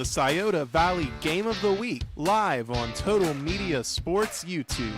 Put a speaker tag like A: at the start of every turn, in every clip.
A: The Scioto Valley Game of the Week, live on Total Media Sports YouTube.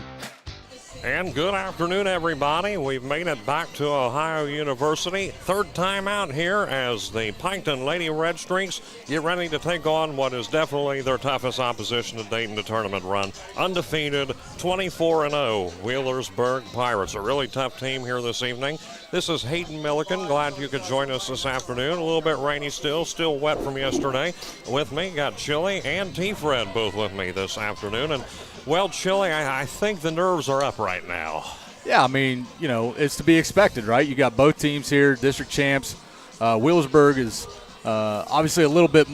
B: And good afternoon, everybody. We've made it back to Ohio University. Third time out here as the Piketon Lady Red Streaks get ready to take on what is definitely their toughest opposition to date in the tournament run. Undefeated, 24-0, Wheelersburg Pirates. A really tough team here this evening. This is Hayden Milliken. Glad you could join us this afternoon. A little bit rainy still wet from yesterday. With me, got Chili and T-Fred both with me this afternoon. And well, Chili, I think the nerves are up right now.
C: Yeah, I mean, you know, it's to be expected, right? You got both teams here, district champs. Wheelersburg is obviously a little bit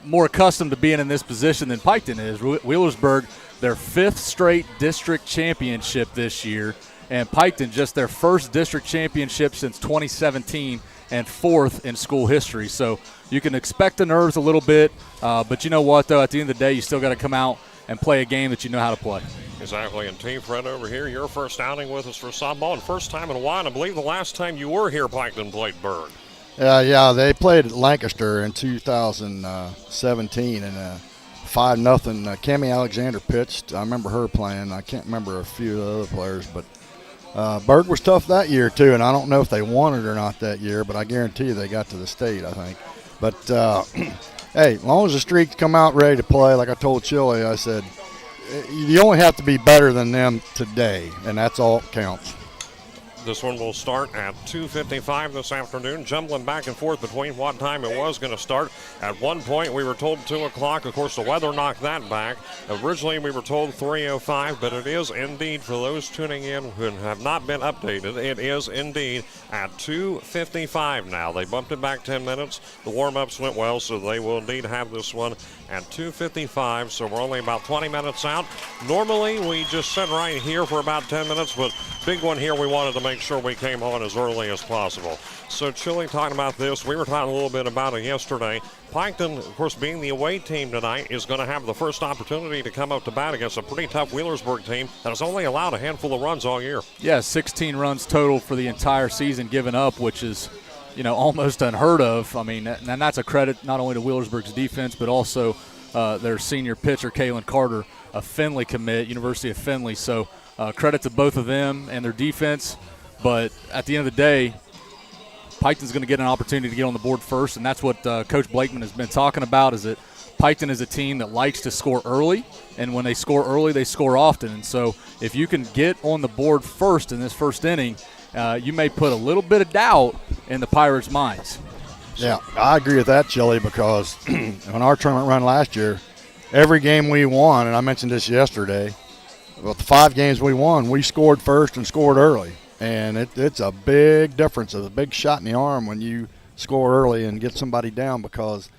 C: more accustomed to being in this position than Piketon is. Wheelersburg, their fifth straight district championship this year, and Piketon just their first district championship since 2017 and fourth in school history. So you can expect the nerves a little bit, but you know what, though? At the end of the day, you still got to come out and play a game that you know how to play.
B: Exactly, and T-Fred over here, your first outing with us for softball, and first time in a while. I believe the last time you were here, Piketon played Berg.
D: Yeah, they played at Lancaster in 2017, and 5-0. Cammie Alexander pitched. I remember her playing. I can't remember a few of the other players, but Berg was tough that year too, and I don't know if they won it or not that year, but I guarantee you they got to the state, I think. But hey, as long as the Streaks come out ready to play, like I told Chili, I said, you only have to be better than them today, and that's all that counts.
B: This one will start at 2:55 this afternoon, jumbling back and forth between what time it was going to start. At one point, we were told 2 o'clock. Of course, the weather knocked that back. Originally, we were told 3:05, but it is indeed, for those tuning in who have not been updated, it is indeed at 2:55 now. They bumped it back 10 minutes. The warm-ups went well, so they will indeed have this one at 2:55, so we're only about 20 minutes out. Normally, we just sit right here for about 10 minutes, but big one here, we wanted to make sure we came on as early as possible. So, Chili, talking about this, we were talking a little bit about it yesterday. Piketon, of course, being the away team tonight, is going to have the first opportunity to come up to bat against a pretty tough Wheelersburg team that has only allowed a handful of runs all year.
C: Yeah, 16 runs total for the entire season given up, which is, you know, almost unheard of. I mean, and that's a credit not only to Wheelersburg's defense, but also their senior pitcher, Kaylin Carter, a Findlay commit, University of Findlay. So credit to both of them and their defense. But at the end of the day, Piketon's going to get an opportunity to get on the board first, and that's what Coach Blakeman has been talking about, is that Piketon is a team that likes to score early, and when they score early, they score often. And so if you can get on the board first in this first inning, you may put a little bit of doubt in the Pirates' minds.
D: Yeah, I agree with that, Chili, because on our tournament run last year, every game we won, and I mentioned this yesterday, well, the 5 games we won, we scored first and scored early. And it's a big difference. It's a big shot in the arm when you score early and get somebody down, because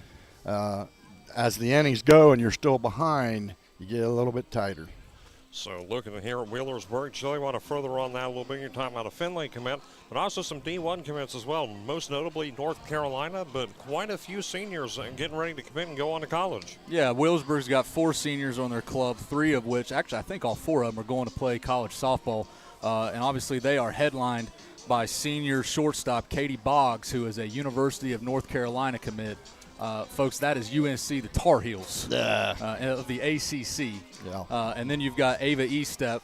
D: as the innings go and you're still behind, you get a little bit tighter.
B: So looking here at Wheelersburg, Chili, want to further on that a little bit. You're talking about a Findlay commit, but also some D1 commits as well, most notably North Carolina, but quite a few seniors getting ready to commit and go on to college.
C: Yeah, Wheelersburg's got 4 seniors on their club, 3 of which, actually I think all 4 of them are going to play college softball. And obviously they are headlined by senior shortstop Katie Boggs, who is a University of North Carolina commit. Folks, that is UNC, the Tar Heels of the ACC.
D: Yeah.
C: And then you've got Ava Estep,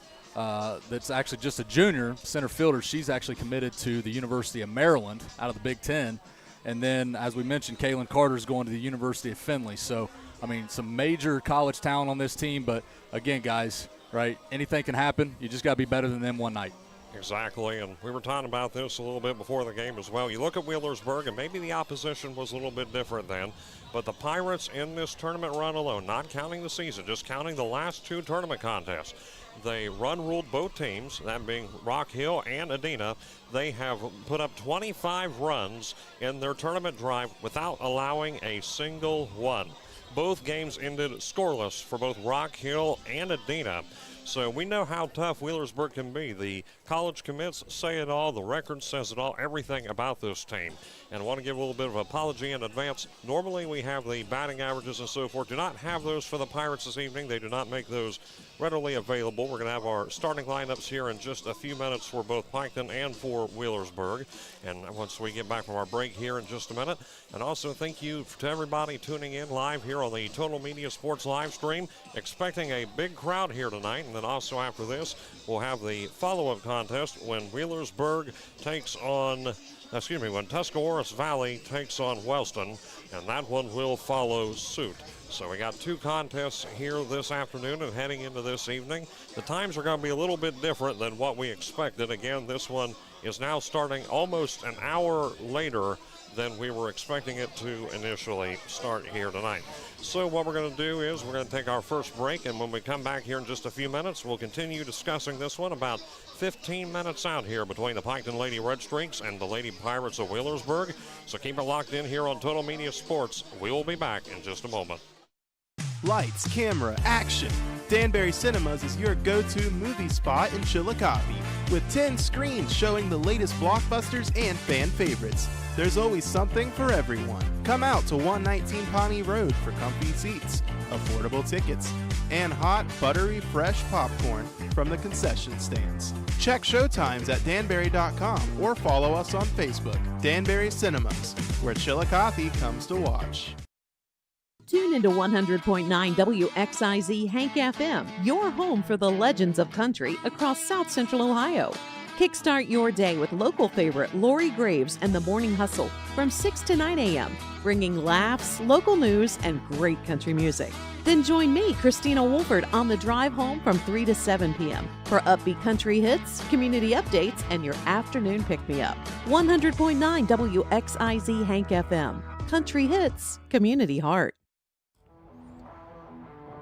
C: that's actually just a junior center fielder. She's actually committed to the University of Maryland out of the Big Ten. And then, as we mentioned, Kaylin Carter's going to the University of Findlay. So, I mean, some major college talent on this team. But, again, guys, right, anything can happen. You just got to be better than them one night.
B: Exactly, and we were talking about this a little bit before the game as well. You look at Wheelersburg, and maybe the opposition was a little bit different then, but the Pirates in this tournament run alone, not counting the season, just counting the last 2 tournament contests, they run-ruled both teams, that being Rock Hill and Adena. They have put up 25 runs in their tournament drive without allowing a single one. Both games ended scoreless for both Rock Hill and Adena. So we know how tough Wheelersburg can be. The college commits say it all. The record says it all. Everything about this team. And I want to give a little bit of apology in advance. Normally we have the batting averages and so forth. Do not have those for the Pirates this evening. They do not make those readily available. We're going to have our starting lineups here in just a few minutes for both Piketon and for Wheelersburg. And once we get back from our break here in just a minute. And also thank you to everybody tuning in live here on the Total Media Sports live stream. Expecting a big crowd here tonight. And then also after this, we'll have the follow-up contest when Wheelersburg takes on, when Tuscarawas Valley takes on Wellston, and that one will follow suit. So we got two contests here this afternoon and heading into this evening. The times are going to be a little bit different than what we expected. Again, this one is now starting almost an hour later than we were expecting it to initially start here tonight. So what we're going to do is we're going to take our first break, and when we come back here in just a few minutes, we'll continue discussing this one about 15 minutes out here between the Piketon Lady Red Streaks and the Lady Pirates of Wheelersburg. So keep it locked in here on Total Media Sports. We will be back in just a moment.
A: Lights, camera, action. Danbury Cinemas is your go-to movie spot in Chillicothe, with 10 screens showing the latest blockbusters and fan favorites. There's always something for everyone. Come out to 119 Pawnee Road for comfy seats, affordable tickets, and hot, buttery, fresh popcorn from the concession stands. Check showtimes at danbury.com or follow us on Facebook. Danbury Cinemas, where Chillicothe comes to watch.
E: Tune into 100.9 WXIZ Hank FM, your home for the legends of country across South Central Ohio. Kickstart your day with local favorite Lori Graves and the Morning Hustle from 6 to 9 a.m., bringing laughs, local news, and great country music. Then join me, Christina Wolford, on the drive home from 3 to 7 p.m. for upbeat country hits, community updates, and your afternoon pick-me-up. 100.9 WXIZ Hank FM. Country hits, community heart.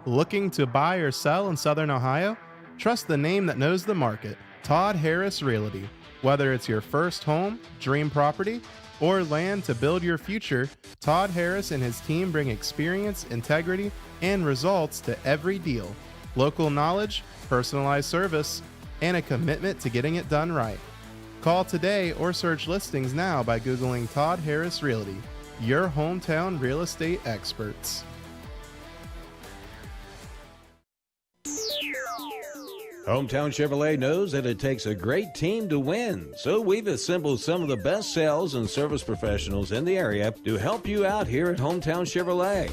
A: Looking to buy or sell in Southern Ohio? Trust the name that knows the market, Todd Harris Realty. Whether it's your first home, dream property, or land to build your future, Todd Harris and his team bring experience, integrity, and results to every deal. Local knowledge, personalized service, and a commitment to getting it done right. Call today or search listings now by Googling Todd Harris Realty, your hometown real estate experts.
F: Hometown Chevrolet knows that it takes a great team to win, so we've assembled some of the best sales and service professionals in the area to help you out here at Hometown Chevrolet.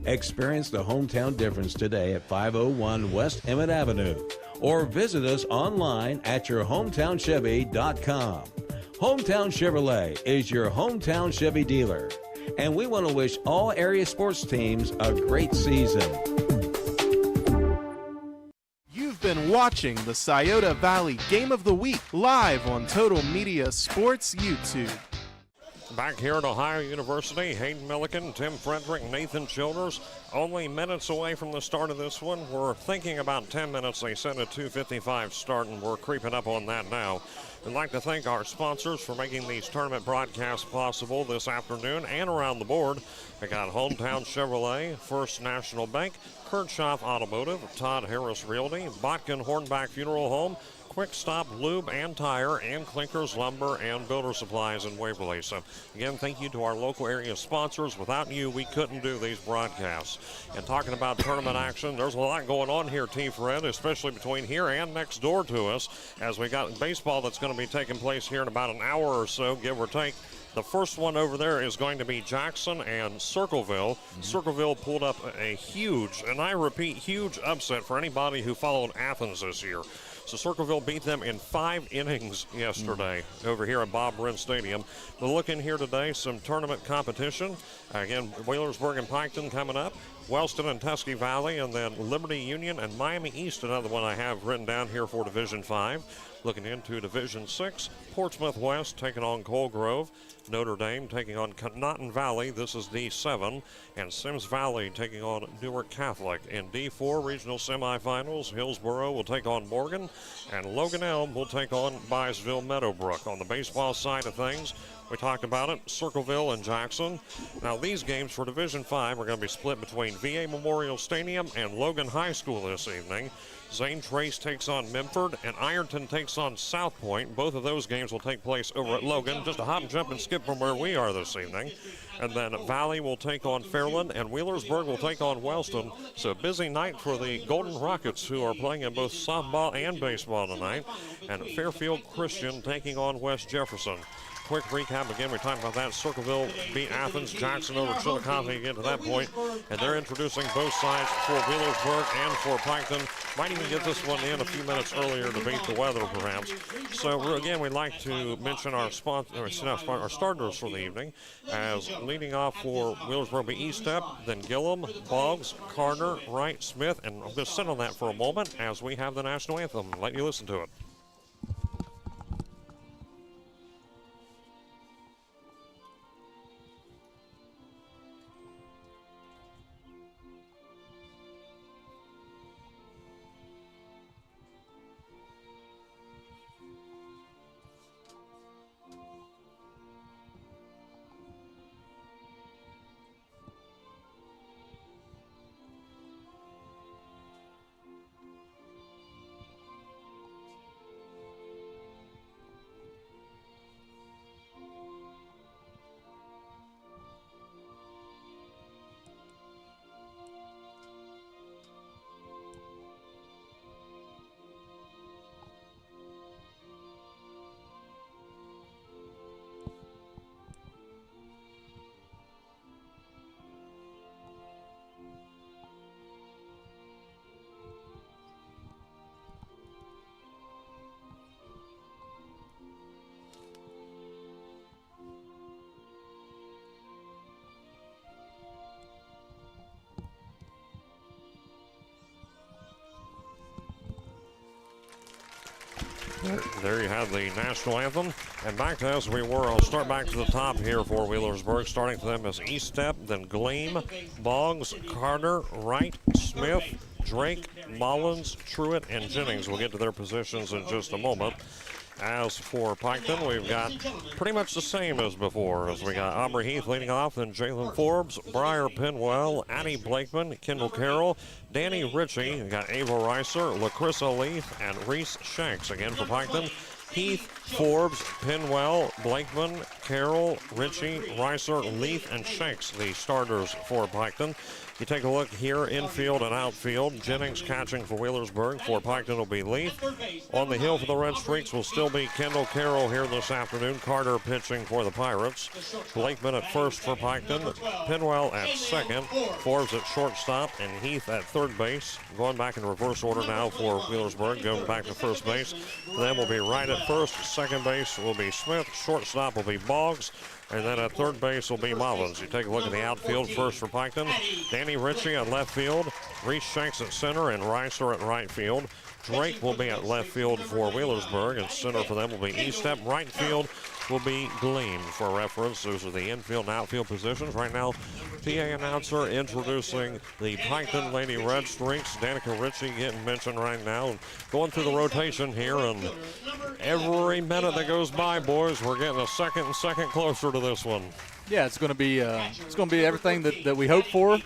F: Experience the hometown difference today at 501 West Emmett Avenue, or visit us online at yourhometownchevy.com. Hometown Chevrolet is your hometown Chevy dealer, and we want to wish all area sports teams a great season.
A: You've been watching the Scioto Valley Game of the Week live on Total Media Sports YouTube.
B: Back here at Ohio University, Hayden Milliken, Tim Frederick, Nathan Childers, only minutes away from the start of this one. We're thinking about 10 minutes. They said a 2:55 start, and we're creeping up on that now. We'd like to thank our sponsors for making these tournament broadcasts possible this afternoon and around the board. We got Hometown Chevrolet, First National Bank, Kirchhoff Automotive, Todd Harris Realty, Botkin Hornback Funeral Home, Quick Stop Lube and Tire, and Clinkers Lumber and Builder Supplies in Waverly. So again, thank you to our local area sponsors. Without you, we couldn't do these broadcasts. And talking about tournament action, there's a lot going on here, T. Fred, especially between here and next door to us, as we got baseball that's going to be taking place here in about an hour or so, give or take. The first one over there is going to be Jackson and Circleville. Circleville pulled up a huge, and I repeat, huge upset for anybody who followed Athens this year. So Circleville beat them in 5 innings yesterday over here at Bob Wren Stadium. We'll look in here today, some tournament competition. Again, Wheelersburg and Piketon coming up. Wellston and Tusky Valley, and then Liberty Union and Miami East, another one I have written down here for Division 5. Looking into Division 6, Portsmouth West taking on Coal Grove. Notre Dame taking on Conotton Valley. This is D7. And Sims Valley taking on Newark Catholic. In D4 regional semifinals, Hillsboro will take on Morgan. And Logan Elm will take on Byesville Meadowbrook. On the baseball side of things, We talked about it, Circleville and Jackson. Now these games for Division 5 are going to be split between VA Memorial Stadium and Logan High School this evening. Zane Trace takes on Memphis, and Ironton takes on South Point. Both of those games will take place over at Logan, just a hop, jump, and skip from where we are this evening. And then Valley will take on Fairland, and Wheelersburg will take on Wellston. So a busy night for the Golden Rockets, who are playing in both softball and baseball tonight. And Fairfield Christian taking on West Jefferson. Quick recap again, we talked about that. Circleville beat Athens, Jackson over Chillicothe to get to that point, and they're introducing both sides for Wheelersburg and for Piketon. Might even get this one in a few minutes earlier to beat the weather, perhaps. So again, we'd like to mention our starters for the evening, as leading off for Wheelersburg will be Eastep, then Gillum, Boggs, Carter, Wright, Smith, and I'm going to sit on that for a moment as we have the national anthem. Let you listen to it. There you have the national anthem. And back to as we were, I'll start back to the top here for Wheelersburg. Starting for them is Eastep, then Gleam, Boggs, Carter, Wright, Smith, Drake, Mullins, Truitt, and Jennings. We'll get to their positions in just a moment. As for Piketon, we've got pretty much the same as before. As we got Aubrey Heath leading off, then Jalen Forbes, Briar Pinwell, Addie Blakeman, Kendall Carroll, Danny Ritchie. We got Ava Reiser, LaCrissa Leith, and Reese Shanks. Again for Piketon, Heath, Forbes, Pinwell, Blakeman, Carroll, Ritchie, Reiser, Leith, and Shanks, the starters for Piketon. You take a look here, infield and outfield. Jennings catching for Wheelersburg. For Piketon will be Leith. On the hill for the Red Streaks will still be Kendall Carroll here this afternoon. Carter pitching for the Pirates. Blakeman at first for Piketon. Pinwell at second. Forbes at shortstop, and Heath at third base. Going back in reverse order now for Wheelersburg. Going back to first base. Then will be Wright at first. Second base will be Smith. Shortstop will be Boggs. And then at third base will be Mullins. You take a look at the outfield first for Piketon. Danny Ritchie at left field. Reese Shanks at center, and Reiser at right field. Drake will be at left field for Wheelersburg, and center for them will be Eastep. Right field will be Gleam. For reference, those are the infield and outfield positions. Right now, PA announcer introducing the Piketon Lady Red Streaks. Danica Ritchie getting mentioned right now. And going through the rotation here, and every minute that goes by, boys, we're getting a second and second closer to this one.
C: Yeah, it's going to be everything that we hope for.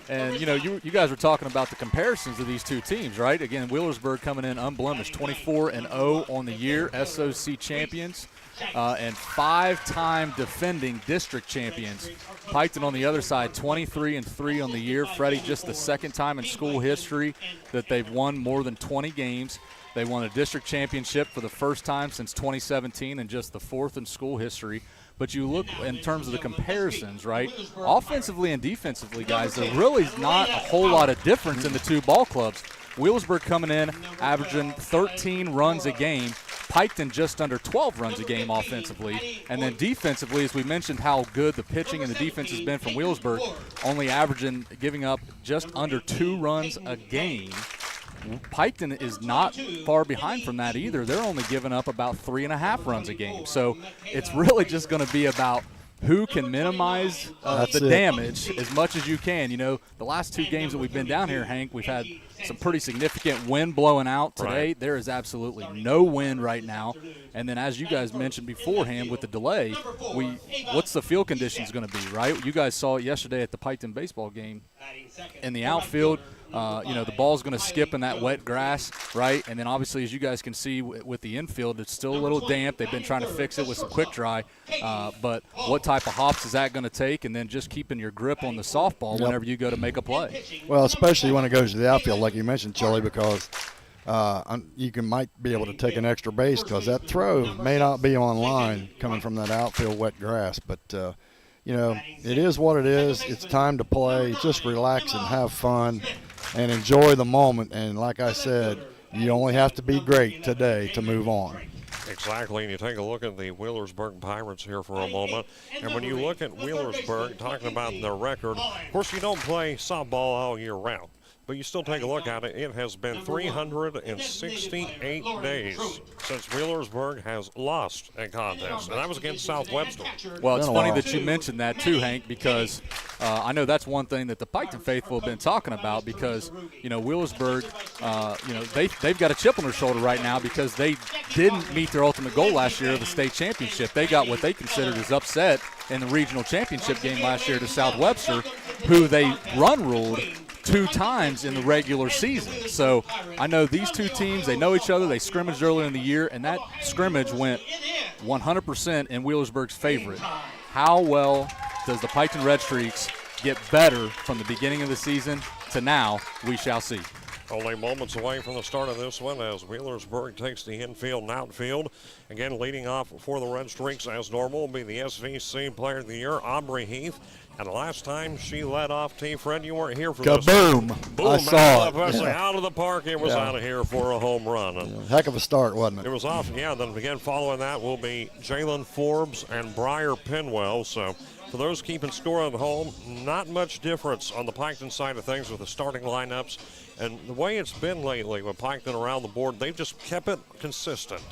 C: And, you know, you guys were talking about the comparisons of these two teams, right? Again, Wheelersburg coming in unblemished, 24-0 on the year, SOC champions, and 5-time defending district champions. Piketon on the other side, 23-3 on the year. Freddie, just the second time in school history that they've won more than 20 games. They won a district championship for the first time since 2017 and just the fourth in school history. But you look in terms of the comparisons, right? Offensively and defensively, guys, there really is not a whole lot of difference in the two ball clubs. Wheelersburg coming in, averaging 13 runs a game. Piketon just under 12 runs a game offensively. And then defensively, as we mentioned how good the pitching and the defense has been from Wheelersburg, only giving up just under 2 runs a game. Piketon is not far behind from that either. They're only giving up about 3.5 runs a game. So it's really just going to be about who can minimize the damage as much as you can. You know, the last 2 games that we've been down here, Hank, we've had some pretty significant wind blowing out. Today,
B: right.
C: There is absolutely no wind right now. And then as you guys mentioned beforehand with the delay, what's the field conditions going to be, right? You guys saw it yesterday at the Piketon baseball game. In the outfield, the ball's going to skip in that wet grass, right? And then obviously, as you guys can see with the infield, it's still a little damp. They've been trying to fix it with some quick dry. But what type of hops is that going to take? And then just keeping your grip on the softball whenever you go to make a play.
D: Well, especially when it goes to the outfield, like you mentioned, Chili, because you might be able to take an extra base because that throw may not be on line coming from that outfield wet grass. But, it is what it is. It's time to play. Just relax and have fun and enjoy the moment. And like I said, you only have to be great today to move on.
B: Exactly, and you take a look at the Wheelersburg Pirates here for a moment. And when you look at Wheelersburg, talking about their record, of course you don't play softball all year round. But you still take a look at it, it has been 368 days since Wheelersburg has lost a contest, and that was against South Webster.
C: Well, it's funny that you mentioned that too, Hank, because I know that's one thing that the Piketon faithful have been talking about because, Wheelersburg, they've got a chip on their shoulder right now because they didn't meet their ultimate goal last year of the state championship. They got what they considered as upset in the regional championship game last year to South Webster, who they run ruled 2 times in the regular season. So I know these 2 teams, they know each other. They scrimmaged earlier in the year, and that scrimmage went 100% in Wheelersburg's favorite. How well does the Piketon Red Streaks get better from the beginning of the season to now? We shall see.
B: Only moments away from the start of this one as Wheelersburg takes the infield and outfield. Again, leading off for the Red Streaks as normal will be the SVC Player of the Year, Aubrey Heath. And the last time she led off, T-Fred, you weren't here for this.
D: Kaboom!
B: Boom!
D: I saw it.
B: Out of the park, it was out of here for a home run.
D: Heck of a start, wasn't it?
B: It was off, yeah. Then again, following that will be Jalen Forbes and Briar Pinwell. So for those keeping score at home, not much difference on the Piketon side of things with the starting lineups. And the way it's been lately with Piketon around the board, they've just kept it consistent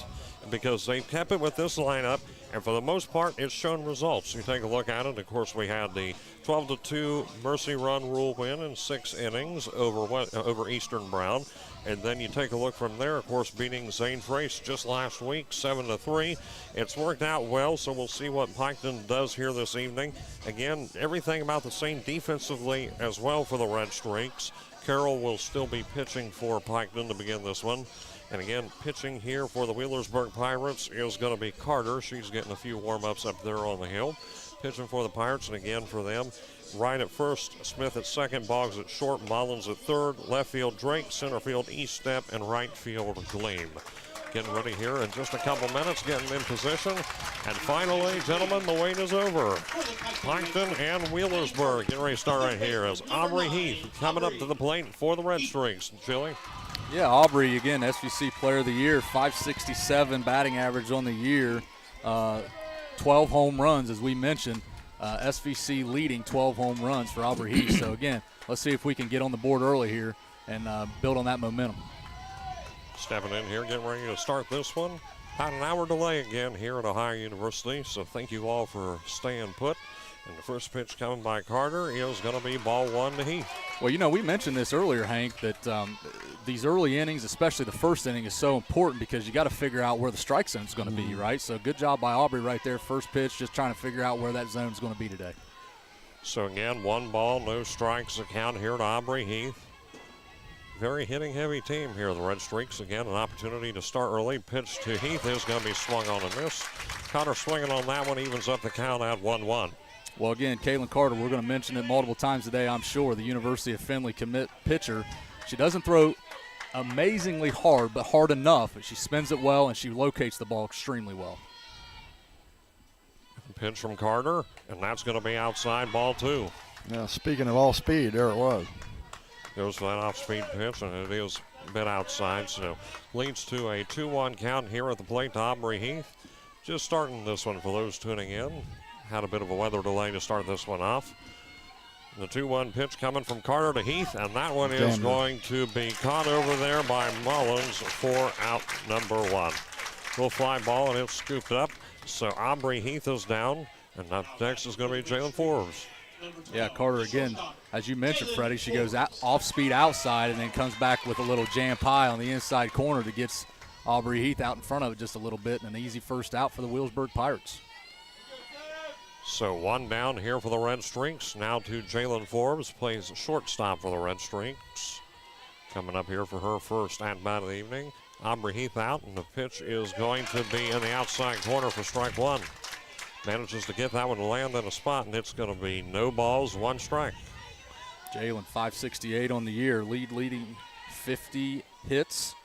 B: because they've kept it with this lineup. And for the most part, it's shown results. You take a look at it. Of course, we had the 12-2 Mercy Run Rule win in 6 innings over Eastern Brown. And then you take a look from there, of course, beating Zane Frace just last week, 7-3. It's worked out well, so we'll see what Piketon does here this evening. Again, everything about the same defensively as well for the Red Streaks. Carroll will still be pitching for Piketon to begin this one. And again, pitching here for the Wheelersburg Pirates is going to be Carter. She's getting a few warm-ups up there on the hill. Pitching for the Pirates, and again for them, Ryan at first, Smith at second, Boggs at short, Mullins at third, left field Drake, center field East Step, and right field Gleam. Getting ready here in just a couple minutes, getting in position. And finally, gentlemen, the wait is over. Piketon and Wheelersburg getting ready to start right here as Aubrey Heath coming up to the plate for the Red Streaks. Chili?
C: Yeah, Aubrey, again, SVC Player of the Year, 567 batting average on the year, 12 home runs, as we mentioned. SVC leading 12 home runs for Aubrey Heath. So, again, let's see if we can get on the board early here and build on that momentum.
B: Stepping in here, getting ready to start this one. About an hour delay again here at Ohio University, so thank you all for staying put. And the first pitch coming by Carter is going to be ball 1 to Heath.
C: Well, we mentioned this earlier, Hank, that these early innings, especially the first inning, is so important because you got to figure out where the strike zone is going to be, right? So good job by Aubrey right there, first pitch, just trying to figure out where that zone is going to be today.
B: So again, 1 ball, no strikes account here to Aubrey Heath. Very hitting-heavy team here, the Red Streaks. Again, an opportunity to start early. Pitch to Heath is going to be swung on and miss. Carter swinging on that one, evens up the count at 1-1.
C: Well, again, Kaylin Carter, we're going to mention it multiple times today, I'm sure, the University of Findlay commit pitcher. She doesn't throw amazingly hard, but hard enough. She spins it well, and she locates the ball extremely well.
B: Pitch from Carter, and that's going to be outside, ball 2.
D: Yeah, speaking of all speed, there it was.
B: Goes for that off-speed pitch, and it is a bit outside, so leads to a 2-1 count here at the plate to Aubrey Heath. Just starting this one for those tuning in. Had a bit of a weather delay to start this one off. The 2-1 pitch coming from Carter to Heath, and that one is going to be caught over there by Mullins for out number 1. Full fly ball, and it's scooped up. So Aubrey Heath is down. And up next is going to be Jalen Forbes.
C: Yeah, Carter, again, as you mentioned, Freddie, she goes off speed outside and then comes back with a little jam pie on the inside corner that gets Aubrey Heath out in front of it just a little bit, and an easy first out for the Wheelersburg Pirates.
B: So one down here for the Red Streaks. Now to Jalen Forbes, plays shortstop for the Red Streaks. Coming up here for her first at-bat of the evening. Aubrey Heath out, and the pitch is going to be in the outside corner for strike one. Manages to get that one to land in a spot, and it's going to be no balls, one strike.
C: Jalen, 568 on the year, leading 50 hits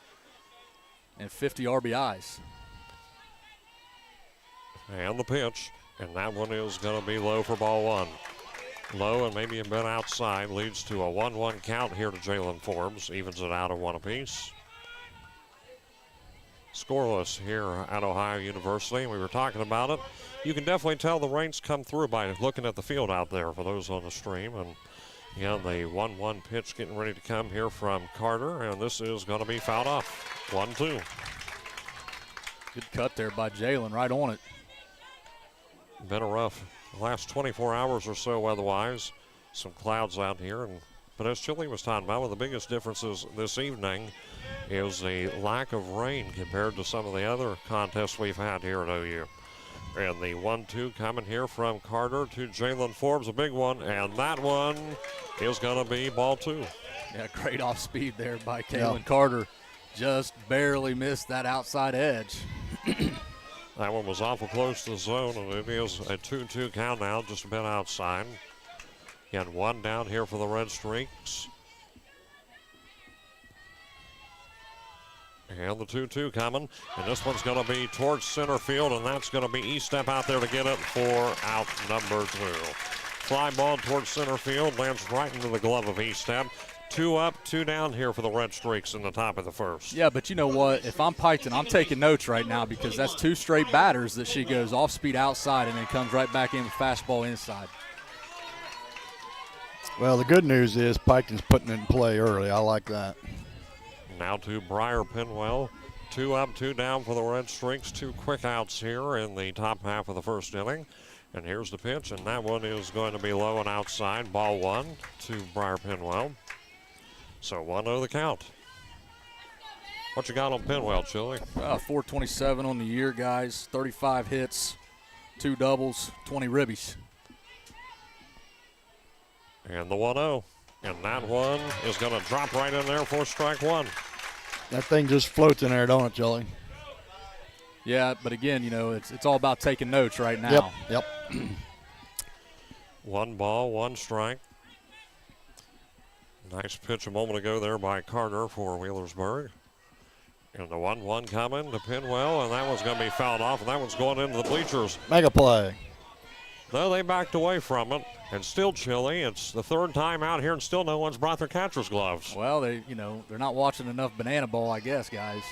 C: and 50 RBIs.
B: And the pitch, and that one is going to be low for ball one. Low and maybe a bit outside, leads to a 1-1 count here to Jalen Forbes, evens it out of one apiece. Scoreless here at Ohio University. We were talking about it. You can definitely tell the rain's come through by looking at the field out there for those on the stream. And yeah, the 1-1 pitch getting ready to come here from Carter, and this is going to be fouled off. 1-2.
C: Good cut there by Jalen, right on it.
B: Been a rough last 24 hours or so weather-wise. Some clouds out here, but as Chile was talking about, one of the biggest differences this evening is the lack of rain compared to some of the other contests we've had here at OU. And the 1-2 coming here from Carter to Jalen Forbes, a big one, and that one is going to be ball two.
C: Yeah, great off speed there by Kaylin Carter. Just barely missed that outside edge.
B: That one was awful close to the zone, and it is a 2-2 count now, just a bit outside. Again, one down here for the Red Streaks. And the 2-2 coming, and this one's going to be towards center field, and that's going to be E-Step out there to get it for out number two. Fly ball towards center field, lands right into the glove of E-Step. 2 up, 2 down here for the Red Streaks in the top of the first.
C: Yeah, but you know what? If I'm Piketon, I'm taking notes right now because that's 2 straight batters that she goes off speed outside and then comes right back in with fastball inside.
D: Well, the good news is Piketon's putting it in play early. I like that.
B: Now to Briar Pinwell. 2 up, 2 down for the Red Streaks. 2 quick outs here in the top half of the first inning. And here's the pitch, and that one is going to be low and outside. Ball one to Briar Pinwell. So 1-0 the count. What you got on Pinwell, Chili?
C: 427 on the year, guys. 35 hits, 2 doubles, 20 ribbies.
B: And the 1-0. And that one is going to drop right in there for strike one.
D: That thing just floats in there, don't it, Jelly?
C: Yeah, but again, you know, it's all about taking notes right now.
D: Yep.
B: 1 ball, 1 strike. Nice pitch a moment ago there by Carter for Wheelersburg. And the 1-1 coming to Pinwell, and that one's going to be fouled off, and that one's going into the bleachers.
D: Mega play.
B: No, they backed away from it, and still Chile. It's the 3rd time out here, and still no one's brought their catcher's gloves.
C: Well, they're not watching enough banana ball, I guess, guys.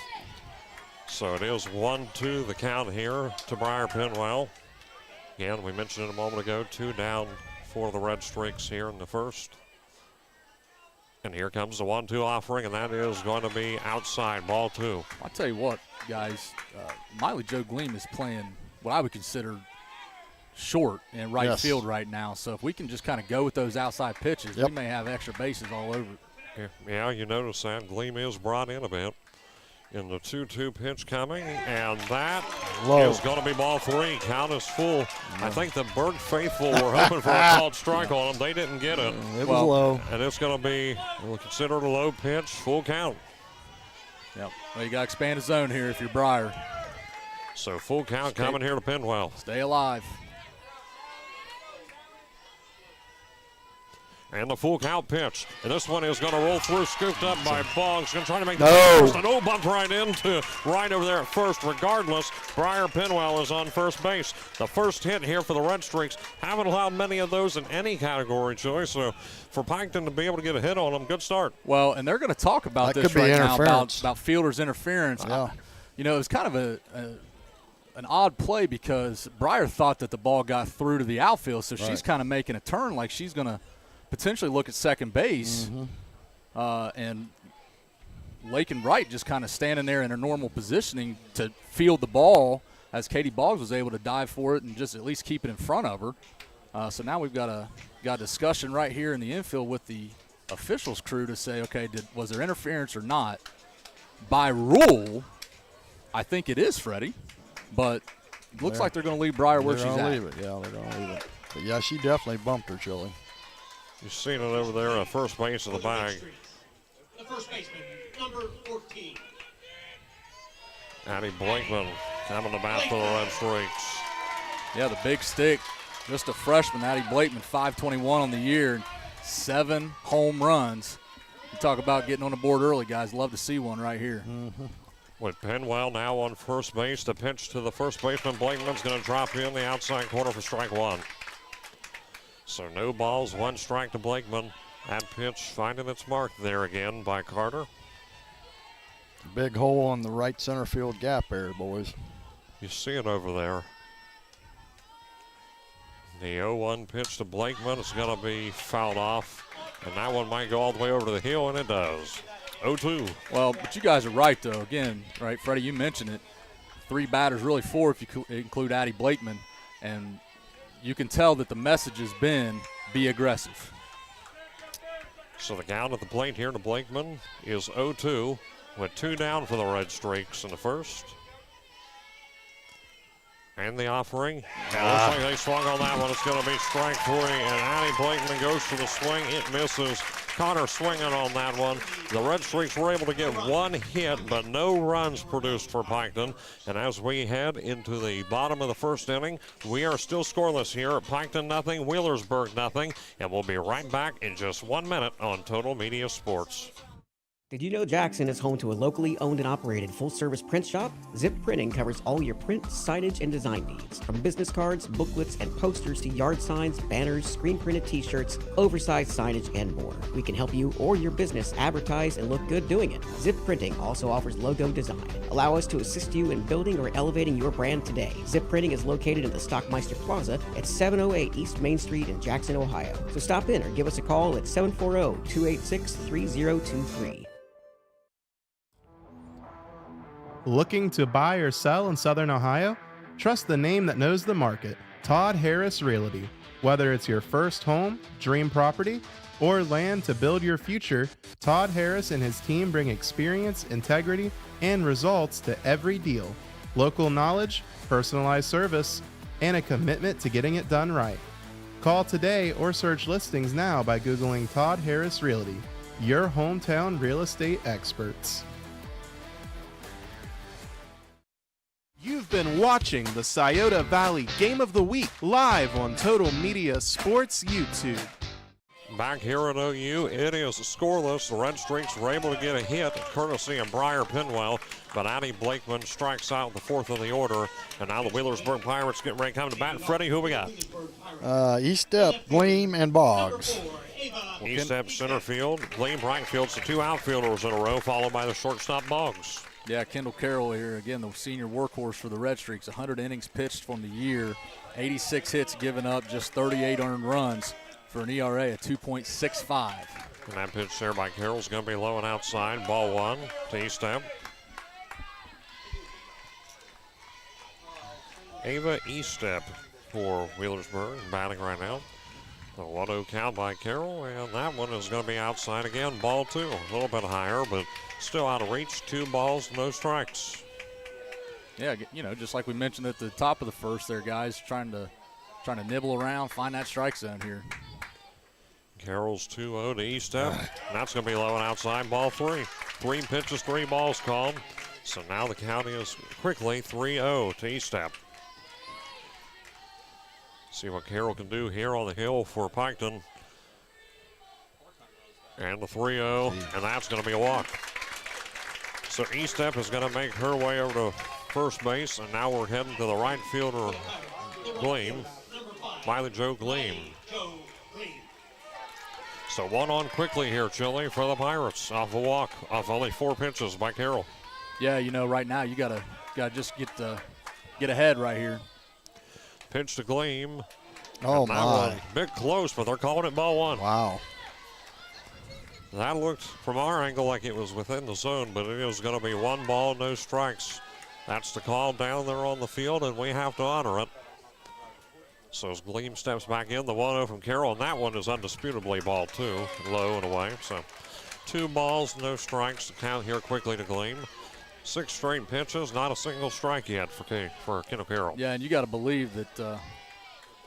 B: So it is 1-2 the count here to Briar Pinwell. Again, we mentioned it a moment ago, 2 down for the Red Streaks here in the first. And here comes the 1-2 offering, and that is going to be outside, ball 2.
C: I'll tell you what, guys, Miley Joe Gleam is playing what I would consider short in right field right now. So if we can just kind of go with those outside pitches, we may have extra bases all over.
B: Yeah, you notice that. Gleam is brought in a bit. In the 2-2 pitch coming, and that is going to be ball 3. Count is full. I think the Berg faithful were hoping for a called strike on them. They didn't get it.
D: It was low.
B: And it's going to be considered a low pitch, full count.
C: Yep. Well, you got to expand the zone here if you're Briar.
B: So full count coming here to Pinwell.
C: Stay alive.
B: And the full count pitch. And this one is going to roll through, scooped up by Boggs. Going to try to make
D: the
B: first. A no bump right into right over there at first. Regardless, Briar Pinwell is on first base. The first hit here for the Red Streaks. Haven't allowed many of those in any category, Joey. So for Piketon to be able to get a hit on them, good start.
C: Well, and they're going to talk about
D: that
C: this
D: could be
C: right now
D: about
C: fielders' interference.
D: Yeah.
C: It was kind of an odd play because Briar thought that the ball got through to the outfield, so she's kind of making a turn like she's going to potentially look at second base, and Lake and Wright just kind of standing there in her normal positioning to field the ball as Katie Boggs was able to dive for it and just at least keep it in front of her. So now we've got a discussion right here in the infield with the officials crew to say, okay, was there interference or not? By rule, I think it is, Freddie, but it looks like they're going to leave Breyer where she's at.
D: Leave it. Yeah, they're going to leave it. But yeah, she definitely bumped her, Chili.
B: You've seen it over there at first base of the bag.
G: The first baseman, number 14.
B: Addie Blakeman coming to bat for the Red Streaks.
C: Yeah, the big stick. Just a freshman, Addie Blakeman, 521 on the year, 7 home runs. You talk about getting on the board early, guys. Love to see one right here.
B: With Penwell now on first base, the pitch to the first baseman. Blakeman's going to drop in the outside corner for strike 1. So no balls, 1 strike to Blakeman. That pitch finding its mark there again by Carter.
D: Big hole on the right center field gap there, boys.
B: You see it over there. The 0-1 pitch to Blakeman is going to be fouled off. And that one might go all the way over to the hill, and it does. 0-2.
C: Well, but you guys are right, though. Again, right, Freddie, you mentioned it. 3 batters, really 4 if you include Addie Blakeman. And you can tell that the message has been be aggressive.
B: So the count at the plate here to Blakeman is 0-2 with 2 down for the Red Streaks in the first. And the offering. And it looks like they swung on that one. It's going to be strike 3. And Addie Blakeman goes for the swing. It misses. Connor swinging on that one. The Red Streaks were able to get 1 hit, but no runs produced for Piketon. And as we head into the bottom of the first inning, we are still scoreless here at Piketon nothing, Wheelersburg nothing. And we'll be right back in just 1 minute on Total Media Sports.
H: Did you know Jackson is home to a locally owned and operated full-service print shop? Zip Printing covers all your print, signage, and design needs. From business cards, booklets, and posters to yard signs, banners, screen-printed t-shirts, oversized signage, and more. We can help you or your business advertise and look good doing it. Zip Printing also offers logo design. Allow us to assist you in building or elevating your brand today. Zip Printing is located in the Stockmeister Plaza at 708 East Main Street in Jackson, Ohio. So stop in or give us a call at 740-286-3023.
A: Looking to buy or sell in Southern Ohio? Trust the name that knows the market, Todd Harris Realty. Whether it's your first home, dream property, or land to build your future, Todd Harris and his team bring experience, integrity, and results to every deal. Local knowledge, personalized service, and a commitment to getting it done right. Call today or search listings now by Googling Todd Harris Realty, your hometown real estate experts. You've been watching the Scioto Valley Game of the Week live on Total Media Sports YouTube.
B: Back here at OU, it is scoreless. The Red Streaks were able to get a hit courtesy of Briar Penwell, but Addie Blakeman strikes out the 4th of the order. And now the Wheelersburg Pirates getting ready to come to bat. Freddie, who we got?
D: Estep, Gleam, and Boggs.
B: Estep center field, Gleam right field. So 2 outfielders in a row, followed by the shortstop Boggs.
C: Yeah, Kendall Carroll here, again, the senior workhorse for the Red Streaks. 100 innings pitched from the year, 86 hits given up, just 38 earned runs for an ERA of 2.65.
B: And that pitch there by Carroll's going to be low and outside. Ball 1 to Estep. Ava Estep for Wheelersburg batting right now. The 1-0 count by Carroll, and that one is going to be outside again. Ball 2, a little bit higher, but still out of reach. 2 balls, no strikes.
C: Yeah, you know, just like we mentioned at the top of the first there, guys, trying to nibble around, find that strike zone here.
B: Carroll's 2-0 to Estep. That's going to be low and outside. Ball 3. 3 pitches, 3 balls called. So now the count is quickly 3-0 to Estep. See what Carroll can do here on the hill for Piketon. And the 3-0, and that's going to be a walk. So Estep is going to make her way over to first base, and now we're heading to the right fielder, Gleam, Miley Joe Gleam. So 1 on quickly here, Chile, for the Pirates off a walk, off only 4 pitches by Carroll.
C: Yeah, you know, right now you gotta just get ahead right here.
B: Pitch to Gleam.
D: Oh,
B: and that
D: my.
B: one, bit close, but they're calling it ball 1.
D: Wow.
B: That looked from our angle like it was within the zone, but it is going to be 1 ball, no strikes That's the call down there on the field, and we have to honor it. So as Gleam steps back in, the 1-0 from Carroll, and that one is undisputably ball 2, low and away. So 2 balls, no strikes to count here quickly to Gleam. 6 straight pitches, not a single strike yet for Kendall Carroll.
C: Yeah, and you got to believe that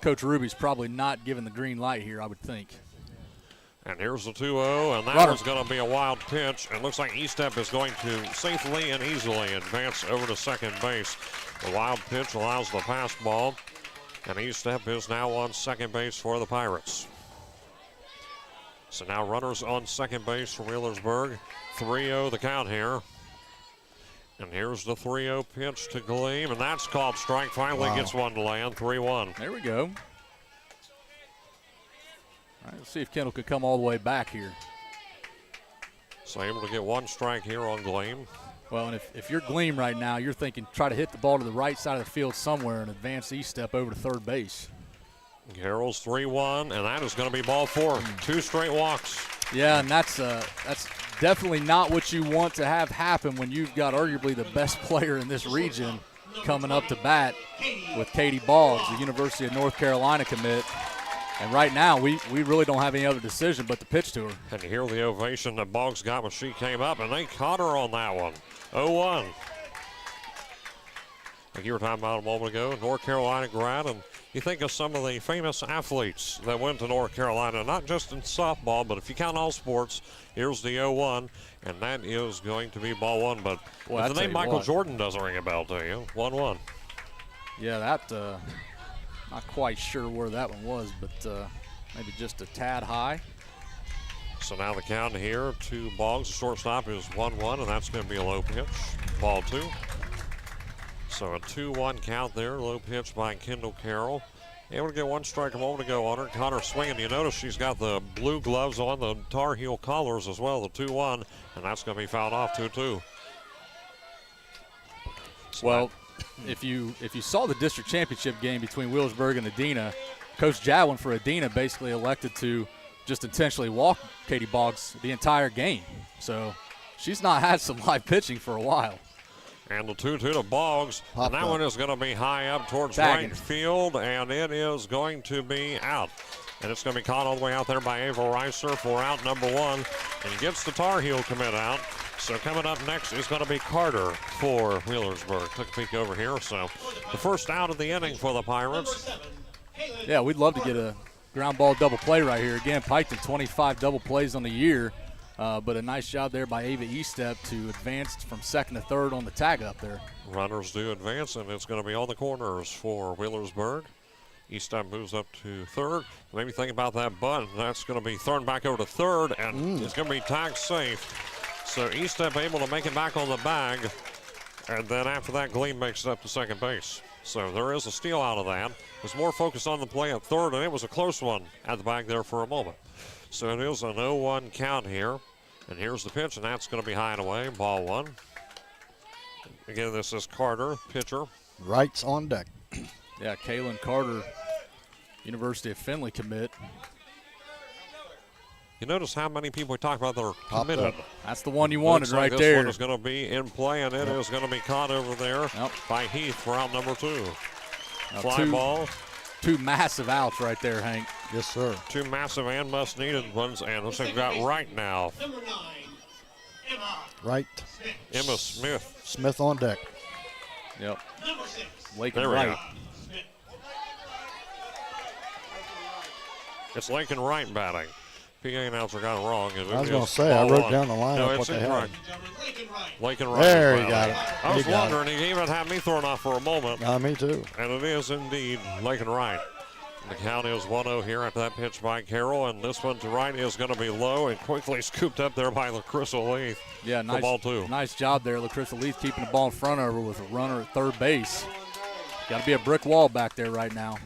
C: Coach Ruby's probably not giving the green light here, I would think.
B: And here's the 2-0, and that is going to be a wild pitch. It looks like Estep is going to safely and easily advance over to second base. The wild pitch allows the pass ball, and Estep is now on second base for the Pirates. So now runners on second base for Wheelersburg. 3-0 the count here. And here's the 3-0 pitch to Gleam, and that's called strike. Finally gets one to land, 3-1.
C: There we go. All right, let's see if Kendall can come all the way back here.
B: So able to get 1 strike here on Gleam.
C: Well, and if you're Gleam right now, you're thinking try to hit the ball to the right side of the field somewhere and advance Estep over to third base.
B: Carroll's 3-1, and that is going to be ball 4. 2 straight walks.
C: Yeah, and that's definitely not what you want to have happen when you've got arguably the best player in this region coming up to bat with Katie Boggs, the University of North Carolina commit. And right now, we really don't have any other decision but to pitch to her.
B: And you hear the ovation that Boggs got when she came up, and they caught her on that one. 0-1. Like you were talking about a moment ago, North Carolina grad, and you think of some of the famous athletes that went to North Carolina, not just in softball, but if you count all sports, here's the 0-1, and that is going to be ball 1. But the name Michael Jordan doesn't ring a bell to you. 1-1.
C: Yeah, that not quite sure where that one was, but maybe just a tad high.
B: So now the count here to Boggs, the shortstop, is 1-1, and that's going to be a low pitch. Ball 2. So a 2-1 count there, low pitch by Kendall Carroll. Able to get 1 strike a moment ago on her. Caught her swinging. You notice she's got the blue gloves on, the Tar Heel collars as well, the 2-1, and that's going to be fouled off 2-2. So
C: well, if you saw the district championship game between Wheelersburg and Adena, Coach Jadwin for Adena basically elected to just intentionally walk Katie Boggs the entire game. So she's not had some live pitching for a while.
B: And the 2-2 to Boggs. And that one is going to be high up towards right field, and it is going to be out. And it's going to be caught all the way out there by Ava Reiser for out number 1. And gets the Tar Heel commit out. So coming up next is going to be Carter for Wheelersburg. Took a peek over here. So the first out of the inning for the Pirates.
C: Yeah, we'd love to get a ground ball double play right here. Again, Piketon 25 double plays on the year. But a nice job there by Ava Estep to advance from second to third on the tag up there.
B: Runners do advance, and it's going to be on the corners for Wheelersburg. Estep moves up to third. Maybe think about that bunt. That's going to be thrown back over to third, and it's going to be tagged safe. So Estep able to make it back on the bag, and then after that, Gleam makes it up to second base. So there is a steal out of that. Was more focused on the play at third, and it was a close one at the bag there for a moment. So it is an 0-1 count here. And here's the pitch, and that's going to be high and away. Ball 1. Again, this is Carter, pitcher.
D: Wright's on deck.
C: Yeah, Kaylin Carter, University of Findlay commit.
B: You notice how many people we talk about that are committed.
C: That's the one you wanted.
B: Looks
C: right
B: like
C: there.
B: This one is going to be in play, and it is going to be caught over there by Heath for out number 2. Fly ball.
C: 2 massive outs right there, Hank.
D: Yes, sir.
B: 2 massive and must-needed ones, and looks like we've got Wright now.
G: Number 9, Emma.
D: Wright.
B: Emma Smith.
D: Smith on deck.
C: Yep.
G: Number 6.
C: Lakin
B: There we
C: Wright.
B: go. It's Lakin Wright batting. PA announcer got it wrong.
D: I was going to say, I wrote down the line
B: no,
D: of what
B: it's
D: they had.
B: Lakin Wright.
D: There, he got it.
B: I was wondering, he even had me thrown off for a moment.
D: Me too.
B: And it is indeed Lakin Wright. The count is 1-0 here after that pitch by Carroll, and this one to right is going to be low and quickly scooped up there by LaCrystal Leith.
C: Yeah, nice,
B: ball 2.
C: Nice job there, LaCrystal Leith keeping the ball in front of her with a runner at third base. Got to be a brick wall back there right now.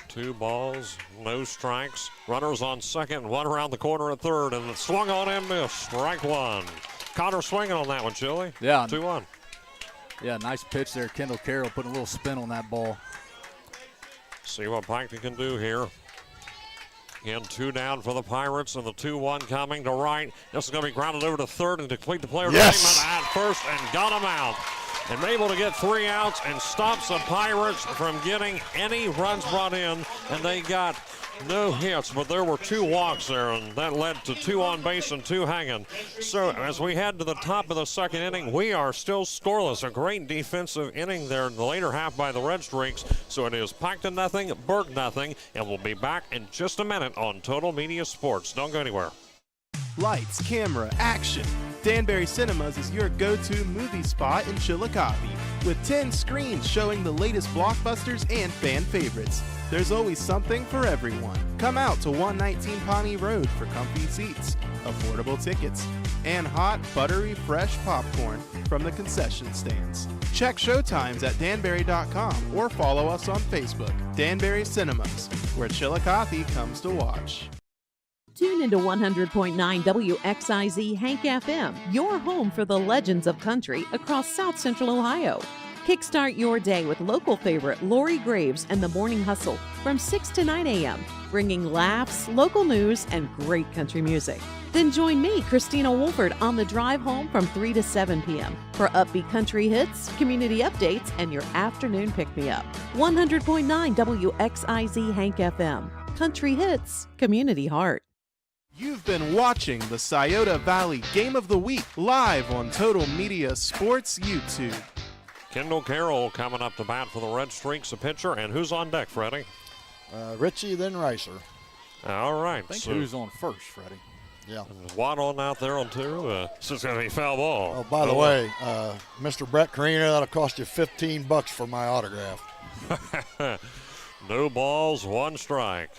B: 2 balls, no strikes. Runners on second, 1 around the corner at third, and it swung on and missed. Strike 1. Caught her swinging on that one, Chili.
C: Yeah.
B: 2-1.
C: Yeah, nice pitch there. Kendall Carroll putting a little spin on that ball.
B: See what Piketon can do here. Again, 2 down for the Pirates, and the 2-1 coming to right. This is going to be grounded over to third and to complete the player assignment at first, and got him out. and able to get 3 outs and stops the Pirates from getting any runs brought in, and they got no hits, but there were 2 walks there, and that led to 2 on base and 2 hanging. So as we head to the top of the second inning, we are still scoreless. A great defensive inning there in the later half by the Red Streaks. So it is Piketon nothing, Berg nothing, and we'll be back in just a minute on Total Media Sports. Don't go anywhere.
A: Lights, camera, action. Danbury Cinemas is your go-to movie spot in Chillicothe, with 10 screens showing the latest blockbusters and fan favorites. There's always something for everyone. Come out to 119 Pawnee Road for comfy seats, affordable tickets, and hot, buttery, fresh popcorn from the concession stands. Check showtimes at danbury.com or follow us on Facebook. Danbury Cinemas, where Chillicothe comes to watch.
E: Tune into 100.9 WXIZ Hank FM, your home for the legends of country across South Central Ohio. Kickstart your day with local favorite Lori Graves and the Morning Hustle from 6 to 9 a.m., bringing laughs, local news, and great country music. Then join me, Christina Wolford, on the drive home from 3 to 7 p.m. for upbeat country hits, community updates, and your afternoon pick-me-up. 100.9 WXIZ Hank FM. Country hits, community heart.
A: You've been watching the Scioto Valley Game of the Week live on Total Media Sports YouTube.
B: Kendall Carroll coming up to bat for the Red Streaks, a pitcher. And who's on deck, Freddie?
D: Richie, then Ricer.
B: All right.
C: I think who's on first, Freddie?
D: Yeah.
B: Watt on out there on 2. This is going to be foul ball.
D: Oh, by the way, Mr. Brett Carino, that'll cost you $15 for my autograph.
B: No balls, 1 strike.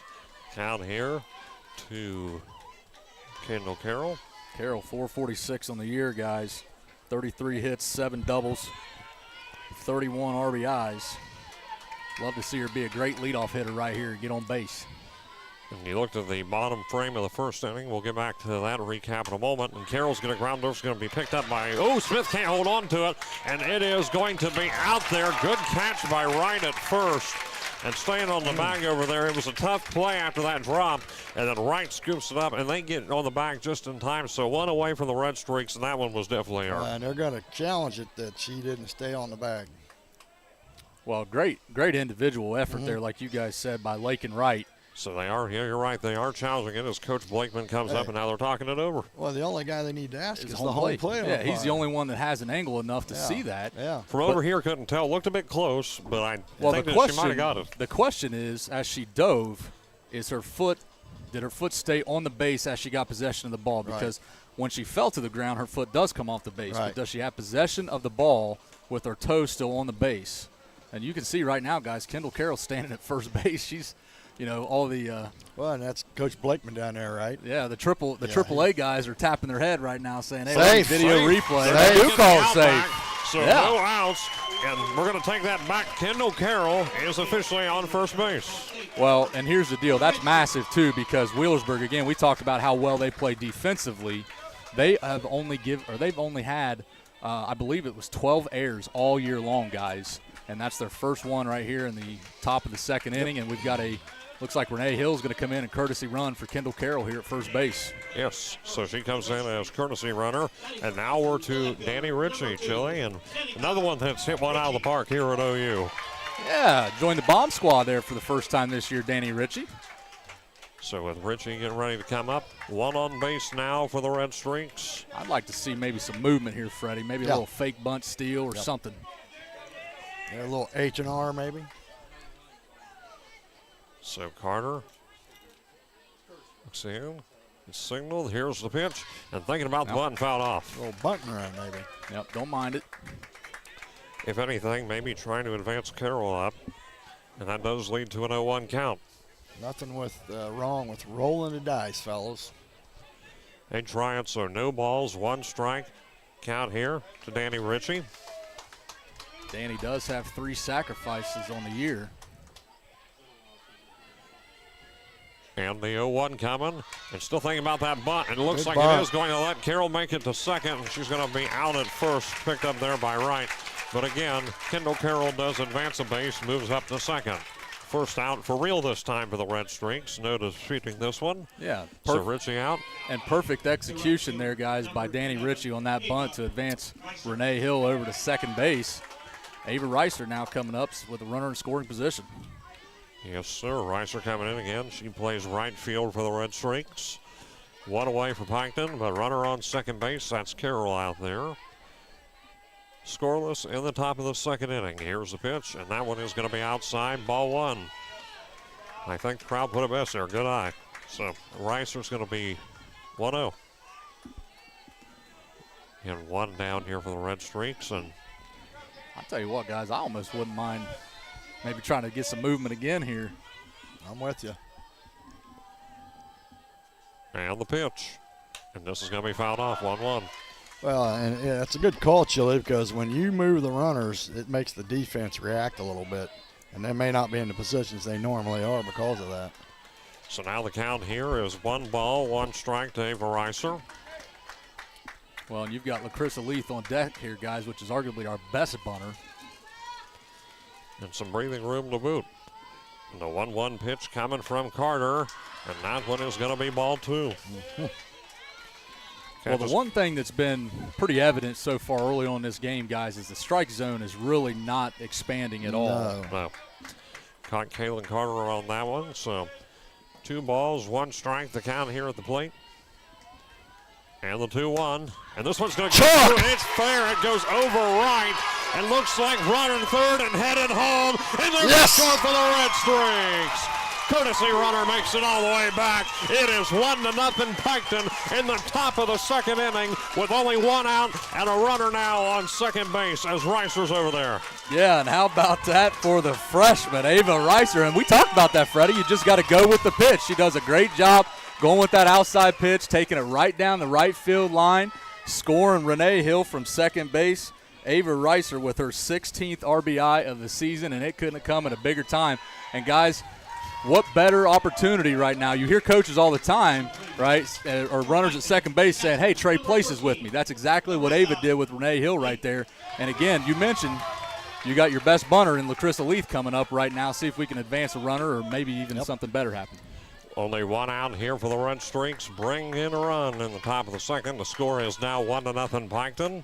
B: Count here to Kendall Carroll.
C: Carroll, 446 on the year, guys. 33 hits, 7 doubles, 31 RBIs. Love to see her be a great leadoff hitter right here and get on base.
B: And you looked at the bottom frame of the first inning. We'll get back to that recap in a moment. And Carroll's going to ground. It's going to be picked up by, Smith can't hold on to it. And it is going to be out there. Good catch by Wright at first. And staying on the bag over there. It was a tough play after that drop. And then Wright scoops it up, and they get on the bag just in time. So 1 away from the Red Streaks, and that one was definitely earned.
D: And they're going to challenge it that she didn't stay on the bag.
C: Well, great individual effort there, like you guys said, by Lake and Wright.
B: So they are, yeah, you're right. They are challenging it as Coach Blakeman comes up, and now they're talking it over.
D: Well, the only guy they need to ask is the home plate.
C: Yeah, he's the only one that has an angle enough to see that.
D: Yeah.
B: From over here, couldn't tell. Looked a bit close, but I think that she might have got it.
C: The question is, as she dove, did her foot stay on the base as she got possession of the ball? Because when she fell to the ground, her foot does come off the base. But does she have possession of the ball with her toes still on the base? And you can see right now, guys, Kendall Carroll standing at first base. She's, all the
D: well, and that's Coach Blakeman down there, right?
C: Yeah, the AAA guys are tapping their head right now saying, hey,
D: safe,
C: video replay.
D: They
C: do call it safe.
B: So no outs, and we're going to take that back. Kendall Carroll is officially on first base.
C: Well, and here's the deal. That's massive, too, because Wheelersburg, again, we talked about how well they play defensively. They've only had, I believe it was 12 errors all year long, guys. And that's their first one right here in the top of the second inning. And we've got looks like Renee Hill's going to come in and courtesy run for Kendall Carroll here at first base.
B: Yes, so she comes in as courtesy runner. And now we're to Danny Ritchie, Chile, and another one that's hit one out of the park here at OU.
C: Yeah, joined the bomb squad there for the first time this year, Danny Ritchie.
B: So with Ritchie getting ready to come up, 1 on base now for the Red Streaks.
C: I'd like to see maybe some movement here, Freddie. Maybe a little fake bunt steal or something.
D: A little H&R maybe.
B: So Carter looks in. It's signaled. Here's the pitch. And thinking about the button, fouled off.
D: A little bunting run maybe.
C: Yep, don't mind it.
B: If anything, maybe trying to advance Carroll up. And that does lead to an 0-1 count.
D: Nothing wrong with rolling the dice, fellas.
B: They try it, so no balls, 1 strike. Count here to Danny Ritchie.
C: Danny does have 3 sacrifices on the year.
B: And the 0-1 coming. And still thinking about that bunt. And it looks
D: Good
B: like
D: bunt.
B: it is going to let Carroll make it to second. And she's going to be out at first, picked up there by Wright. But again, Kendall Carroll does advance a base, moves up to second. first out for real this time for the Red Streaks. No disputing this one.
C: Yeah.
B: So Ritchie out.
C: And perfect execution there, guys, by Danny Ritchie on that bunt to advance Renee Hill over to second base. Ava Reiser now coming up with a runner in scoring position.
B: Yes, sir. Reiser coming in again. She plays right field for the Red Streaks. One away for Piketon, but runner on second base. That's Carroll out there. Scoreless in the top of the second inning. Here's the pitch, and that one is going to be outside. Ball one. I think the crowd put it best there. Good eye. So Reiser's going to be 1-0. And one down here for the Red Streaks. And
C: I'll tell you what, guys, I almost wouldn't mind maybe trying to get some movement again here.
D: I'm with you.
B: And the pitch. And this is going to be fouled off, 1-1.
D: Well, and yeah, it's a good call, Chili, because when you move the runners, it makes the defense react a little bit. And they may not be in the positions they normally are because of that.
B: So now the count here is 1 ball, 1 strike to Ava Reiser.
C: Well, and you've got LaCrissa Leith on deck here, guys, which is arguably our best bunter.
B: And some breathing room to boot. And the 1-1 pitch coming from Carter. And that one is going to be ball 2.
C: Well, the one thing that's been pretty evident so far early on in this game, guys, is the strike zone is really not expanding at all.
B: No. Caught Kaylin Carter on that one. So 2 balls, 1 strike, the count here at the plate. And the 2-1. And this one's going to go through, and it's fair. It goes over right. And looks like running third and headed home. And there's a score for the Red Streaks. Courtesy runner makes it all the way back. It is 1-0 Piketon in the top of the second inning with only 1 out and a runner now on second base as Reiser's over there.
C: Yeah, and how about that for the freshman, Ava Reiser? And we talked about that, Freddie. You just got to go with the pitch. She does a great job going with that outside pitch, taking it right down the right field line, scoring Renee Hill from second base. Ava Reiser with her 16th RBI of the season, and it couldn't have come at a bigger time. And, guys, what better opportunity right now? You hear coaches all the time, right, or runners at second base saying, hey, trade places with me. That's exactly what Ava did with Renee Hill right there. And, again, you mentioned you got your best bunter in LaCrissa Leith coming up right now. See if we can advance a runner or maybe even something better happen.
B: Only 1 out here for the Red Streaks. Bring in a run in the top of the second. The score is now 1-0 Piketon.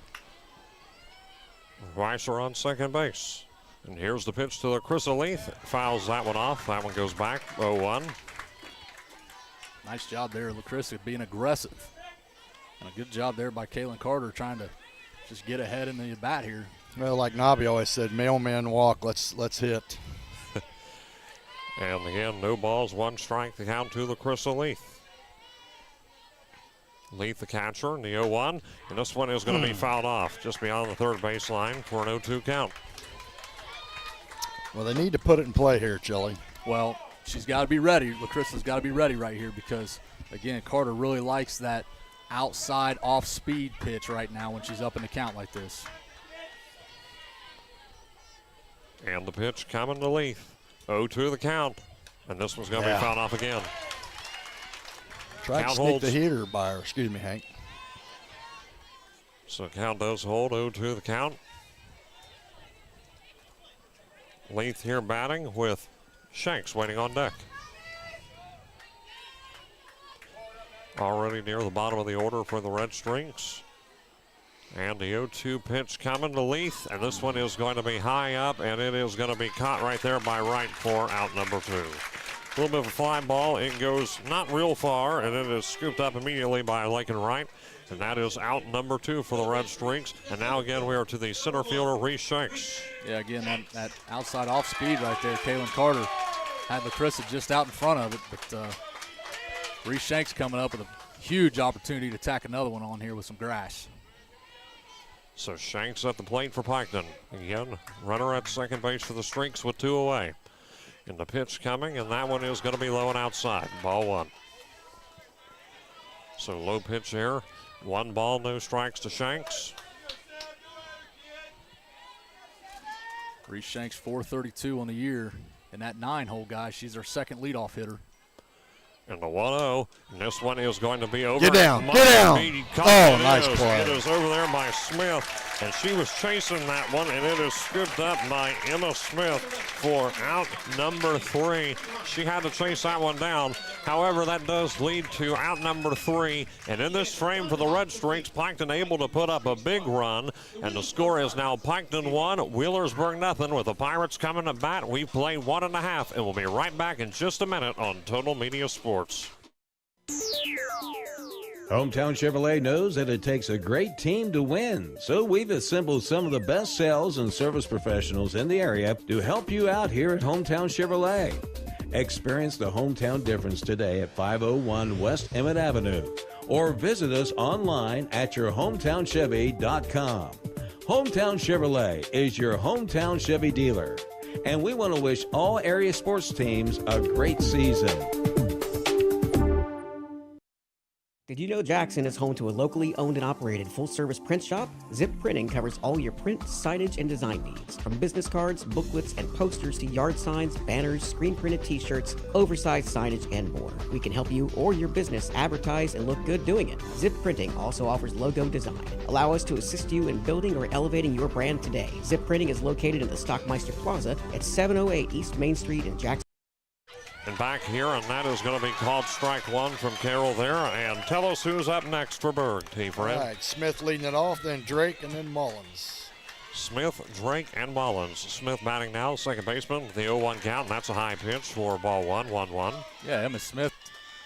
B: Reiser on second base. And here's the pitch to the LaCrissa Leith. Fouls that one off. That one goes back 0-1.
C: Nice job there, LaCrissa, being aggressive. And a good job there by Kaylin Carter trying to just get ahead in the bat here.
D: Well, like Nobby always said, mailman walk, let's hit.
B: And again, no balls, 1 strike to count to the LaCrissa Leith. Leith the catcher in the 0-1. And this one is going to be fouled off just beyond the third baseline for an 0-2 count.
D: Well, they need to put it in play here, Chili.
C: Well, she's got to be ready. LaCrissa's got to be ready right here because, again, Carter really likes that outside off-speed pitch right now when she's up in the count like this.
B: And the pitch coming to Leith. 0-2 the count. And this one's going to be fouled off again.
D: Try to sneak the heater by her. Excuse me, Hank.
B: So count does hold. 0-2 the count. Leith here batting with Shanks waiting on deck. Already near the bottom of the order for the Red Streaks. And the 0-2 pitch coming to Leith. And this one is going to be high up, and it is going to be caught right there by Wright for out number 2. A little bit of a fly ball. It goes not real far, and it is scooped up immediately by Lakin Wright. And that is out number 2 for the Red Streaks. And now again we are to the center fielder, Reese Shanks.
C: Yeah, again, that outside off speed right there, Kaylin Carter had LaCrissa just out in front of it. But Reese Shanks coming up with a huge opportunity to tack another one on here with some grass.
B: So Shanks at the plate for Piketon. Again, runner at second base for the Streaks with 2 away. And the pitch coming, and that one is going to be low and outside. Ball 1. So low pitch here. 1 ball, no strikes to Shanks.
C: Reese Shanks, 432 on the year. And that 9-hole, guy, she's our second leadoff hitter.
B: And the 1-0, and this one is going to be over.
D: Get down, get down.
B: Oh,
D: nice play.
B: It is over there by Smith. and she was chasing that one, and it is scooped up by Emma Smith for out number 3. She had to chase that one down. However, that does lead to out number 3, and in this frame for the Red Streaks, Piketon able to put up a big run, and the score is now Piketon 1, Wheelersburg nothing. With the Pirates coming to bat, we've played 1.5, and we'll be right back in just a minute on Total Media Sports.
F: Hometown Chevrolet knows that it takes a great team to win, so we've assembled some of the best sales and service professionals in the area to help you out here at Hometown Chevrolet. Experience the hometown difference today at 501 West Emmett Avenue, or visit us online at yourhometownchevy.com. Hometown Chevrolet is your hometown Chevy dealer, and we want to wish all area sports teams a great season.
H: Did you know Jackson is home to a locally owned and operated full-service print shop? Zip Printing covers all your print, signage, and design needs. From business cards, booklets, and posters to yard signs, banners, screen-printed t-shirts, oversized signage, and more. We can help you or your business advertise and look good doing it. Zip Printing also offers logo design. Allow us to assist you in building or elevating your brand today. Zip Printing is located in the Stockmeister Plaza at 708 East Main Street in Jackson.
B: And back here, and that is going to be called strike 1 from Carroll there. And tell us who's up next for Berg, T-Fred.
D: All right, Smith leading it off, then Drake, and then Mullins.
B: Smith, Drake, and Mullins. Smith batting now, second baseman, with the 0-1 count, and that's a high pitch for ball 1, 1-1.
C: Yeah, Emma Smith,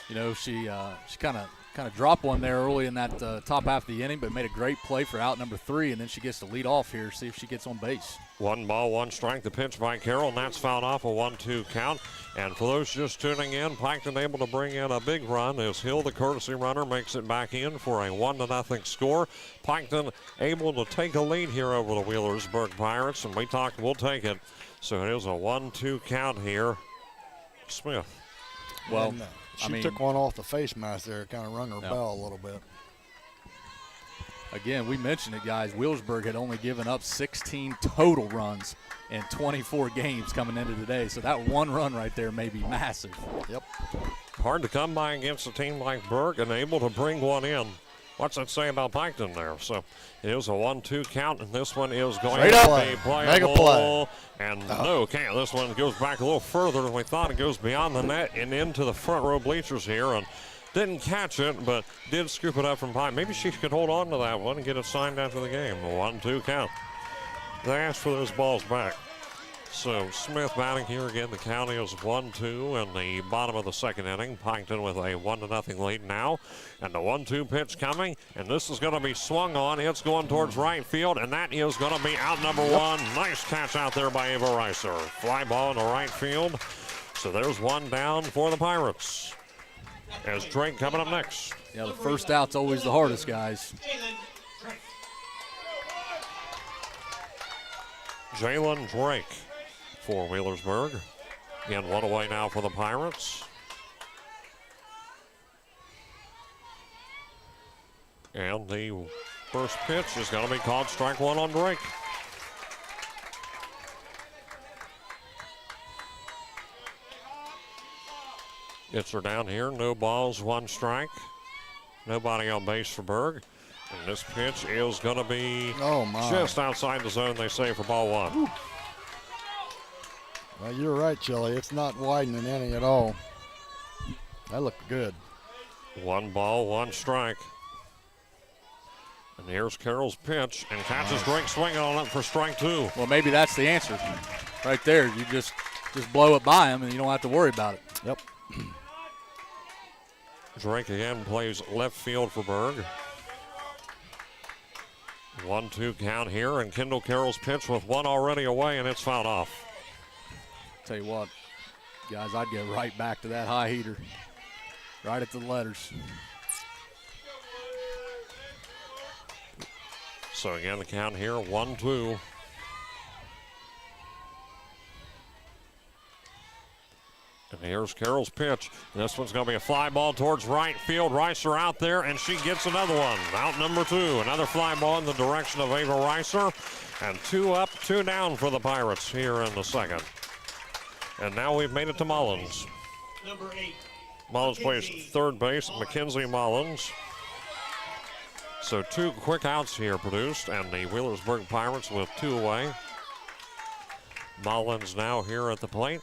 C: you know, she kind of dropped one there early in that top half of the inning, but made a great play for out number 3, and then she gets to lead off here, see if she gets on base. 1
B: ball, 1 strike, the pitch by Carroll, and that's fouled off, a 1-2 count. And for those just tuning in, Piketon able to bring in a big run as Hill, the courtesy runner, makes it back in for a 1-0 score. Piketon able to take a lead here over the Wheelersburg Pirates, and we'll take it. So it is a 1-2 count here. Smith.
D: Well, she took one off the face mask there, kind of rung her bell a little bit.
C: Again, we mentioned it, guys. Wheelersburg had only given up 16 total runs in 24 games coming into today. So that one run right there may be massive.
D: Yep.
B: Hard to come by against a team like Berg and able to bring one in. What's that say about Piketon there? So it is a 1-2 count, and this one is going to be playable.
D: Mega play.
B: And no, can't. This one goes back a little further than we thought. It goes beyond the net and into the front row bleachers here. And didn't catch it, but did scoop it up from Pike. Maybe she could hold on to that one and get it signed after the game. A 1-2 count. They asked for those balls back. So Smith batting here again. The count is 1-2 in the bottom of the second inning. Piketon with a 1-0 lead now. And the 1-2 pitch coming. And this is going to be swung on. It's going towards right field. And that is going to be out number 1. Nice catch out there by Ava Reiser. Fly ball in the right field. So there's one down for the Pirates. As Drake coming up next.
C: Yeah, the first out's always the hardest, guys.
B: Jalen Drake for Wheelersburg. Again, one away now for the Pirates. And the first pitch is going to be called strike 1 on Drake. Gets her down here. No balls, 1 strike. Nobody on base for Berg. And this pitch is going to be just outside the zone, they say, for ball 1.
D: Ooh. Well, you're right, Chili. It's not widening any at all. That looked good.
B: 1 ball, 1 strike. And here's Carroll's pitch, and catches Drake swinging on it for strike 2.
C: Well, maybe that's the answer right there. You just blow it by him, and you don't have to worry about it.
D: Yep.
B: Drake again plays left field for Berg. 1-2 count here, and Kendall Carroll's pitch with 1 already away, and it's fouled off.
C: Tell you what, guys, I'd go right back to that high heater, right at the letters.
B: So again, the count here, 1-2. And here's Carroll's pitch. This one's going to be a fly ball towards right field. Reiser out there, and she gets another one. Out number 2. Another fly ball in the direction of Ava Reiser. And 2 up, 2 down for the Pirates here in the second. And now we've made it to Mullins.
G: Number 8.
B: Mullins plays third base. Mackenzie Mullins. So 2 quick outs here produced, and the Wheelersburg Pirates with 2 away. Mullins now here at the plate.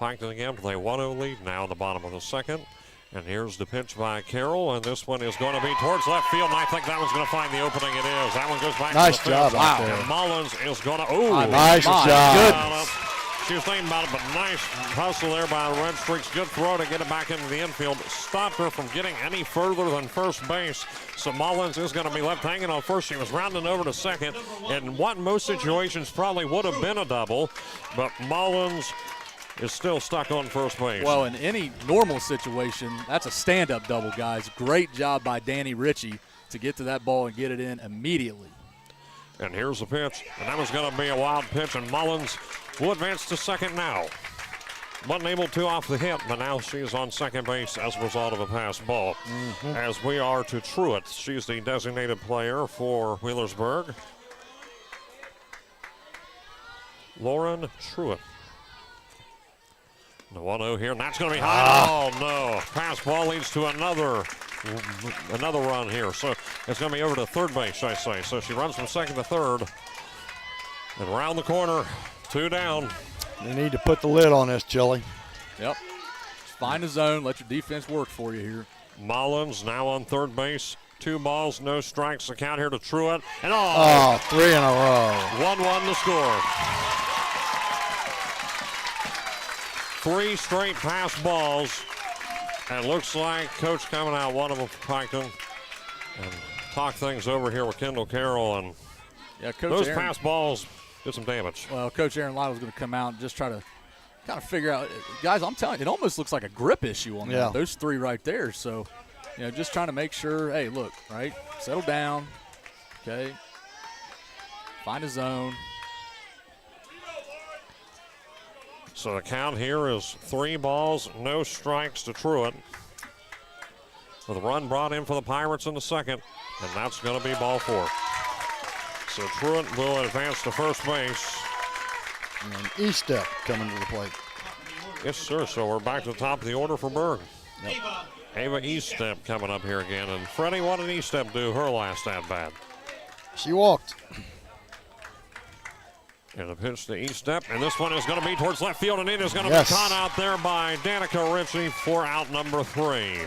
B: Piketon again with a 1-0 lead now in the bottom of the second. And here's the pitch by Carroll, and this one is going to be towards left field, and I think that one's going to find the opening. It is. That one goes back
D: Nice
B: to the field.
D: job out there.
B: And Mullins is going to, oh.
D: Nice job.
B: She was thinking about it, but nice hustle there by the Red Streaks. Good throw to get it back into the infield. Stopped her from getting any further than first base. So Mullins is going to be left hanging on first. She was rounding over to second. In what most situations probably would have been a double, but Mullins is still stuck on first base.
C: Well, in any normal situation, that's a stand-up double, guys. Great job by Danny Ritchie to get to that ball and get it in immediately.
B: And here's the pitch, and that was going to be a wild pitch, and Mullins will advance to second now. Wasn't able to off the hit, but now she's on second base as a result of a pass ball. As we are to Truitt. She's the designated player for Wheelersburg. Lauren Truitt. The 1-0 here, and that's going to be high. Oh, no. Pass ball leads to another run here. So it's going to be over to third base, I say. So she runs from second to third. And around the corner, 2 down.
D: You need to put the lid on this, Chili.
C: Yep. Just find a zone. Let your defense work for you here.
B: Mullins now on third base. 2 balls, no strikes. The count here to Truitt. And
D: 3 in a row.
B: 1-1 to score. 3 straight pass balls. And looks like Coach coming out, one of them for Piketon. And talk things over here with Kendall Carroll. And
C: yeah, Coach
B: those
C: Aaron,
B: pass balls did some damage.
C: Well, Coach Aaron Lytle's going to come out and just try to kind of figure out. Guys, I'm telling you, it almost looks like a grip issue on those 3 right there. So, just trying to make sure, hey, look, right, settle down, okay, find a zone.
B: So the count here is 3 balls, no strikes to Truitt. With a run brought in for the Pirates in the second, and that's going to be ball 4. So Truitt will advance to first base.
D: And E-Step coming to the plate.
B: Yes, sir. So we're back to the top of the order for Berg.
D: Yep.
B: Ava E-Step coming up here again. And Freddie, what did E-Step do her last at-bat?
D: She walked.
B: And a pitch to E-Step, and this one is going to be towards left field, and it is going to
D: Yes.
B: be caught out there by Danica Ritchie for out number 3.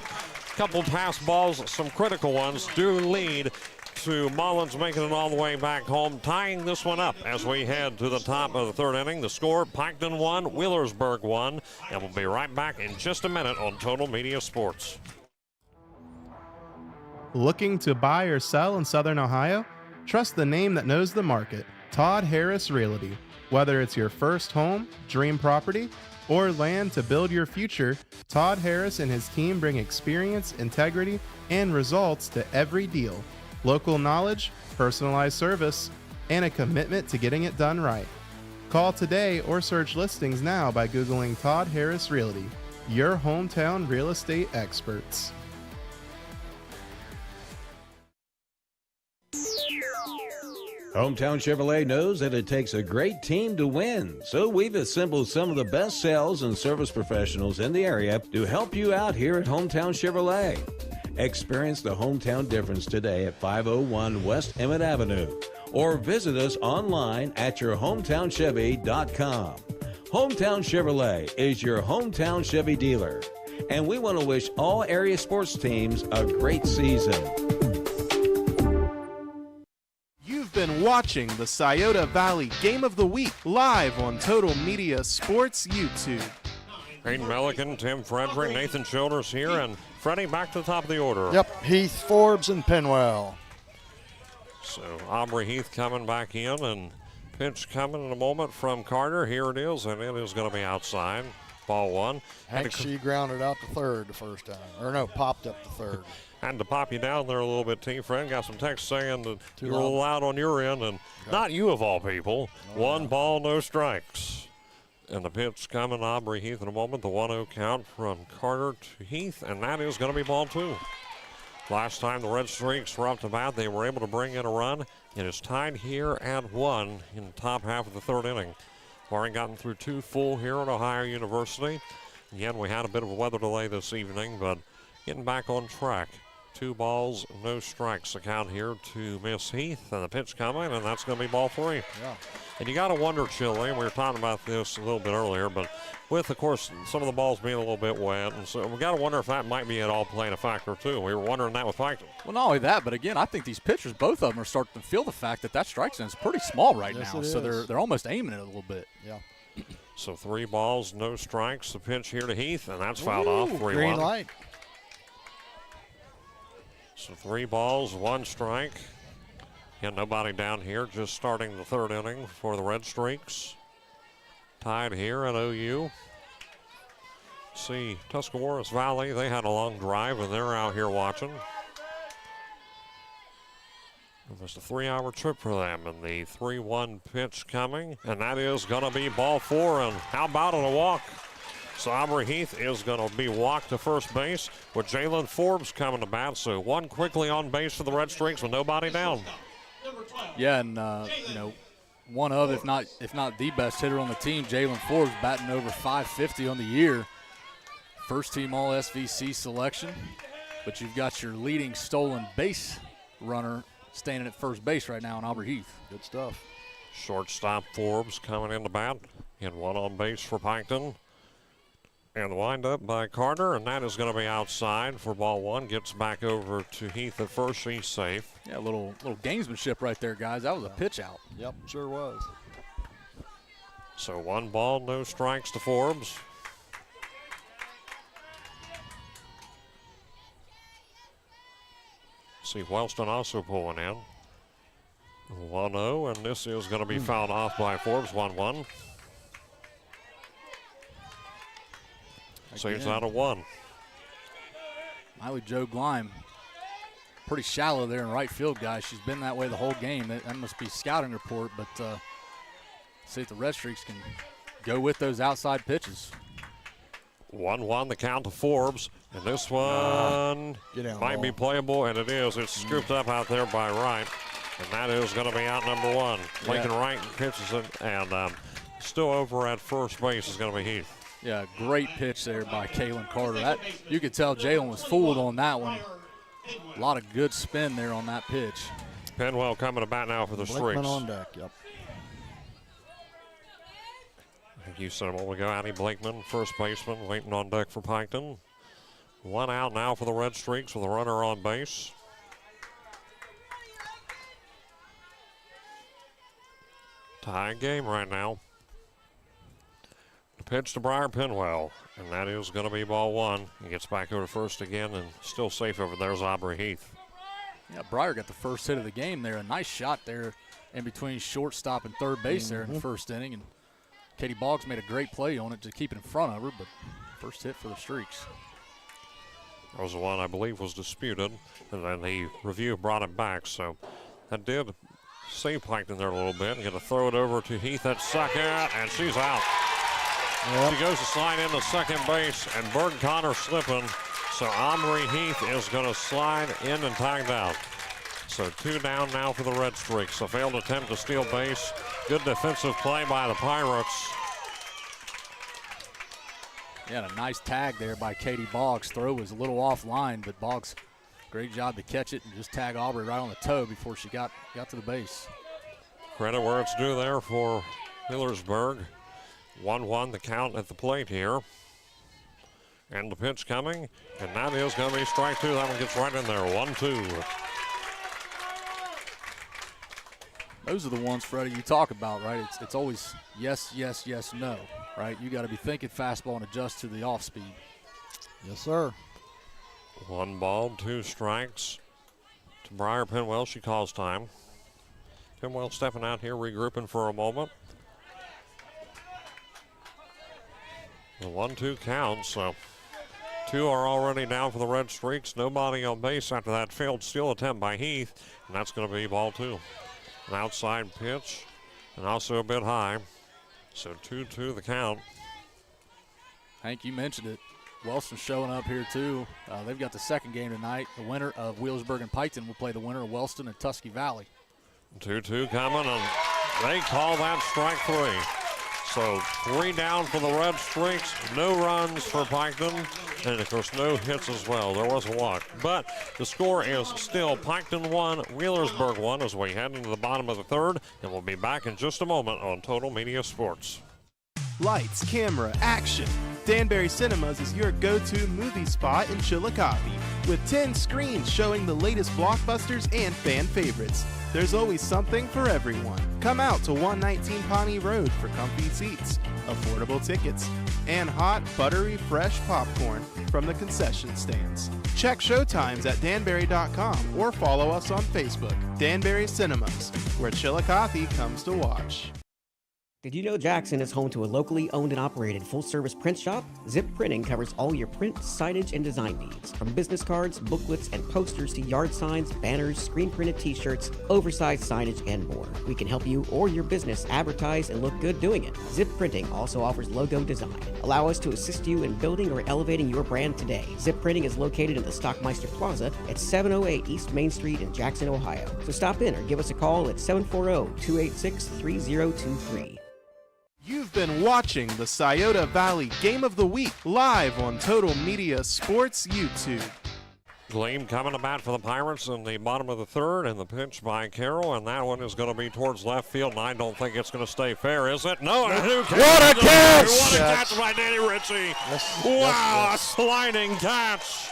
B: Couple pass balls, some critical ones, do lead to Mullins making it all the way back home, tying this one up as we head to the top of the third inning. The score, Piketon 1, Wheelersburg 1, and we'll be right back in just a minute on Total Media Sports.
A: Looking to buy or sell in Southern Ohio? Trust the name that knows the market, Todd Harris Realty. Whether it's your first home, dream property, or land to build your future, Todd Harris and his team bring experience, integrity, and results to every deal. Local knowledge, personalized service, and a commitment to getting it done right. Call today or search listings now by Googling Todd Harris Realty, your hometown real estate experts.
F: Hometown Chevrolet knows that it takes a great team to win, so we've assembled some of the best sales and service professionals in the area to help you out here at Hometown Chevrolet. Experience the hometown difference today at 501 West Emmett Avenue, or visit us online at yourhometownchevy.com. Hometown Chevrolet is your hometown Chevy dealer, and we want to wish all area sports teams a great season.
A: You've been watching the Scioto Valley Game of the Week live on Total Media Sports YouTube.
B: Hayden Milliken, Tim Frederick, Nathan Childers here, and Freddie back to the top of the order.
D: Yep, Heath, Forbes, and Penwell.
B: So Aubrey Heath coming back in, and pitch coming in a moment from Carter. Here it is, and it is going to be outside. Ball 1.
D: Hank, she grounded out to third the first time. Or no, popped up to third.
B: Had to pop you down there a little bit, T-Friend. Got some text saying that
D: Too
B: you're a little
D: loud.
B: loud on your end, and not you of all people.
D: No,
B: 1 ball, no strikes. And the pitch coming, Aubrey Heath in a moment. The 1-0 count from Carter to Heath, and that is going to be ball 2. Last time the Red Streaks were up to bat, they were able to bring in a run. It is tied here at 1 in the top half of the third inning. Barring gotten through 2 full here at Ohio University. Again, we had a bit of a weather delay this evening, but getting back on track. 2 balls, no strikes. The count here to Miss Heath, and the pitch coming, and that's going to be ball 3.
D: Yeah.
B: And you got to wonder, Chile, and we were talking about this a little bit earlier, but with, of course, some of the balls being a little bit wet, and so we got to wonder if that might be at all playing a factor too. We were wondering that with Piketon.
C: Well, not only that, but again, I think these pitchers, both of them, are starting to feel the fact that strike zone is pretty small right
D: Yes,
C: now.
D: it
C: So
D: is.
C: they're almost aiming it a little bit.
D: Yeah.
B: So 3 balls, no strikes. The pitch here to Heath, and that's fouled off. 3-1.
D: Green light.
B: So 3 balls, 1 strike. Again, nobody down here, just starting the 3rd inning for the Red Streaks. Tied here at OU. See, Tuscarawas Valley, they had a long drive, and they're out here watching. It was a 3-hour trip for them, and the 3-1 pitch coming, and that is going to be ball 4, and how about it, a walk? So Aubrey Heath is going to be walked to first base with Jalen Forbes coming to bat. So 1 quickly on base for the Red Streaks with nobody down.
C: Yeah, and one of, if not the best hitter on the team, Jalen Forbes, batting over .550 on the year. First team All SVC selection, but you've got your leading stolen base runner standing at first base right now in Aubrey Heath.
D: Good stuff.
B: Shortstop Forbes coming in to bat, and 1 on base for Piketon. And the windup by Carter, and that is going to be outside for ball 1. Gets back over to Heath at first. He's safe.
C: Yeah, a little gamesmanship right there, guys. That was a pitch out.
D: Yep, sure was.
B: So 1 ball, no strikes to Forbes. See Wellston also pulling in. 1-0, and this is going to be fouled off by Forbes. 1-1. So he's out of 1.
C: Miley Joe Glime, pretty shallow there in right field, guys. She's been that way the whole game. That must be scouting report, but see if the Red Streaks can go with those outside pitches.
B: 1-1 the count to Forbes, and this one might be playable, and it is. It's scooped up out there by Wright, and that is going to be out number 1. Lincoln Wright pitches it, and still over at first base is going to be Heath.
C: Yeah, great pitch there by Kaylin Carter. You could tell Jalen was fooled on that one. A lot of good spin there on that pitch.
B: Penwell coming to bat now for the Streaks.
D: Blakeman on deck, yep.
B: Like you said a moment ago, Annie Blakeman, first baseman, waiting on deck for Piketon. 1 out now for the Red Streaks with a runner on base. Tie game right now. The pitch to Briar Penwell, and that is going to be ball 1. He gets back over to first again, and still safe over there is Aubrey Heath.
C: Yeah, Briar got the first hit of the game there. A nice shot there in between shortstop and third base there in the first inning, and Katie Boggs made a great play on it to keep it in front of her, but first hit for the Streaks.
B: That was the one I believe was disputed, and then the review brought it back, so that did save Piketon there a little bit. Going to throw it over to Heath at second, and she's out. Yep. She goes to slide into second base, and Berg Connor slipping. So Aubrey Heath is going to slide in and tagged out. So 2 down now for the Red Streaks. A failed attempt to steal base. Good defensive play by the Pirates.
C: Yeah, a nice tag there by Katie Boggs. Throw was a little offline, but Boggs, great job to catch it and just tag Aubrey right on the toe before she got to the base.
B: Credit where it's due there for Wheelersburg. 1-1 the count at the plate here. And the pitch coming, and that is going to be strike 2. That one gets right in there, 1-2.
C: Those are the ones, Freddie, you talk about, right? It's always yes, yes, yes, no, right? You got to be thinking fastball and adjust to the off speed.
D: Yes, sir.
B: 1 ball, 2 strikes to Briar Penwell. She calls time. Penwell stepping out here, regrouping for a moment. The 1-2 count, so 2 are already down for the Red Streaks. Nobody on base after that failed steal attempt by Heath, and that's going to be ball 2. An outside pitch, and also a bit high. So 2-2 the count.
C: Hank, you mentioned it. Wellston showing up here too. They've got the second game tonight. The winner of Wheelersburg and Piketon will play the winner of Wellston and Tusky Valley.
B: 2-2 coming, and they call that strike 3. So 3 down for the Red Streaks, no runs for Piketon, and of course no hits as well. There was a walk, but the score is still Piketon 1, Wheelersburg 1 as we head into the bottom of the third, and we'll be back in just a moment on Total Media Sports.
A: Lights, camera, action. Danbury Cinemas is your go-to movie spot in Chillicothe, with 10 screens showing the latest blockbusters and fan favorites. There's always something for everyone. Come out to 119 Pawnee Road for comfy seats, affordable tickets, and hot, buttery, fresh popcorn from the concession stands. Check showtimes at danbury.com or follow us on Facebook. Danbury Cinemas, where Chillicothe comes to watch.
H: Did you know Jackson is home to a locally owned and operated full-service print shop? Zip Printing covers all your print, signage, and design needs. From business cards, booklets, and posters to yard signs, banners, screen-printed t-shirts, oversized signage, and more. We can help you or your business advertise and look good doing it. Zip Printing also offers logo design. Allow us to assist you in building or elevating your brand today. Zip Printing is located in the Stockmeister Plaza at 708 East Main Street in Jackson, Ohio. So stop in or give us a call at 740-286-3023.
A: You've been watching the Scioto Valley Game of the Week live on Total Media Sports YouTube.
B: Gleam coming to bat for the Pirates in the bottom of the third, and the pitch by Carroll, and that one is going to be towards left field, and I don't think it's going to stay fair, is it? No,
D: What a catch!
B: What a catch by Danny Ritchie. Wow, a sliding catch.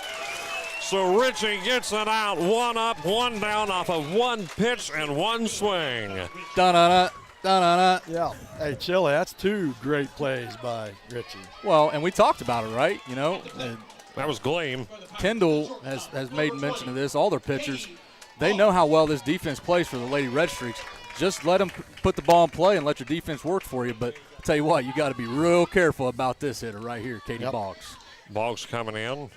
B: So Ritchie gets it out, 1 up, 1 down off of 1 pitch and 1 swing.
C: Da-da-da. Da-da-da.
D: Yeah. Hey, Chili, that's 2 great plays by Richie.
C: Well, and we talked about it, right? You know,
B: That was Gleam.
C: Kendall has made mention of this. All their pitchers, they know how well this defense plays for the Lady Red Streaks. Just let them put the ball in play and let your defense work for you. But I'll tell you what, you got to be real careful about this hitter right here, Katie Boggs.
B: Boggs coming in.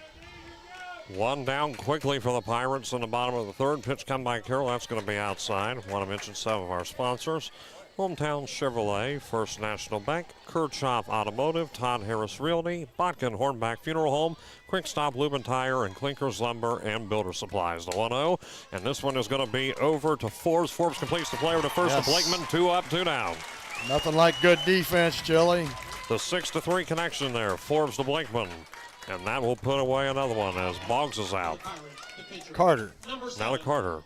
B: 1 down quickly for the Pirates in the bottom of the third. Pitch come by Carroll. That's going to be outside. Want to mention some of our sponsors. Hometown Chevrolet, First National Bank, Kirchhoff Automotive, Todd Harris Realty, Botkin Hornback Funeral Home, Quick Stop Lube and Tire, and Clinkers Lumber and Builder Supplies. The 1-0, and this one is going to be over to Forbes. Forbes completes the play over to first to Blakeman. 2 up, 2 down.
D: Nothing like good defense, Chili.
B: The 6-3 connection there, Forbes to Blakeman. And that will put away another one as Boggs is out.
D: Carter.
B: Now to Carter.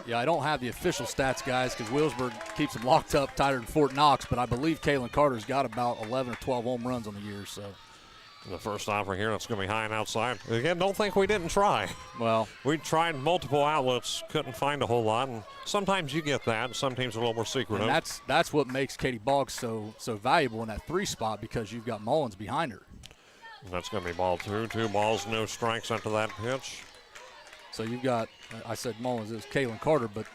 C: Yeah, I don't have the official stats, guys, because Wheelersburg keeps them locked up tighter than Fort Knox, but I believe Kaylin Carter's got about 11 or 12 home runs on the year. So
B: the first offer here, that's going to be high and outside. Again, don't think we didn't try.
C: Well,
B: we tried multiple outlets, couldn't find a whole lot, and sometimes you get that. Some teams are a little more secretive.
C: And that's what makes Katie Boggs so valuable in that 3 spot, because you've got Mullins behind her.
B: And that's going to be ball 2. 2 balls, no strikes after that pitch.
C: So you've got, I said Mullins, it was Kaylin Carter, but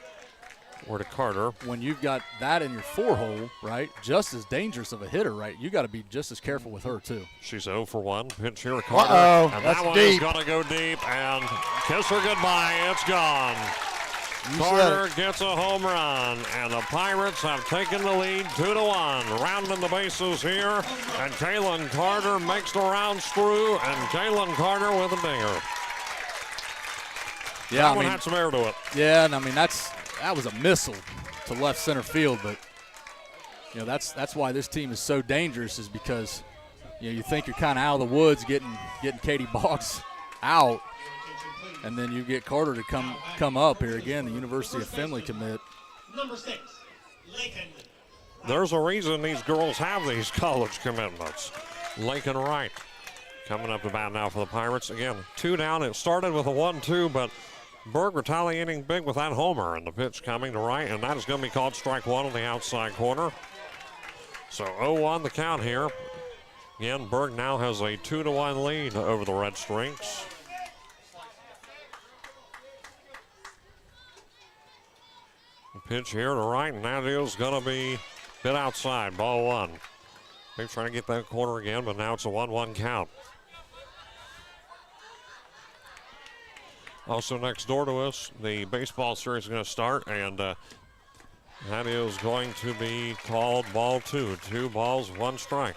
B: we're to Carter.
C: When you've got that in your 4-hole, right, just as dangerous of a hitter, right, you got to be just as careful with her, too.
B: She's 0 for 1. Pitch here to Carter. And that one is going to go deep, and kiss her goodbye. It's gone. Carter gets a home run, and the Pirates have taken the lead 2-1. Rounding the bases here, and Kaylin Carter makes the rounds through, and Kaylin Carter with a dinger.
C: Yeah,
B: that one had some air to it.
C: Yeah, and I mean that was a missile to left center field, but you know that's why this team is so dangerous, is because you think you're kind of out of the woods getting Katie Boggs out, and then you get Carter to come up here again, the University of Findlay commit.
G: Number 6, Lakin.
B: There's a reason these girls have these college commitments. Lakin Wright coming up to bat now for the Pirates. Again, 2 down. It started with a 1-2, but Berg retaliating big with that homer, and the pitch coming to Wright, and that is going to be called strike 1 on the outside corner. So 0-1 the count here. Again, Berg now has a 2-1 lead over the Red Streaks. The pitch here to Wright, and that is going to be hit outside, ball 1. They're trying to get that corner again, but now it's a 1-1 count. Also next door to us, the baseball series is going to start, and that is going to be called ball 2. 2 balls, 1 strike.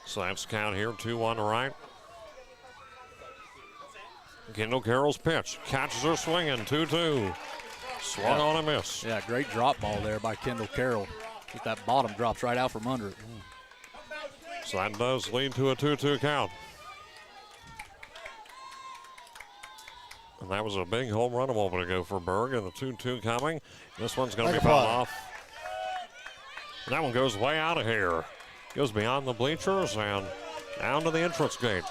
B: So that's the count here, 2-1 to Wright. Kendall Carroll's pitch. Catches her swinging, 2-2. Swung on a miss.
C: Yeah, great drop ball there by Kendall Carroll. Just that bottom drops right out from under it.
B: So that does lead to a 2-2 count. And that was a big home run a moment ago for Berg, and the 2-2 coming. This one's going to be fouled off. And that one goes way out of here. Goes beyond the bleachers and down to the entrance gate.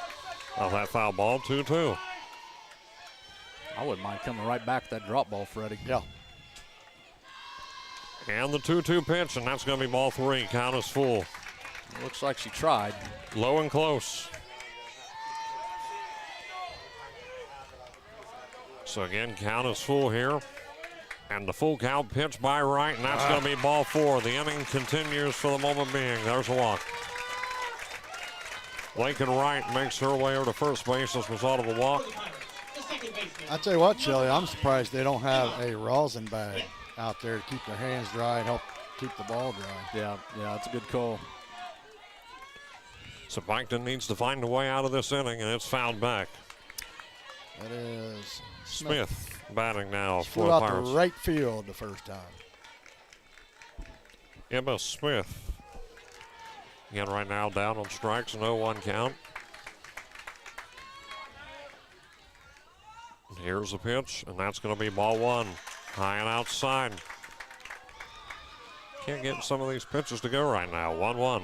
B: Off that foul ball, 2-2.
C: I wouldn't mind coming right back to that drop ball, Freddie.
D: Yeah.
B: And the 2-2 pitch, and that's going to be ball 3. Count is full.
C: It looks like she tried.
B: Low and close. So again, count is full here. And the full count pitch by Wright, and that's going to be ball 4. The inning continues for the moment being. There's a walk. Lincoln Wright makes her way over to first base as a result of a walk.
D: I tell you what, Shelly, I'm surprised they don't have a rosin bag out there to keep their hands dry and help keep the ball dry.
C: Yeah, that's a good call.
B: So Piketon needs to find a way out of this inning, and it's fouled back.
D: That is
B: Smith batting now for
D: flew
B: the
D: out
B: Pirates.
D: the right field the first time.
B: Emma Smith. Again, right now down on strikes, 0-1 count. And here's the pitch, and that's going to be ball 1. High and outside. Can't get some of these pitches to go right now. 1-1.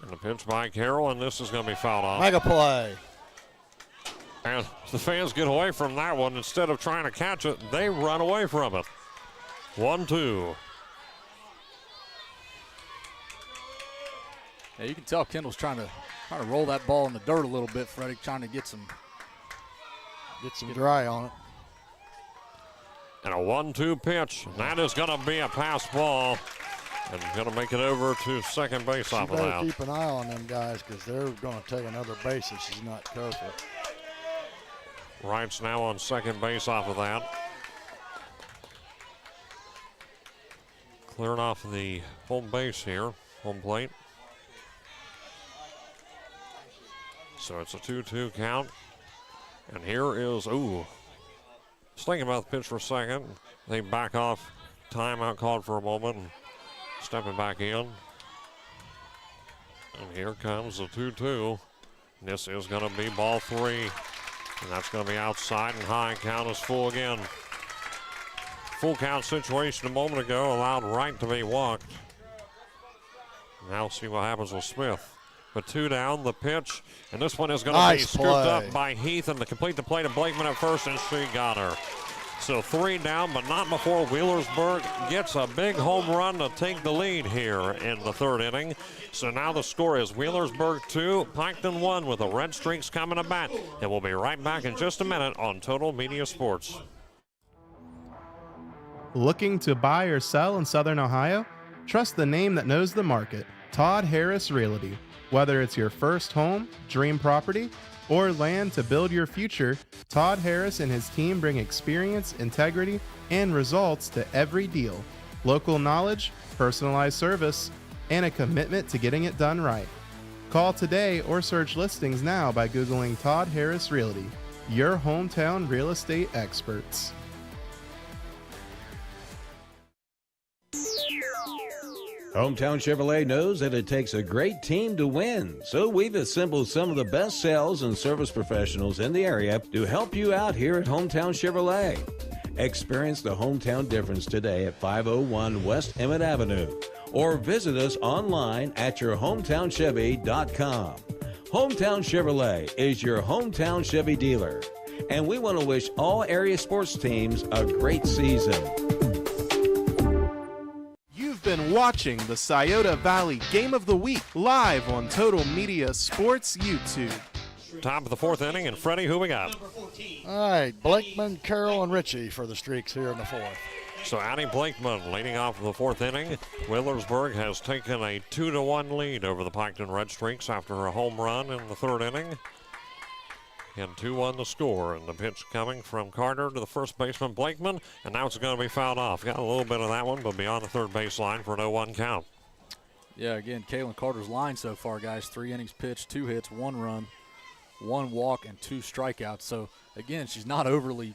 B: And the pitch by Carroll, and this is going to be fouled off.
D: Mega play.
B: And the fans get away from that one. Instead of trying to catch it, they run away from it. 1-2.
C: Yeah, you can tell Kendall's trying to roll that ball in the dirt a little bit, Freddie, trying to get some
D: dry on it.
B: And a 1-2 pitch. That is going to be a pass ball. And going to make it over to second base off of
D: better
B: that.
D: keep an eye on them guys because they're going to take another base if she's not careful.
B: Wright's now on second base off of that. Clearing off the home base here, home plate. So it's a 2-2 count. And here is, just thinking about the pitch for a second. They back off, timeout called for a moment, and stepping back in. And here comes the 2-2. This is going to be ball 3. And that's going to be outside and high. Count is full again. Full count situation a moment ago allowed Wright to be walked. Now see what happens with Smith. But 2 down, the pitch. And this one is going to be scooped up by Heath and to complete the play to Blakeman at first, and she got her. So 3 down, but not before Wheelersburg gets a big home run to take the lead here in the 3rd inning. So now the score is Wheelersburg 2, Piketon 1 with the Red Streaks coming to bat. And we'll be right back in just a minute on Total Media Sports.
A: Looking to buy or sell in Southern Ohio? Trust the name that knows the market, Todd Harris Realty. Whether it's your first home, dream property, or land to build your future, Todd Harris and his team bring experience, integrity, and results to every deal. Local knowledge, personalized service, and a commitment to getting it done right. Call today or search listings now by Googling Todd Harris Realty, your hometown real estate experts.
F: Hometown Chevrolet knows that it takes a great team to win, so we've assembled some of the best sales and service professionals in the area to help you out here at Hometown Chevrolet. Experience the hometown difference today at 501 West Emmett Avenue, or visit us online at yourhometownchevy.com. Hometown Chevrolet is your hometown Chevy dealer, and we want to wish all area sports teams a great season.
A: You've been watching the Scioto Valley Game of the Week live on Total Media Sports YouTube.
B: Top of the 4th inning, and Freddie, who we got?
D: All right, Blakeman, Carroll, and Ritchie for the Streaks here in the 4th.
B: So Addie Blakeman leading off the 4th inning. Wheelersburg has taken a 2-1 lead over the Piketon Red Streaks after a home run in the 3rd inning. And 2-1 the score, and the pitch coming from Carter to the first baseman Blakeman, and now it's going to be fouled off. Got a little bit of that one, but beyond the 3rd baseline for an 0-1 count.
C: Yeah, again, Kaylin Carter's line so far, guys, 3 innings pitched, 2 hits, 1 run, 1 walk, and 2 strikeouts. So, again, she's not overly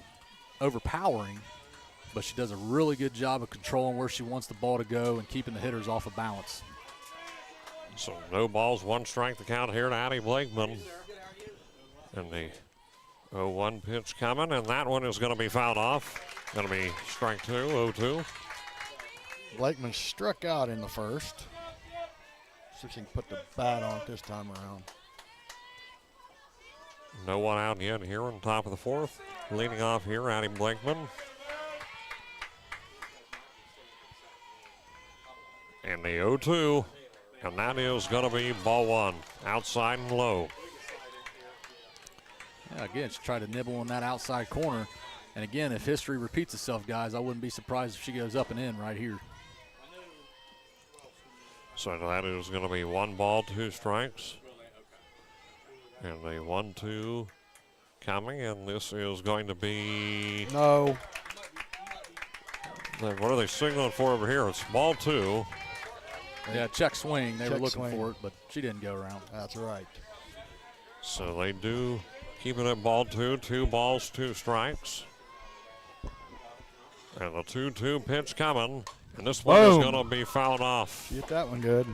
C: overpowering, but she does a really good job of controlling where she wants the ball to go and keeping the hitters off of balance.
B: So no balls, 1 strike the count here to Addie Blakeman. And the 0-1 pitch coming, and that one is going to be fouled off. Going to be strike 2, 0-2.
D: Blakeman struck out in the first. See if she can put the bat on it this time around.
B: No one out yet here on top of the 4th. Leading off here, Addie Blakeman. And the 0-2, and that is going to be ball 1, outside and low.
C: Yeah, again, she tried to nibble on that outside corner. And again, if history repeats itself, guys, I wouldn't be surprised if she goes up and in right here.
B: So that is going to be 1 ball, 2 strikes. And the 1-2 coming, and this is going to be.
D: No.
B: What are they signaling for over here? It's ball 2.
C: Yeah, check swing. They were looking
D: swing.
C: for it, but she didn't go around.
D: That's right.
B: So they do keep it at ball 2, 2 balls, 2 strikes. And the 2-2 pitch coming. And this one is going to be fouled off.
D: Get that one good.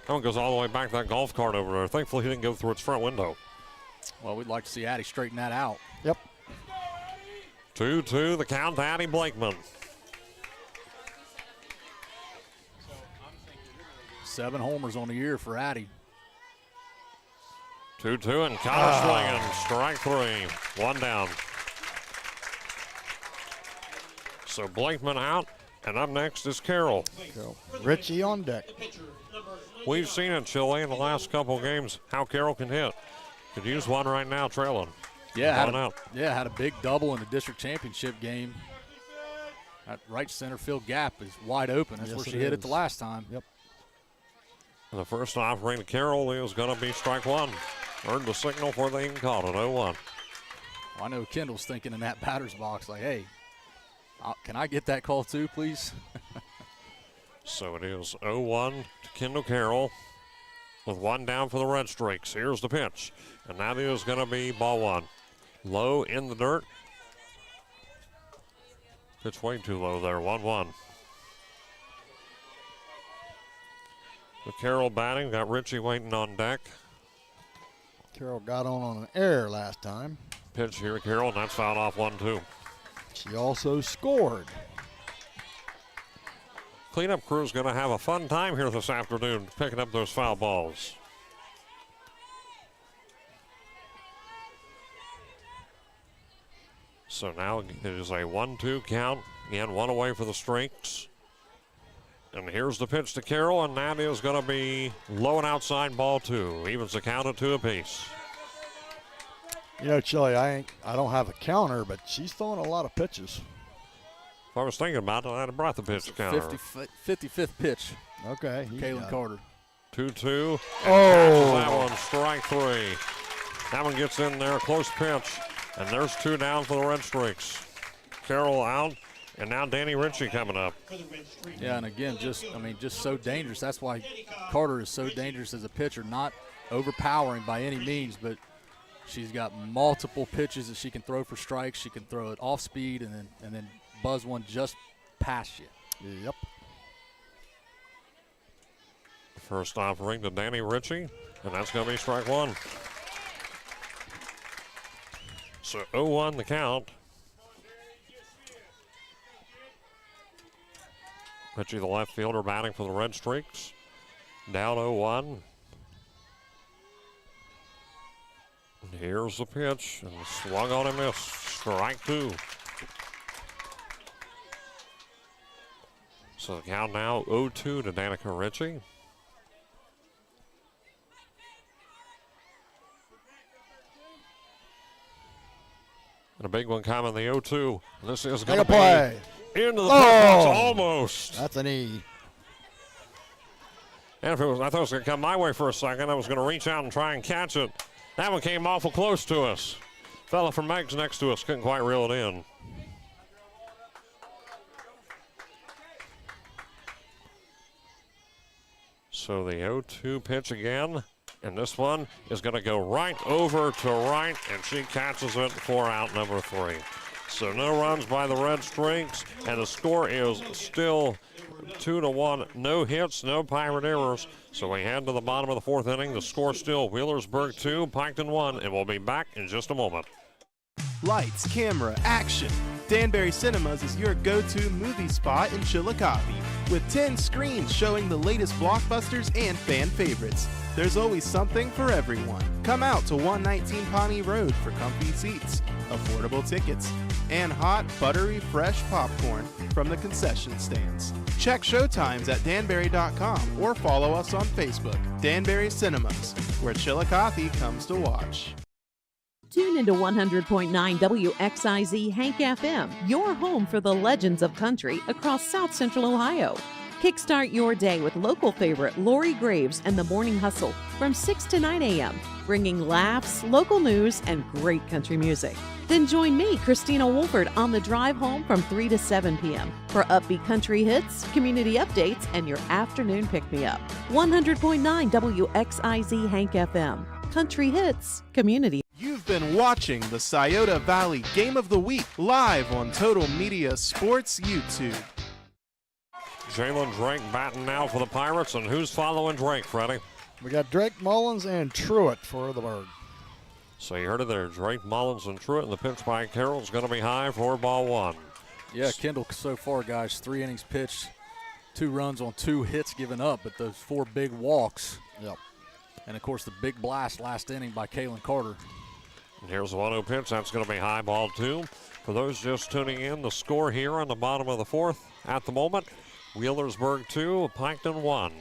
B: That one goes all the way back to that golf cart over there. Thankfully, he didn't go through its front window.
C: Well, we'd like to see Addie straighten that out.
D: Yep.
B: 2-2, the count to Addie Blakeman.
C: 7 homers on the year for Addie.
B: 2-2 and caught swinging. Strike 3. 1 down. So Blakeman out, and up next is Carroll.
D: Richie on deck.
B: We've seen it, Chile, in the last couple of games how Carroll can hit. Could use one right now, trailing.
C: Yeah, had a big double in the district championship game. That right center field gap is wide open. That's where she hit it the last time.
D: Yep.
B: And the first offering to Carroll is going to be strike 1. Earned the signal before they even called it, 0-1.
C: Well, I know Kendall's thinking in that batter's box like, hey, can I get that call too, please?
B: So it is 0-1 to Kendall Carroll with 1 down for the Red Streaks. Here's the pitch, and that is going to be ball 1. Low in the dirt. Pitch way too low there, 1-1. With Carroll batting, got Richie waiting on deck.
D: Carroll got on an error last time.
B: Pitch here, Carroll, and that's fouled off 1-2.
D: She also scored.
B: Cleanup crew's going to have a fun time here this afternoon picking up those foul balls. So now it is a 1-2 count. Again, 1 away for the Streaks. And here's the pitch to Carroll, and that is going to be low and outside, ball 2. Evens the count at 2 apiece.
D: You know, Chili, I don't have a counter, but she's throwing a lot of pitches.
B: If I was thinking about it, I'd have brought the pitch counter.
C: 55th pitch.
D: Okay.
C: Kaylin Carter.
B: 2-2.
D: Oh.
B: That one, strike 3. That one gets in there, close pitch. And there's 2 down for the Red Streaks. Carroll out, and now Danny Ritchie coming up.
C: Yeah, and again, just so dangerous. That's why Carter is so dangerous as a pitcher. Not overpowering by any means, but she's got multiple pitches that she can throw for strikes. She can throw it off speed and then buzz one just past you.
D: Yep.
B: First offering to Danny Ritchie, and that's going to be strike 1. So 0-1 the count. Ritchie, the left fielder, batting for the Red Streaks. Down 0-1. And here's the pitch, and swung on and missed. Strike 2. So the count now 0-2 to Danica Ritchie. And a big one coming, the 0-2. This is going to be
D: play.
B: Into the box, almost.
D: That's an E.
B: And if it was, I thought it was going to come my way for a second. I was going to reach out and try and catch it. That one came awful close to us. Fella from Meg's next to us couldn't quite reel it in. So the 0-2 pitch again. And this one is going to go right over to right, and she catches it for out number 3. So no runs by the Red Streaks, and the score is still 2-1. No hits, no Pirate errors. So we head to the bottom of the 4th inning. The score still Wheelersburg 2, Piketon 1, and we'll be back in just a moment.
A: Lights, camera, action. Danbury Cinemas is your go-to movie spot in Chillicothe, with 10 screens showing the latest blockbusters and fan favorites. There's always something for everyone. Come out to 119 Pawnee Road for comfy seats, affordable tickets, and hot, buttery, fresh popcorn from the concession stands. Check showtimes at danbury.com or follow us on Facebook. Danbury Cinemas, where Chillicothe comes to watch.
E: Tune into 100.9 WXIZ Hank FM, your home for the legends of country across South Central Ohio. Kickstart your day with local favorite Lori Graves and the Morning Hustle from 6 to 9 a.m., bringing laughs, local news, and great country music. Then join me, Christina Wolford, on the drive home from 3 to 7 p.m. for upbeat country hits, community updates, and your afternoon pick-me-up. 100.9 WXIZ Hank FM. Country hits, community.
A: You've been watching the Scioto Valley Game of the Week live on Total Media Sports YouTube.
B: Jalen Drake batting now for the Pirates, and who's following Drake, Freddie?
D: We got Drake Mullins and Truitt for the Bird.
B: So you heard it there, Drake, Mullins, and Truitt, and the pitch by Carroll's going to be high for ball 1.
C: Yeah, Kendall so far, guys, 3 innings pitched, 2 runs on 2 hits given up, but those 4 big walks.
D: Yep.
C: And, of course, the big blast last inning by Kaylin Carter.
B: And here's the 1-0 pitch. That's going to be high, ball 2. For those just tuning in, the score here on the bottom of the 4th at the moment, Wheelersburg 2, Piketon 1.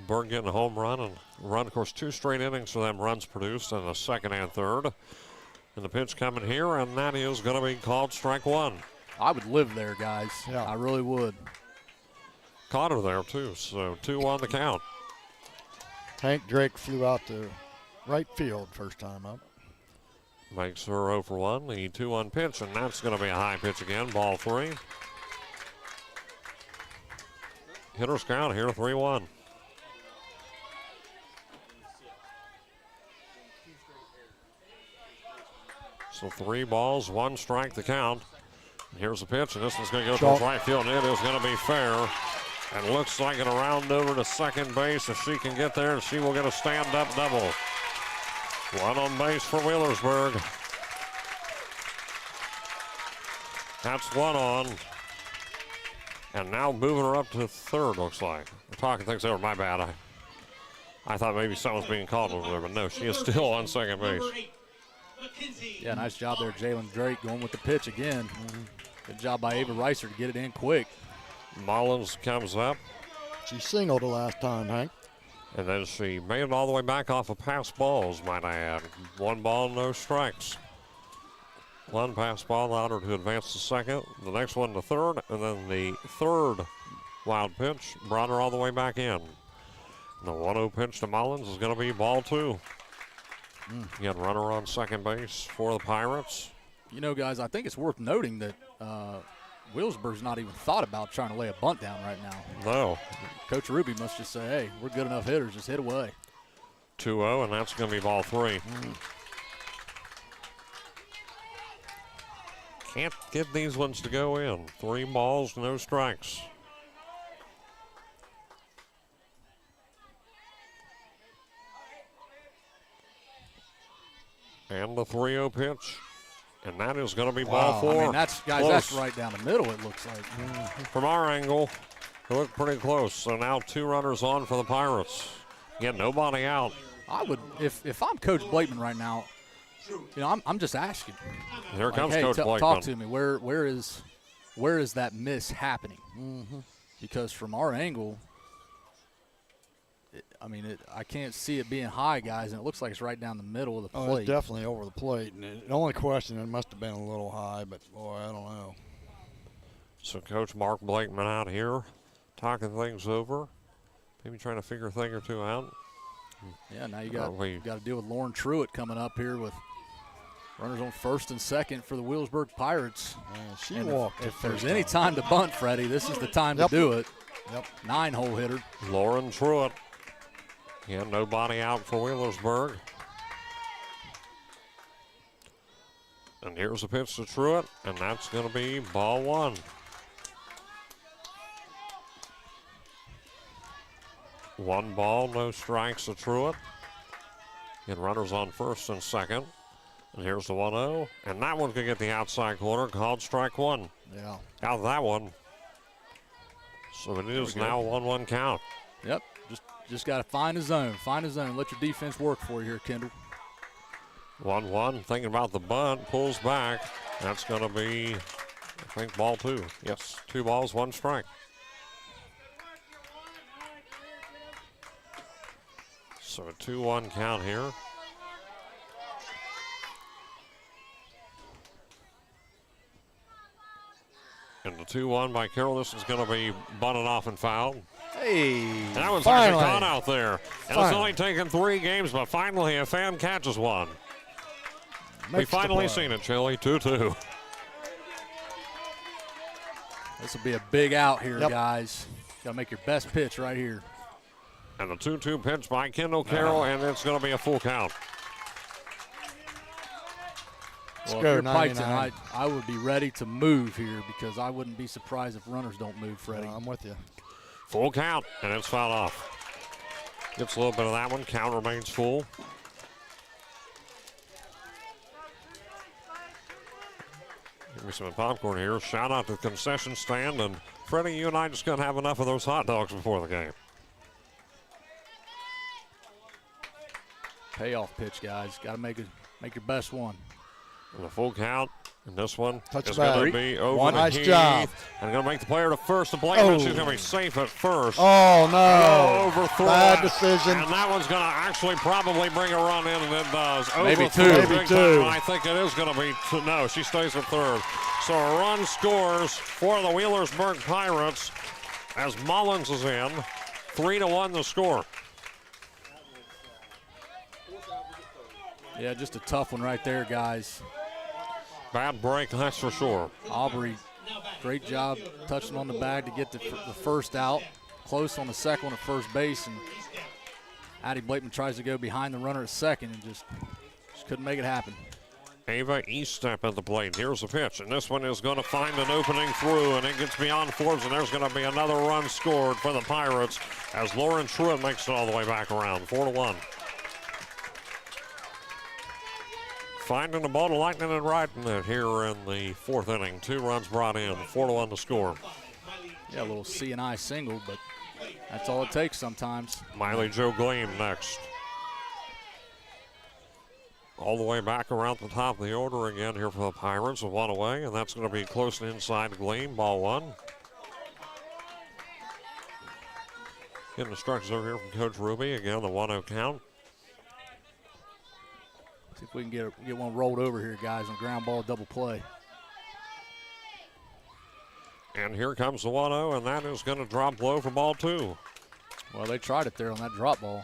B: Berg getting a home run and run, of course, 2 straight innings for them runs produced in the 2nd and 3rd. And the pitch coming here, and that is going to be called strike 1.
C: I would live there, guys.
D: Yeah.
C: I really would.
B: Caught her there, too, so 2 on the count.
D: Hank Drake flew out to right field first time up.
B: Makes her 0 for 1, the 2-1 pitch, and that's going to be a high pitch again, ball 3. Hitter's count here, 3-1. So 3 balls, 1 strike the count. And here's the pitch, and this one's going to go towards right field, and it is going to be fair. And looks like it'll round over to second base if she can get there, and she will get a stand-up double. 1 on base for Wheelersburg. That's 1 on. And now moving her up to 3rd, looks like. We're talking things over, my bad. I thought maybe something was being called over there, but no, she is still on second base.
C: Yeah, nice job there, Jalen Drake, going with the pitch again. Good job by Ava Reiser to get it in quick.
B: Mullins comes up.
D: She singled the last time, Hank.
B: And then she made it all the way back off of pass balls, might I add. 1 ball, no strikes. 1 pass ball allowed her to advance to 2nd. The next one to 3rd, and then the 3rd wild pitch brought her all the way back in. The 1-0 pitch to Mullins is going to be ball 2. Again, runner on second base for the Pirates.
C: You know, guys, I think it's worth noting that Wheelersburg's not even thought about trying to lay a bunt down right now.
B: No.
C: Coach Ruby must just say, hey, we're good enough hitters, just hit away.
B: 2-0, and that's going to be ball 3. Can't get these ones to go in. 3 balls, no strikes. And the 3-0 pitch. And that is going to be ball 4.
C: I mean, that's, guys, that's right down the middle, it looks like.
B: From our angle, it looked pretty close. So now 2 runners on for the Pirates. Get nobody out.
C: I would, if I'm Coach Blakeman right now, you know, I'm just asking.
B: Here comes
C: hey,
B: Coach Blakeman.
C: Talk to me. Where is that miss happening? Because from our angle, I can't see it being high, guys, and it looks like it's right down the middle of the plate.
D: Oh, it's definitely over the plate. And the only question, it must have been a little high, but, boy, I don't know.
B: So Coach Mark Blakeman out here talking things over, maybe trying to figure a thing or two out.
C: Yeah, now you got to deal with Lauren Truitt coming up here with runners on 1st and 2nd for the Wheelersburg Pirates.
D: She walked.
C: If there's any time to bunt, Freddie, this is the time to do it.
D: Yep.
C: 9-hole hitter.
B: Lauren Truitt. And nobody out for Wheelersburg. And here's the pitch to Truitt, and that's going to be ball one. One ball, no strikes to Truitt. And runners on first and second. And here's the 1-0. And that one could get the outside corner, called strike one.
D: Yeah.
B: Out of that one. So it is now a 1-1 count.
C: Yep. Just got to find a zone. Find a zone. Let your defense work for you here, Kendall.
B: 1-1, thinking about the bunt, pulls back. That's going to be, I think, ball two. Yes, 2 balls, 1 strike. So a 2-1 count here. And the 2-1 by Carroll. This is going to be bunted off and fouled.
D: Hey,
B: That one's
D: finally.
B: actually gone out there. And it's only taken 3 games, but finally a fan catches one. We
D: Makes the
B: finally
D: play.
B: seen it, Chili. 2-2.
C: This will be a big out here,
D: Yep.
C: guys. Got to make your best pitch right here.
B: And the 2-2 pitch by Kendall Carroll, and it's going to be a full count.
C: Well,
D: go,
C: if you're
D: 99.
C: Piketon, I would be ready to move here because I wouldn't be surprised if runners don't move, Freddie.
D: I'm with you.
B: Full count, and it's fouled off. Gets a little bit of that one. Count remains full. Give me some popcorn here. Shout out to the concession stand. And Freddie, you and I just couldn't have enough of those hot dogs before the game.
C: Payoff pitch, guys. Got to make your best one.
B: And the full count. And this one
D: Touch
B: is
D: back.
B: going to be over
C: One.
B: the
D: Nice
B: Heath.
D: job.
B: And going to make the player to first. The Blakeman, she's going to be safe at first.
D: Oh, no.
B: Overthrow.
D: Bad decision.
B: And that one's going to actually probably bring a run in, and it does.
C: Maybe
B: Overthrow
C: two.
B: big
D: Maybe
B: time,
D: two.
B: and I think it is going to be two. No, she stays at third. So a run scores for the Wheelersburg Pirates as Mullins is in. 3-1 the score.
C: Yeah, just a tough one right there, guys.
B: Bad break, that's for sure.
C: Aubrey, great job touching on the bag to get the first out. Close on the second one at first base, and Addie Blakeman tries to go behind the runner at second and just couldn't make it happen.
B: Ava Eastep at the plate. Here's the pitch, and this one is going to find an opening through, and it gets beyond Forbes, and there's going to be another run scored for the Pirates as Lauren Truitt makes it all the way back around. 4-1. Finding the ball to lightning and riding it here in the 4th inning. 2 runs brought in, 4-1 to score.
C: Yeah, a little C&I single, but that's all it takes sometimes.
B: Miley Jo Gleam next. All the way back around the top of the order again here for the Pirates with 1 away, and that's going to be close and inside Gleam, ball 1. Getting instructions over here from Coach Ruby. Again, the 1-0 count.
C: See if we can get one rolled over here, guys, on ground ball double play.
B: And here comes the 1-0, and that is going to drop low for ball 2.
C: Well, they tried it there on that drop ball.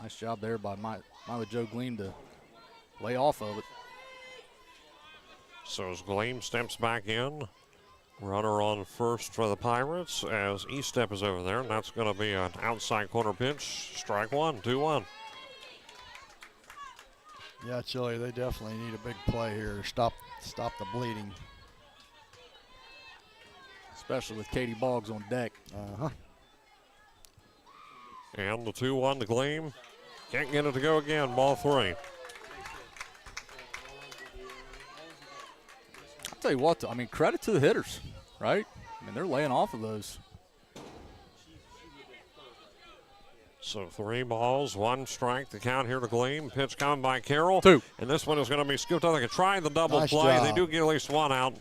C: Nice job there by Miley Jo Gleam to lay off of it.
B: So as Gleam steps back in, runner on first for the Pirates as Eastep is over there, and that's going to be an outside corner pitch. Strike 1, 2-1.
D: Yeah, Chili, they definitely need a big play here to stop the bleeding.
C: Especially with Katie Boggs on deck.
D: Uh-huh.
B: And the 2-1 to Gleam. Can't get it to go again, ball 3.
C: I'll tell you what, though, I mean, credit to the hitters, right? I mean, they're laying off of those.
B: So 3 balls, 1 strike. The count here to Gleam. Pitch coming by Carroll.
C: 2.
B: And this one is going to be scooped up. They can try the double
D: Nice
B: play.
D: job.
B: They do get at least 1 out.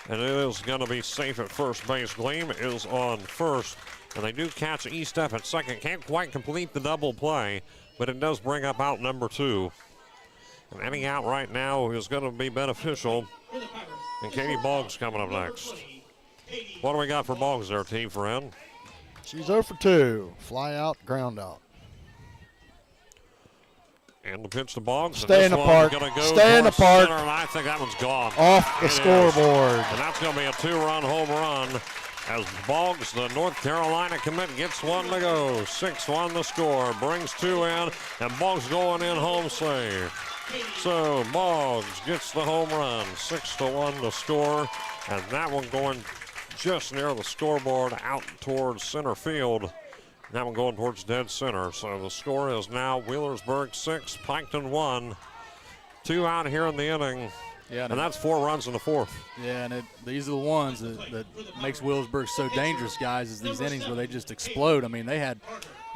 B: And it is going to be safe at first base. Gleam is on first. And they do catch Eastep at second. Can't quite complete the double play, but it does bring up out number 2. And any out right now is going to be beneficial. And Katie Boggs coming up next. What do we got for Boggs there, T, friend?
D: She's 0 for 2. Fly out, ground out.
B: And the pitch to Boggs.
D: Stay in the park.
B: Go
D: Stay in the
B: towards
D: park.
B: Center, and I think that one's gone.
D: Off the
B: It is.
D: scoreboard.
B: And that's going to be a 2-run home run as Boggs, the North Carolina commit, gets one to go. 6-1 the score, brings 2 in, and Boggs going in home safe. So Boggs gets the home run, 6-1 the score, and that one going just near the scoreboard out towards center field. That one going towards dead center. So the score is now Wheelersburg 6, Piketon 1. 2 out here in the inning. Yeah, and that's 4 runs in the 4th.
C: Yeah, and these are the ones that makes Wheelersburg so dangerous, guys, is these innings where they just explode. I mean, they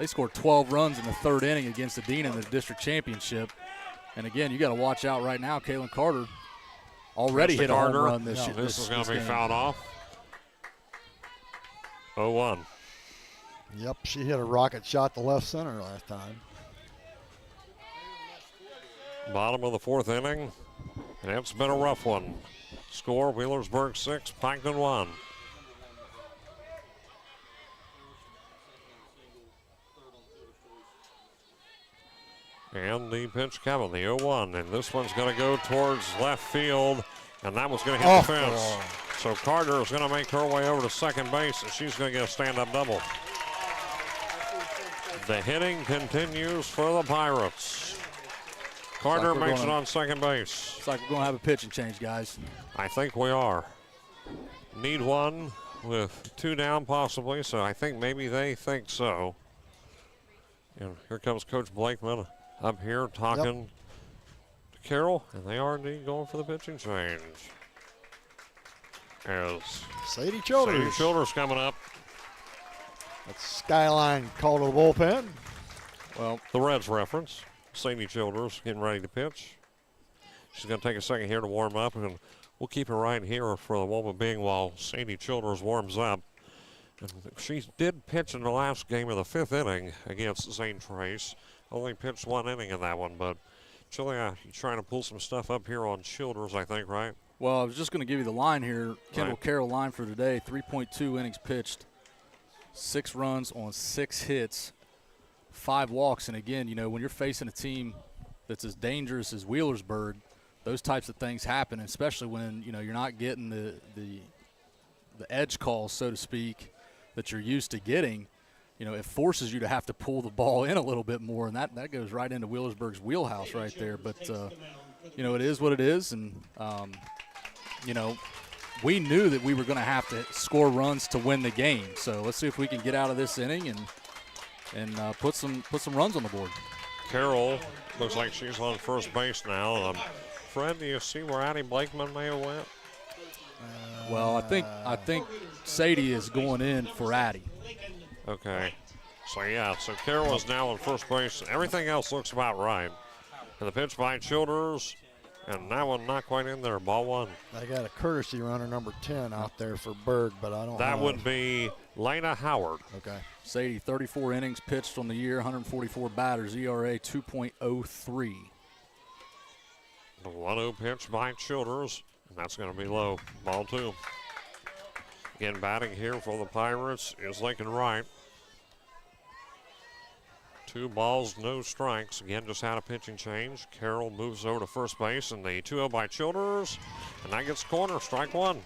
C: scored 12 runs in the 3rd inning against Adina in the district championship. And, again, you got to watch out right now. Kaylin Carter already hit a home run this year.
B: This is going to be fouled off. 0-1.
D: Yep, she hit a rocket shot to left center last time.
B: Bottom of the 4th inning, and it's been a rough one. Score, Wheelersburg 6, Piketon 1. And the pitch coming, the 0-1, and this one's going to go towards left field, and that one's going to hit the fence. So Carter is going to make her way over to second base, and she's going to get a stand-up double. The hitting continues for the Pirates. Carter makes it on second base.
C: It's like we're going to have a pitching change, guys.
B: I think we are. Need one with 2 down possibly, so I think maybe they think so. And here comes Coach Blakeman up here talking to Carroll, and they are indeed going for the pitching change. As
D: Sadie Childers
B: coming up.
D: That's Skyline call to the bullpen.
B: Well, the Reds reference. Sadie Childers getting ready to pitch. She's going to take a second here to warm up, and we'll keep her right here for the moment being while Sadie Childers warms up. And she did pitch in the last game of the 5th inning against Zane Trace. Only pitched 1 inning in that one, but Julia, you're trying to pull some stuff up here on Childers, I think, right?
C: Well, I was just going to give you the line here. Kendall Carroll line for today, 3.2 innings pitched, 6 runs on 6 hits, 5 walks. And again, you know, when you're facing a team that's as dangerous as Wheelersburg, those types of things happen, especially when, you know, you're not getting the edge calls, so to speak, that you're used to getting. You know, it forces you to have to pull the ball in a little bit more, and that goes right into Wheelersburg's wheelhouse right there. But, you know, it is what it is, and, you know, we knew that we were going to have to score runs to win the game. So let's see if we can get out of this inning and put some runs on the board.
B: Carroll looks like she's on first base now. Fred, do you see where Addie Blakeman may have went?
C: Well, I think Sadie is going in for Addie.
B: Okay. So Carroll is now on first base. Everything else looks about right. And the pitch by Childers, and that one not quite in there. Ball 1.
D: They got a courtesy runner, number 10, out there for Berg, but I don't know.
B: That would be Lena Howard.
D: Okay.
C: Sadie, 34 innings pitched on the year, 144 batters, ERA 2.03.
B: The 1-0 pitch by Childers, and that's going to be low. Ball 2. Again, batting here for the Pirates is Lincoln Wright. 2 balls, no strikes. Again, just had a pitching change. Carroll moves over to first base, and the 2-0 by Childers, and that gets corner, strike 1.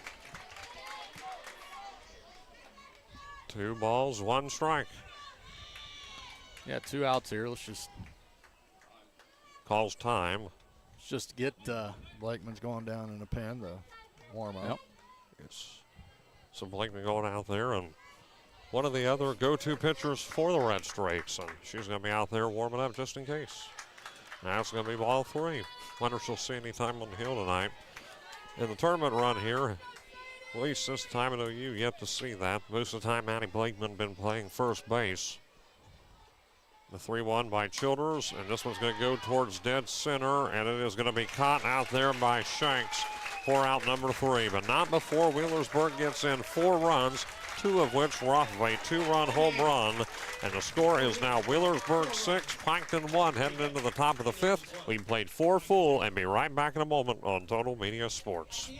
B: 2 balls, 1 strike.
C: Yeah, 2 outs here. Let's just
B: calls time.
C: Let's just get
D: Blakeman's going down in the pen to warm up.
C: Yep.
B: It's so Blakeman going out there, and one of the other go-to pitchers for the Red Strakes, and she's going to be out there warming up just in case. Now it's going to be ball 3. Wonder if she'll see any time on the hill tonight. In the tournament run here, at least this time at OU, yet to see that. Most of the time, Addie Blakeman been playing first base. The 3-1 by Childers, and this one's going to go towards dead center, and it is going to be caught out there by Shanks for out number 3, but not before Wheelersburg gets in 4 runs, 2 of which were off of a 2-run home run, and the score is now Wheelersburg 6, Piketon 1, heading into the top of the 5th. We played 4 full, and be right back in a moment on Total Media Sports.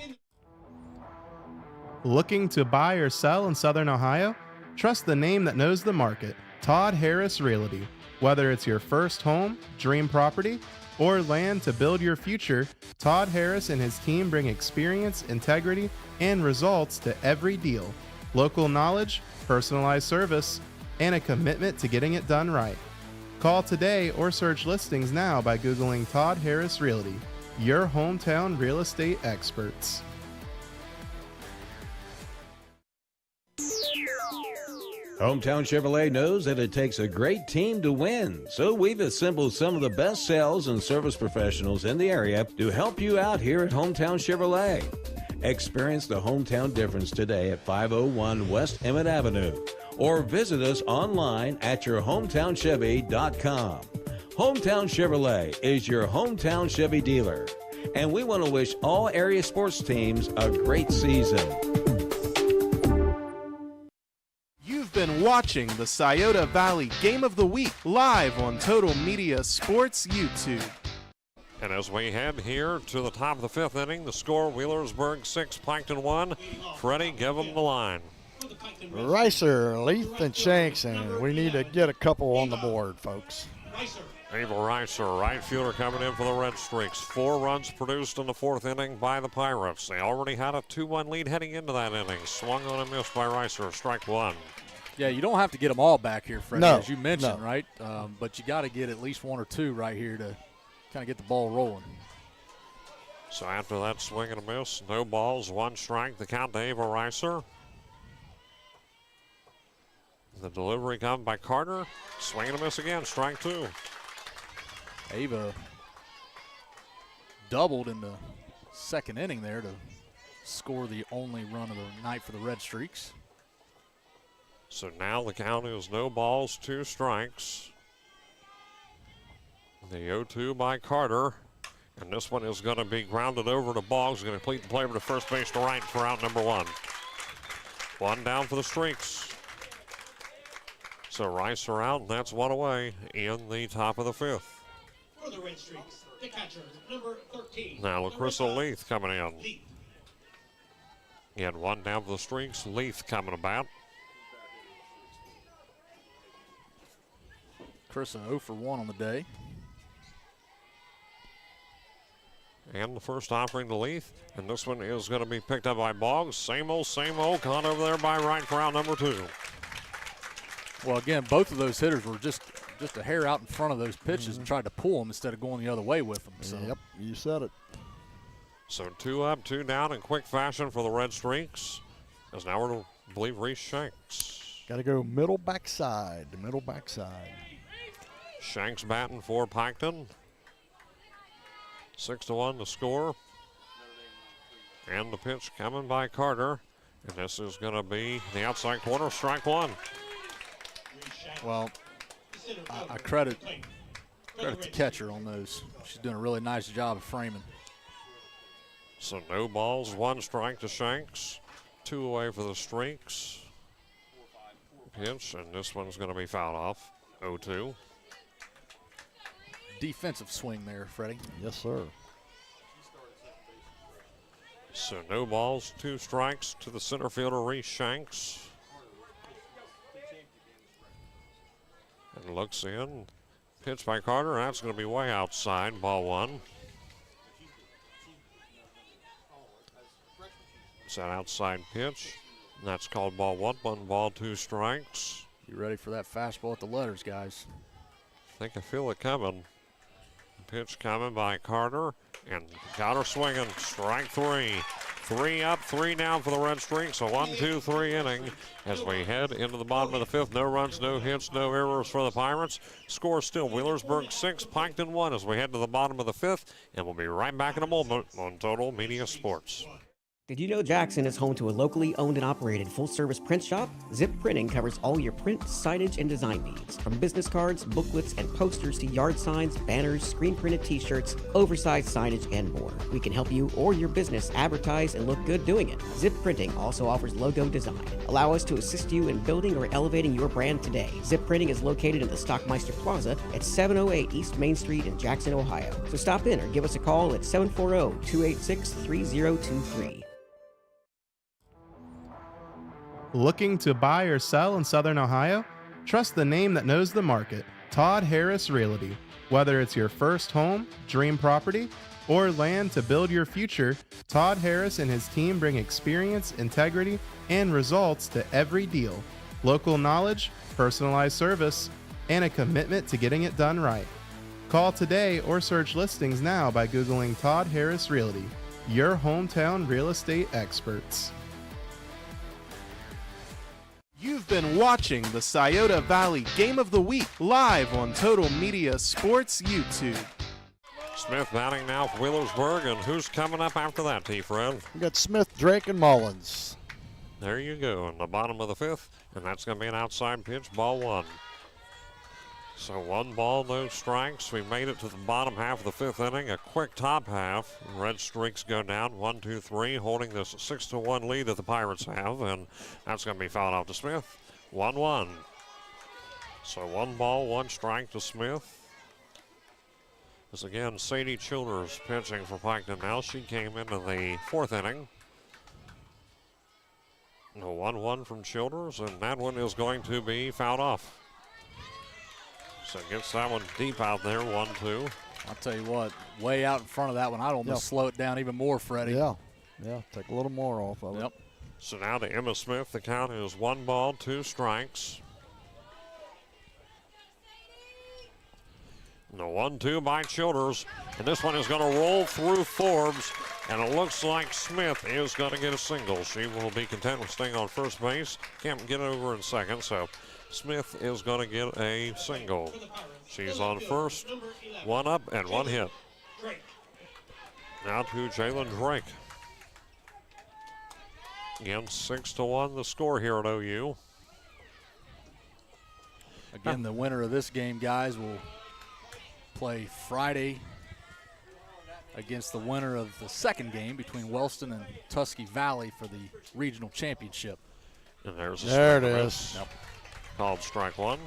A: Looking to buy or sell in Southern Ohio? Trust the name that knows the market, Todd Harris Realty. Whether it's your first home, dream property, or land to build your future, Todd Harris and his team bring experience, integrity, and results to every deal. local knowledge, personalized service, and a commitment to getting it done right. Call today or search listings now by Googling Todd Harris Realty, your hometown real estate experts.
F: Hometown Chevrolet knows that it takes a great team to win, so we've assembled some of the best sales and service professionals in the area to help you out here at Hometown Chevrolet. Experience the hometown difference today at 501 West Emmett Avenue, or visit us online at yourhometownchevy.com. Hometown Chevrolet is your hometown Chevy dealer, and we want to wish all area sports teams a great season.
A: You've been watching the Scioto Valley Game of the Week live on Total Media Sports YouTube.
B: And as we head here to the top of the fifth inning, the score Wheelersburg 6, Piketon 1. Freddie, give them the line.
D: Ricer, Leith, and Shanks, and we need to get a couple on the board, folks.
B: Ava Ricer, right fielder, coming in for the Red Streaks. 4 runs produced in the fourth inning by the Pirates. They already had a 2-1 lead heading into that inning. Swung on and missed by Ricer, strike 1.
C: Yeah, you don't have to get them all back here, Freddie,
D: No,
C: as you mentioned,
D: no.
C: right? But you got to get at least 1 or 2 right here to kind of get the ball rolling.
B: So after that swing and a miss, no balls, 1 strike, the count to Ava Ricer. The delivery come by Carter. Swing and a miss again, strike 2.
C: Ava doubled in the second inning there to score the only run of the night for the Red Streaks.
B: So now the count is no balls, 2 strikes. The 0-2 by Carter. And this one is going to be grounded over to Boggs. Going to complete the play over to first base to right for out number 1. 1 down for the Streaks. So Ricer out, and that's 1 away in the top of the fifth.
G: For the Red Streaks, the catcher, number 13.
B: Now LaCrystal
G: number 5,
B: Leith coming in.
G: Leith.
B: He had 1 down for the Streaks. Leith coming about.
C: Chris 0 for 1 on the day.
B: And the first offering to Leith. And this one is going to be picked up by Boggs. Same old, caught over there by right for out number 2.
C: Well, again, both of those hitters were just a hair out in front of those pitches and tried to pull them instead of going the other way with them. So.
D: Yep, you said it.
B: So 2 up, 2 down in quick fashion for the Red Streaks. As now we're to believe Reese Shanks.
D: Got to go middle backside, middle backside.
B: Shanks batting for Piketon. 6-1 the score. And the pitch coming by Carter. And this is going to be the outside corner, strike 1.
C: Well, I credit the catcher on those. She's doing a really nice job of framing.
B: So no balls, 1 strike to Shanks. 2 away for the Streaks. Pitch, and this one's going to be fouled off. 0-2.
C: Defensive swing there, Freddie.
D: Yes, sir.
B: So no balls, 2 strikes to the center fielder, Reese Shanks. And looks in. Pitch by Carter. That's going to be way outside. Ball 1. It's that outside pitch. And that's called ball 1. 1 ball, 2 strikes.
C: You ready for that fastball at the letters, guys?
B: I think I feel it coming. Pitch coming by Carter. And got her swinging. Strike 3. 3 up, 3 down for the Red Streaks. A 1-2-3 inning as we head into the bottom of the fifth. No runs, no hits, no errors for the Pirates. Score still Wheelersburg 6, Piketon 1 as we head to the bottom of the fifth. And we'll be right back in a moment on Total Media Sports.
H: Did you know Jackson is home to a locally owned and operated full-service print shop? Zip Printing covers all your print, signage, and design needs. From business cards, booklets, and posters to yard signs, banners, screen-printed t-shirts, oversized signage, and more. We can help you or your business advertise and look good doing it. Zip Printing also offers logo design. Allow us to assist you in building or elevating your brand today. Zip Printing is located in the Stockmeister Plaza at 708 East Main Street in Jackson, Ohio. So stop in or give us a call at 740-286-3023.
A: Looking to buy or sell in Southern Ohio? Trust the name that knows the market. Todd Harris Realty. Whether it's your first home, dream property, or land to build your future, Todd Harris and his team bring experience, integrity, and results to every deal. Local knowledge, personalized service, and a commitment to getting it done right. Call today or search listings now by Googling Todd Harris Realty, your hometown real estate experts. You've been watching the Scioto Valley Game of the Week live on Total Media Sports YouTube.
B: Smith batting now for Wheelersburg, and who's coming up after that, T-Fred?
D: We got Smith, Drake, and Mullins.
B: There you go, in the bottom of the fifth, and that's going to be an outside pitch, ball one. So 1 ball, no strikes. We made it to the bottom half of the fifth inning, a quick top half. Red Streaks go down 1, 2, 3, holding this 6-1 lead that the Pirates have, and that's going to be fouled off to Smith. 1-1. So 1 ball, 1 strike to Smith. This again, Sadie Childers pitching for Piketon now. She came into the fourth inning. A 1-1 from Childers, and that one is going to be fouled off. So gets that one deep out there, 1-2.
C: I'll tell you what, way out in front of that one, I'd almost slow it down even more, Freddie.
D: Yeah, take a little more off of it.
B: So now to Emma Smith, the count is 1 ball, 2 strikes. And the 1-2 by Childers, and this one is going to roll through Forbes, and it looks like Smith is going to get a single. She will be content with staying on first base. Can't get over in second, so Smith is going to get a single. She's on first, 1 up and 1 hit. Now to Jalen Drake. Again, 6-1 the score here at OU.
C: Again, the winner of this game, guys, will play Friday against the winner of the second game between Wellston and Tusky Valley for the regional championship.
B: And there's a
D: there it is.
B: Yep. Called strike 1.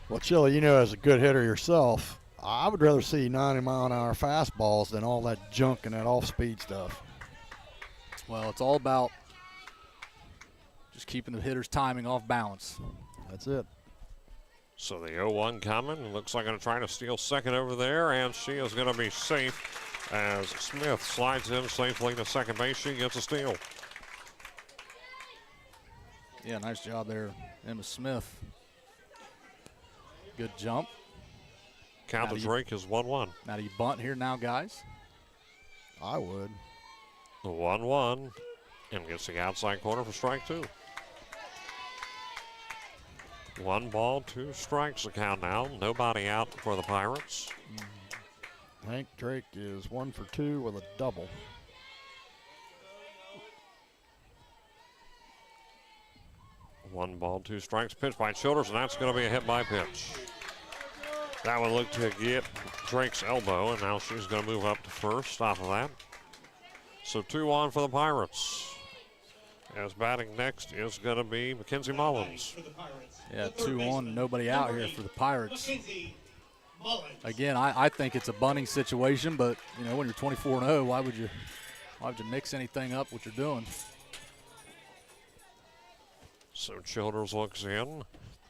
D: Well, Chili, you know, as a good hitter yourself, I would rather see 90-mile-an-hour fastballs than all that junk and that off-speed stuff.
C: Well, it's all about just keeping the hitter's timing off balance.
D: That's it.
B: So the 0-1 coming. Looks like going to try to steal second over there, and she is going to be safe as Smith slides in safely to second base. She gets a steal.
C: Yeah, nice job there, Emma Smith. Good jump.
B: Count to Drake is 1-1.
C: Now do you bunt here now, guys?
D: I would.
B: The 1-1, and gets the outside corner for strike 2. 1 ball, 2 strikes the count now. Nobody out for the Pirates.
D: Hank Drake is 1 for 2 with a double.
B: One ball, 2 strikes. Pitch by Childers, and that's going to be a hit by pitch. That one looked to get Drake's elbow, and now she's going to move up to first off of that. So 2 on for the Pirates. As batting next is going to be Mackenzie Mullins.
C: Yeah, 2 on, nobody out here for the Pirates. Again, I think it's a bunting situation, but you know, when you're 24-0, why would you mix anything up what you're doing?
B: So Childers looks in.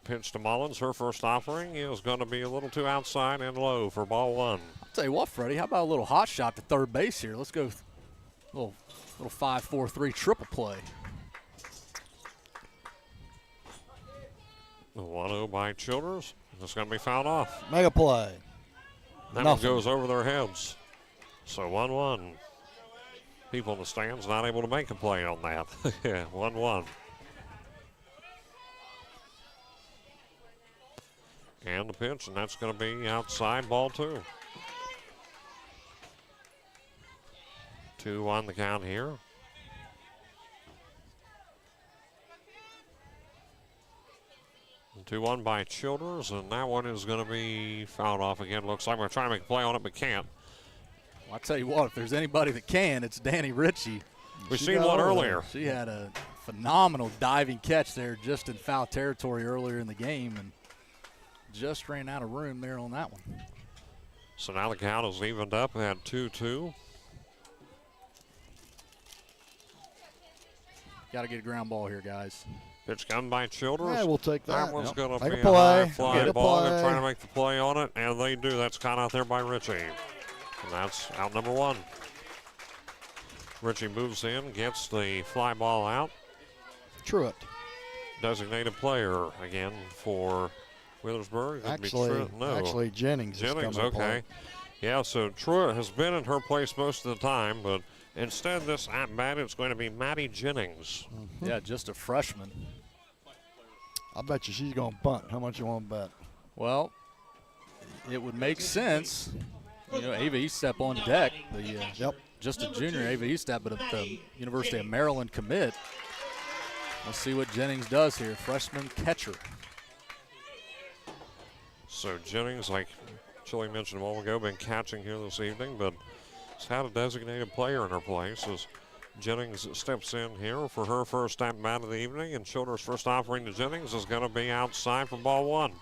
B: Pitch to Mullins. Her first offering is going to be a little too outside and low for ball 1.
C: I'll tell you what, Freddie, how about a little hot shot to third base here? Let's go little 5-4-3 triple play.
B: The 1-0 by Childers. It's going to be fouled off.
D: Mega play.
B: That one goes over their heads. So 1-1. People in the stands not able to make a play on that. Yeah, 1-1. And the pitch, and that's going to be outside, ball 2. 2 on the count here. And 2-1 by Childers, and that one is going to be fouled off again. Looks like we're trying to make a play on it, but can't.
C: Well, I'll tell you what, if there's anybody that can, it's Danny Ritchie.
B: We've seen one earlier.
C: She had a phenomenal diving catch there just in foul territory earlier in the game, and just ran out of room there on that one.
B: So now the count is evened up at 2-2.
C: Got to get a ground ball here, guys.
B: Pitch come by Childers.
D: Yeah, we'll take that.
B: That one's going to
D: Make
B: be
D: a
B: a high
D: play.
B: fly
D: Get a
B: ball.
D: play.
B: They're trying to make the play on it, and they do. That's caught out there by Richie. And that's out number 1. Richie moves in, gets the fly ball out.
D: Truitt.
B: Designated player again for Wheelersburg.
D: Actually, Jennings.
B: Jennings, okay. Yeah, so Truitt has been in her place most of the time, but instead this at bat, it's going to be Maddie Jennings.
C: Yeah, just a freshman.
D: I bet you she's going to bunt. How much you want to bet?
C: Well, it would make sense. You know, Ava Eastep on deck. Just a junior, Ava Eastep, but at the University of Maryland commit. Let's see what Jennings does here. Freshman catcher.
B: So Jennings, like Chili mentioned a moment ago, been catching here this evening, but has had a designated player in her place as Jennings steps in here for her first at bat of the evening, and Childers' first offering to Jennings is going to be outside for ball 1.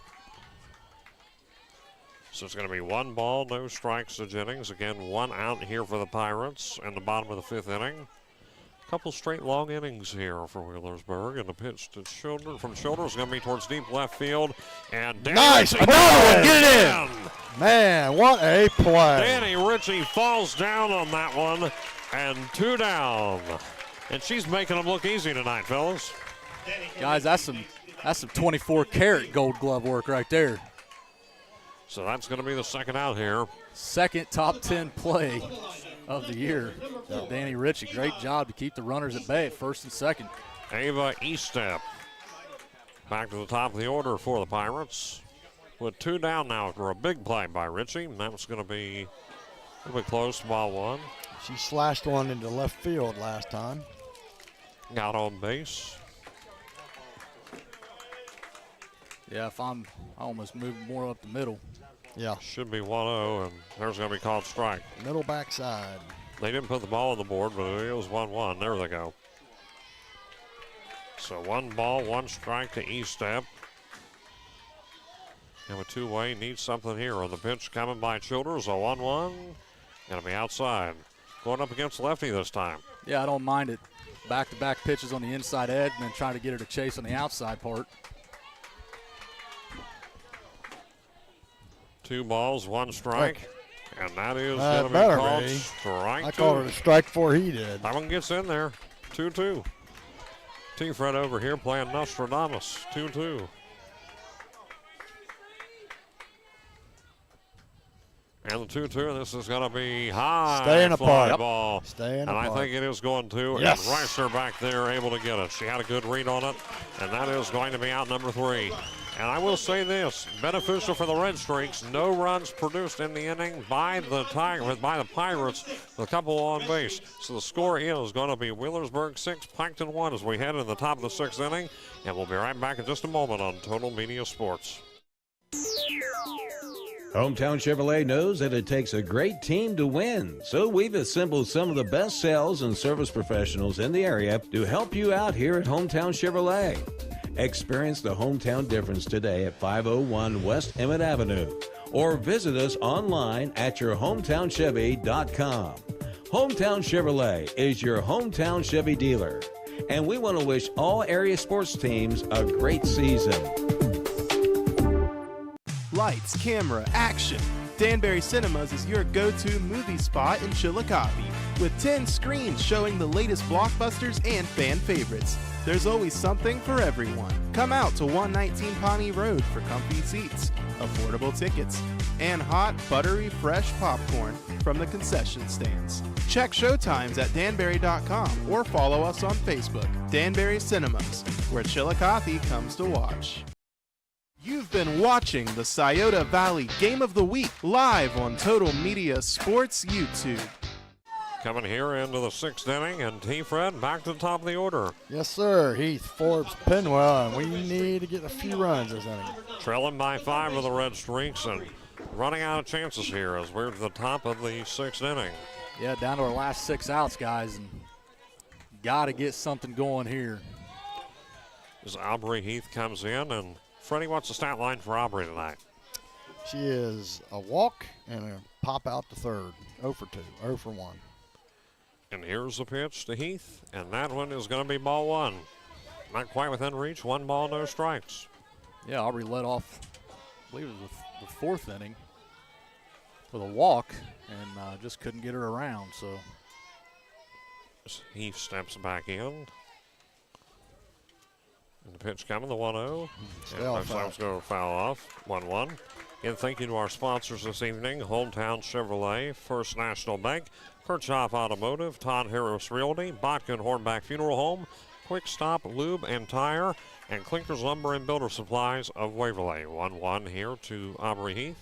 B: So it's going to be 1 ball, no strikes to Jennings. Again, 1 out here for the Pirates in the bottom of the 5th inning. Couple straight long innings here for Wheelersburg, and the pitch to from Childers is going to be towards deep left field. And
D: nice, another one, get it in! Man, what a play!
B: Danny Ritchie falls down on that one, and 2 down. And she's making them look easy tonight, fellas.
C: Guys, that's some 24-karat Gold Glove work right there.
B: So that's going to be the second out here.
C: Second top 10 play of the year. Danny Ritchie, great job to keep the runners at bay at first and second.
B: Ava Eastep back to the top of the order for the Pirates. With 2 down now for a big play by Ritchie. And that was going to be a little bit close to ball 1.
D: She slashed one into left field last time.
B: Got on base.
C: Yeah, I almost moved more up the middle.
D: Yeah.
B: Should be 1-0, and there's going to be called strike.
D: Middle backside.
B: They didn't put the ball on the board, but it was 1-1. There they go. So 1 ball, 1 strike to Eastep. And with 2-way, needs something here on the pitch coming by Childers. A 1-1. Going to be outside. Going up against lefty this time.
C: Yeah, I don't mind it. Back-to-back pitches on the inside edge and then trying to get her to chase on the outside part.
B: 2 balls, 1 strike. And that is going to be called strike 2.
D: I called it a strike before he did.
B: That one gets in there. 2-2. T-Fred over here playing Nostradamus. 2-2. And the 2-2, this is going to be high.
D: Staying
B: fly
D: apart.
B: ball.
D: Staying
B: and
D: apart.
B: I think it is going to.
D: Yes.
B: And Reiser back there able to get it. She had a good read on it. And that is going to be out number 3. And I will say this, beneficial for the Red Streaks, no runs produced in the inning by the Pirates, with a couple on base. So the score is going to be Wheelersburg 6, Piketon 1 as we head in the top of the 6th inning. And we'll be right back in just a moment on Total Media Sports.
F: Hometown Chevrolet knows that it takes a great team to win, so we've assembled some of the best sales and service professionals in the area to help you out here at Hometown Chevrolet. Experience the hometown difference today at 501 West Emmett Avenue or visit us online at yourhometownchevy.com. Hometown Chevrolet is your hometown Chevy dealer, and we want to wish all area sports teams a great season.
A: Lights, camera, action. Danbury Cinemas is your go-to movie spot in Chillicothe, with 10 screens showing the latest blockbusters and fan favorites. There's always something for everyone. Come out to 119 Pawnee Road for comfy seats, affordable tickets, and hot, buttery, fresh popcorn from the concession stands. Check showtimes at danbury.com or follow us on Facebook. Danbury Cinemas, where Chillicothe comes to watch. You've been watching the Scioto Valley Game of the Week live on Total Media Sports YouTube.
B: Coming here into the 6th inning, and T-Fred back to the top of the order.
D: Yes, sir. Heath, Forbes, Penwell, and we need to get a few runs this inning.
B: Trailing by 5 of the Red Streaks and running out of chances here as we're to the top of the 6th inning.
C: Yeah, down to our last 6 outs, guys, and got to get something going here.
B: As Aubrey Heath comes in, and Freddie, what's the stat line for Aubrey tonight?
D: She is a walk and a pop out to third. 0 for 2, 0 for 1.
B: And here's the pitch to Heath, and that one is going to be ball 1. Not quite within reach. 1 ball, no strikes.
C: Yeah, Aubrey led off, I believe it was the 4th inning, with a walk and just couldn't get her around. So
B: Heath steps back in. And the pitch coming, the 1-0. Looks like it's going to foul off. 1-1. And thank you to our sponsors this evening: Hometown Chevrolet, First National Bank, Kirchhoff Automotive, Todd Harris Realty, Botkin Hornback Funeral Home, Quick Stop Lube and Tire, and Clinkers Lumber and Builder Supplies of Waverly. 1-1 here to Aubrey Heath,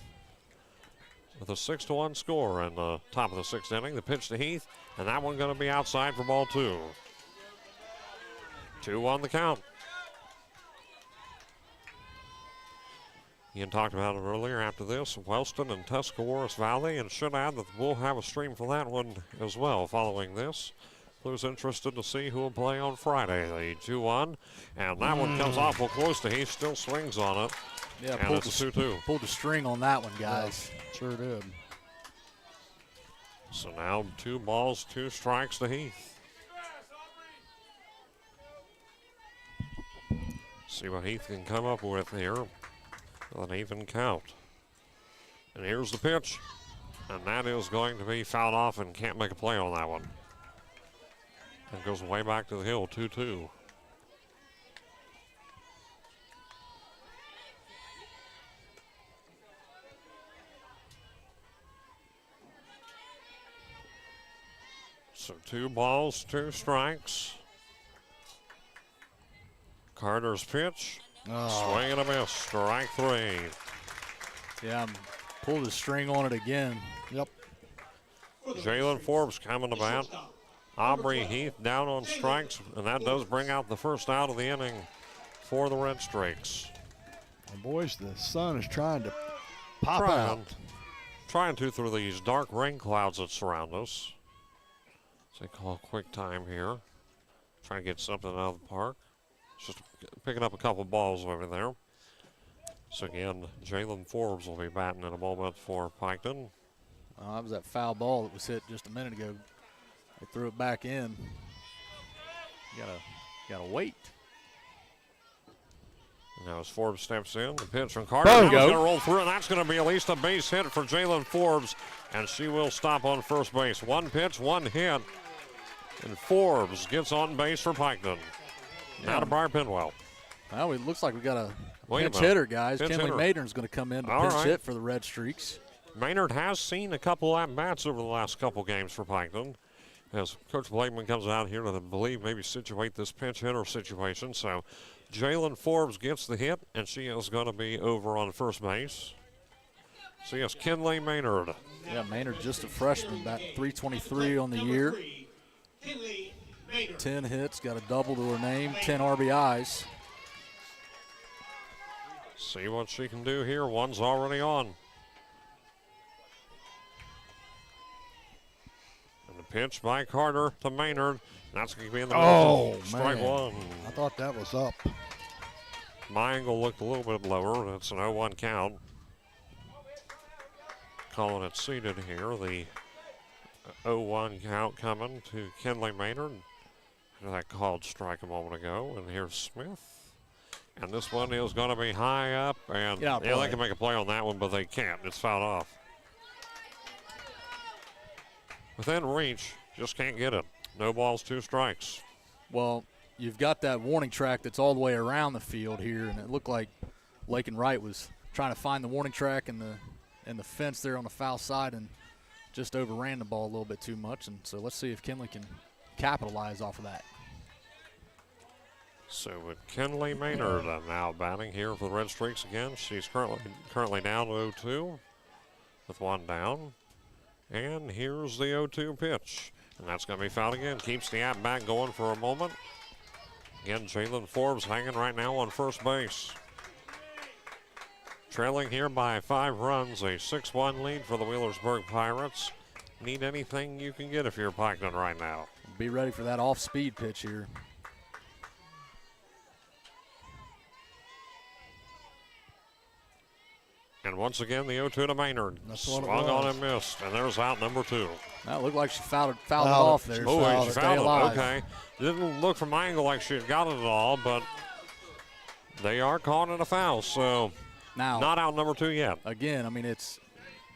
B: with a 6-1 score in the top of the 6th inning. The pitch to Heath, and that one going to be outside for ball 2. 2-1 the count. Ian talked about it earlier. After this, Wellston and Tuscarawas Valley, and should add that we'll have a stream for that one as well following this. Who's interested to see who will play on Friday. The 2-1, and that one comes awful close to Heath, still swings on it.
C: Yeah,
B: and it's a 2-2.
C: Pulled the string on that one, guys.
D: Yeah, sure did.
B: So now 2 balls, 2 strikes to Heath. See what Heath can come up with here. An even count. And here's the pitch. And that is going to be fouled off and can't make a play on that one. And goes way back to the hill, 2-2. So 2 balls, 2 strikes. Carter's pitch. Swing and a miss, strike 3.
C: Yeah, pulled the string on it again.
D: Yep.
B: Jalen Forbes coming to bat. Aubrey Heath down on strikes, and that does bring out the first out of the inning for the Red Streaks.
D: Well, boys, the sun is trying to pop out.
B: Trying to through these dark rain clouds that surround us. So they call a quick time here. Trying to get something out of the park. Just picking up a couple balls over there. So again, Jalen Forbes will be batting in a moment for Piketon.
C: That was that foul ball that was hit just a minute ago. They threw it back in. You gotta wait.
B: Now as Forbes steps in, the pitch from Carter. That's going to roll through, and that's going to be at least a base hit for Jalen Forbes, and she will stop on first base. 1 pitch, 1 hit, and Forbes gets on base for Piketon. Now to Briar Pinwell.
C: Well, it looks like we got a pinch hitter, guys. Kenley Maynard's going to come in to pinch hit for the Red Streaks.
B: Maynard has seen a couple at-bats over the last couple games for Piketon. As Coach Blakeman comes out here to, I believe, maybe situate this pinch hitter situation. So Jalen Forbes gets the hit, and she is going to be over on first base. So yes, Kenley Maynard.
C: Yeah, Maynard just a freshman, about 323 on the year. 10 hits, got a double to her name, 10 RBIs.
B: See what she can do here. One's already on. And the pitch by Carter to Maynard. That's going to be in the middle. Strike 1.
D: I thought that was up.
B: My angle looked a little bit lower. That's an 0-1 count. Calling it seated here. The 0-1 count coming to Kenley Maynard. That called strike a moment ago. And here's Smith. And this one is going to be high up. And yeah, they can make a play on that one, but they can't. It's fouled off. Within reach, just can't get it. No balls, 2 strikes.
C: Well, you've got that warning track that's all the way around the field here, and it looked like Lakin Wright was trying to find the warning track and the fence there on the foul side and just overran the ball a little bit too much. And so let's see if Kenley can capitalize off of that.
B: So with Kenley Maynard now batting here for the Red Streaks again. She's currently down to 0-2 with 1 down. And here's the 0-2 pitch. And that's going to be fouled again. Keeps the at-bat going for a moment. Again, Jalen Forbes hanging right now on first base. Trailing here by 5 runs, a 6-1 lead for the Wheelersburg Pirates. Need anything you can get if you're Piketon right now.
C: Be ready for that off-speed pitch here.
B: And once again, the 0-2 to Maynard.
D: That's what it
B: Swung on
D: was.
B: and missed. And there's out number 2.
C: That looked like she fouled it off there.
B: Oh, she
C: Stay
B: fouled it.
C: alive.
B: Okay. Didn't look from my angle like she had got it at all, but they are calling it a foul. So
C: Now,
B: not out number 2 yet.
C: again, I mean,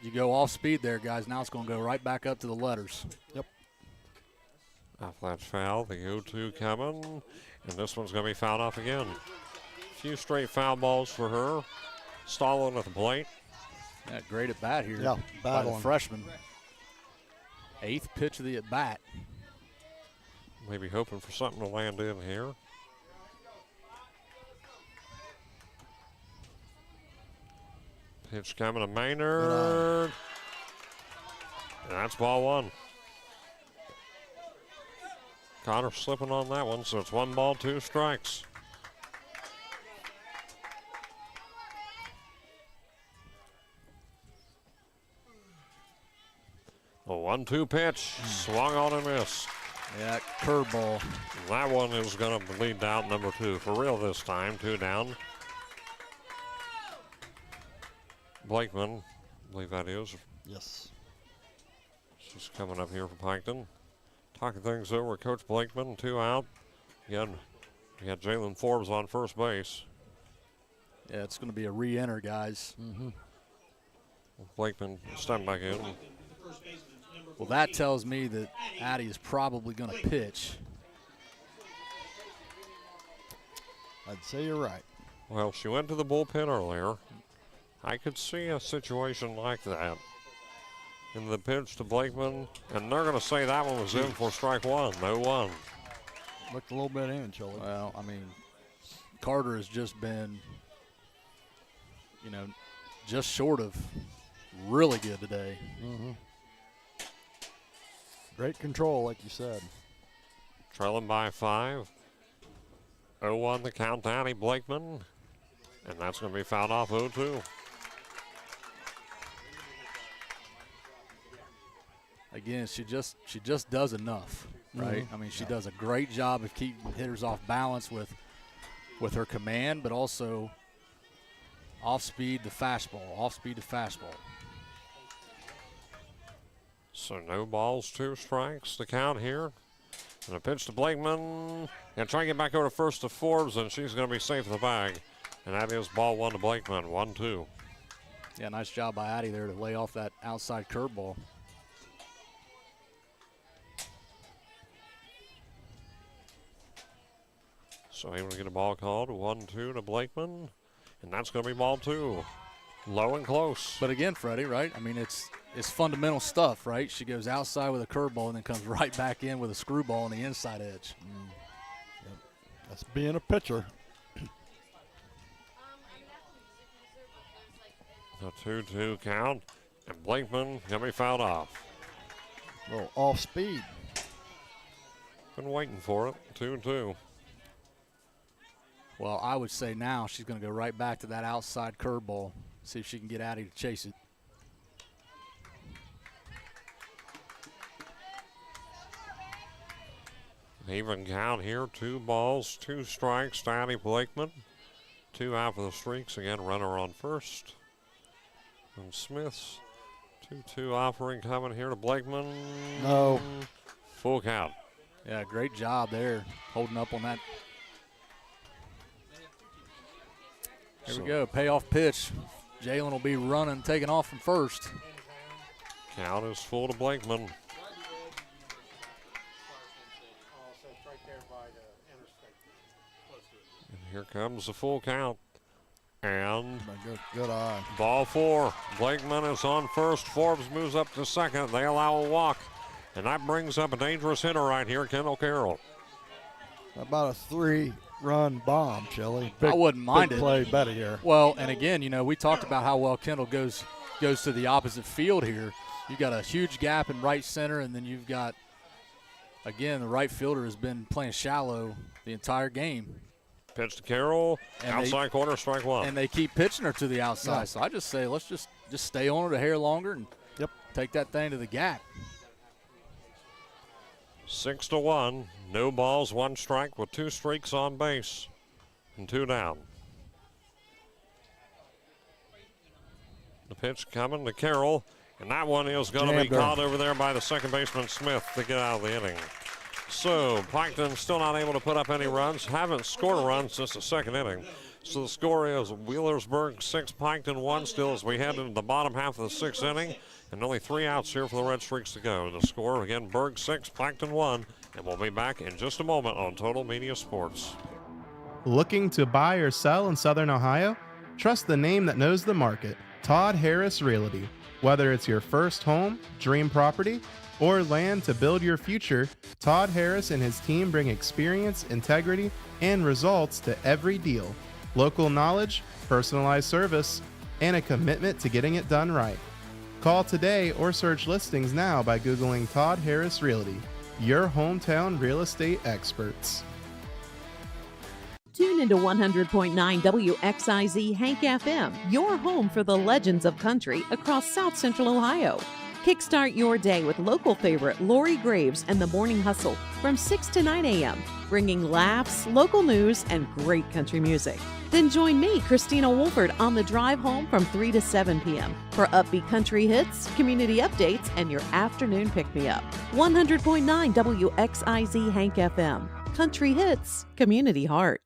C: you go off speed there, guys. Now it's going to go right back up to the letters.
D: Yep.
B: Off that foul, the 0-2 coming. And this one's going to be fouled off again. A few straight foul balls for her. Stalling at the plate.
C: Yeah, great at bat here
D: Yeah,
C: by the
D: battling.
C: freshman. 8th pitch of the at bat.
B: Maybe hoping for something to land in here. Pitch coming to Maynard. And that's ball 1. Connor slipping on that one, so it's 1 ball, 2 strikes. A 1-2 pitch, swung on and missed.
C: Yeah, curveball.
B: That one is going to lead out number 2 for real this time. 2 down. Blakeman, I believe that is.
D: Yes.
B: She's coming up here for Piketon. Talking things over with Coach Blakeman. 2 out. Again, we had Jalen Forbes on first base.
C: Yeah, it's going to be a re-enter, guys.
B: Blakeman stepping back in.
C: Well, that tells me that Addie is probably going to pitch.
D: I'd say you're right.
B: Well, she went to the bullpen earlier. I could see a situation like that. In the pitch to Blakeman, and they're going to say that one was in for strike 1. No 1.
D: Looked a little bit in, Chili.
C: Well, I mean, Carter has just been, just short of really good today.
D: Great control, like you said.
B: Trailing by 5. 0-1 the count to Annie Blakeman. And that's going to be fouled off 0-2.
C: Again, she just does enough, right? I mean, she does a great job of keeping hitters off balance with her command, but also off speed to fastball.
B: So no balls, 2 strikes. The count here. And a pitch to Blakeman. And try to get back over to first to Forbes, and she's going to be safe in the bag. And that is ball 1 to Blakeman, 1-2.
C: Yeah, nice job by Addie there to lay off that outside curveball.
B: So able to get a ball called, 1-2 to Blakeman. And that's going to be ball 2. Low and close.
C: But again, Freddie, right? I mean, it's fundamental stuff, right? She goes outside with a curveball and then comes right back in with a screwball on the inside edge.
D: Yep. That's being a pitcher.
B: A 2-2 count. And Blakeman going to be fouled off.
D: A little off speed.
B: Been waiting for it, 2-2.
C: Well, I would say now she's going to go right back to that outside curveball, see if she can get Addie to chase it.
B: Even count here, 2 balls, 2 strikes to Annie Blakeman. 2 out for the Streaks. Again, runner on first. And Smith's 2-2 offering coming here to Blakeman.
D: No.
B: Full count.
C: Yeah, great job there, holding up on that. Here we go, payoff pitch. Jalen will be running, taking off from first.
B: Count is full to Blakeman. And here comes the full count. And
D: Good eye.
B: ball 4. Blakeman is on first. Forbes moves up to second. They allow a walk. And that brings up a dangerous hitter right here, Kendall Carroll.
D: About a 3-run bomb, Chili.
C: I wouldn't mind
D: big
C: it.
D: Play better here.
C: Well, and again, we talked about how well Kendall goes to the opposite field here. You've got a huge gap in right center, and then you've got, again, the right fielder has been playing shallow the entire game.
B: Pitch to Carroll,
C: And
B: outside corner, strike 1.
C: And they keep pitching her to the outside.
D: Yeah.
C: So I just say let's just stay on her a hair longer and take that thing to the gap.
B: 6-1. No balls, 1 strike with 2 streaks on base and 2 down. The pitch coming to Carroll, and that one is going to be
D: Jammed her.
B: caught over there by the second baseman Smith to get out of the inning. So Piketon still not able to put up any runs. Haven't scored a run since the second inning. So the score is Wheelersburg 6, Piketon 1 still as we head into the bottom half of the sixth inning. And only 3 outs here for the Red Streaks to go. The score again, Berg 6, Piketon 1. And we'll be back in just a moment on Total Media Sports.
A: Looking to buy or sell in Southern Ohio? Trust the name that knows the market, Todd Harris Realty. Whether it's your first home, dream property, or land to build your future, Todd Harris and his team bring experience, integrity, and results to every deal. Local knowledge, personalized service, and a commitment to getting it done right. Call today or search listings now by Googling Todd Harris Realty, your hometown real estate experts.
E: Tune into 100.9 WXIZ Hank FM, your home for the legends of country across South Central Ohio. Kickstart your day with local favorite Lori Graves and the Morning Hustle from 6 to 9 a.m., bringing laughs, local news, and great country music. Then join me, Christina Wolford, on the drive home from 3 to 7 p.m. for upbeat country hits, community updates, and your afternoon pick-me-up. 100.9 WXIZ Hank FM. Country hits, community heart.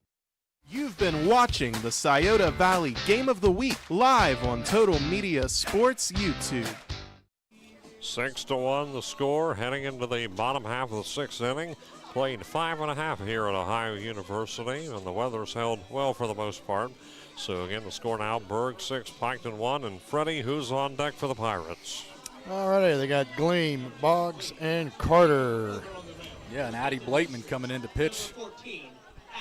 A: You've been watching the Scioto Valley Game of the Week live on Total Media Sports YouTube.
B: 6-1 the score heading into the bottom half of the sixth inning. Played 5.5 here at Ohio University, and the weather's held well for the most part. So again, the score now, Berg 6, Piketon 1, and Freddie, who's on deck for the Pirates?
D: All righty, they got Gleam, Boggs, and Carter.
C: Yeah, and Addie Blakeman coming in to pitch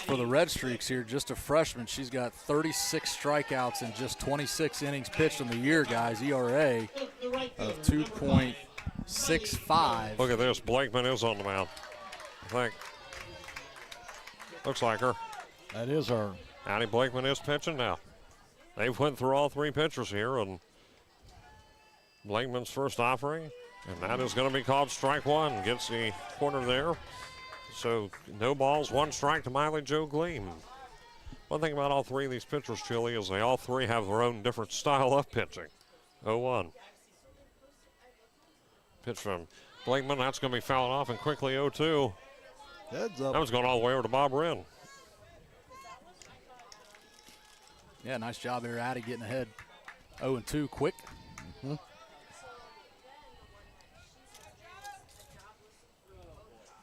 C: for the Red Streaks here, just a freshman. She's got 36 strikeouts in just 26 innings pitched in the year, guys. ERA of 2.65.
B: Look at this, Blakeman is on the mound. I think. Looks like her.
D: That is her.
B: Addie Blakeman is pitching now. They've went through all 3 pitchers here, and Blakeman's first offering, and that is going to be called strike 1. Gets the corner there. So no balls, 1 strike to Miley Jo Gleam. One thing about all 3 of these pitchers, Chili, is they all 3 have their own different style of pitching. 0-1. Pitch from Blakeman, that's going to be fouled off, and quickly 0-2.
D: Heads up.
B: That was going all the way over to Bob Wren.
C: Yeah, nice job there, Addie, getting ahead. 0-2 quick.
D: Mm-hmm.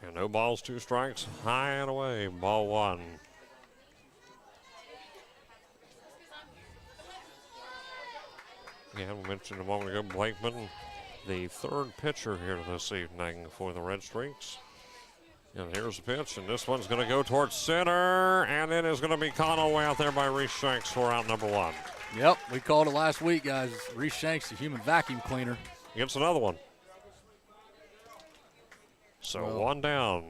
B: And no balls, 2 strikes, high and away, ball 1. Yeah, we mentioned a moment ago, Blakeman, the 3rd pitcher here this evening for the Red Streaks. And here's the pitch, and this one's going to go towards center, and it is going to be caught all the way out there by Reese Shanks for out number 1.
C: Yep, we called it last week, guys. Reese Shanks, the human vacuum cleaner.
B: Gets another one. So 1 down.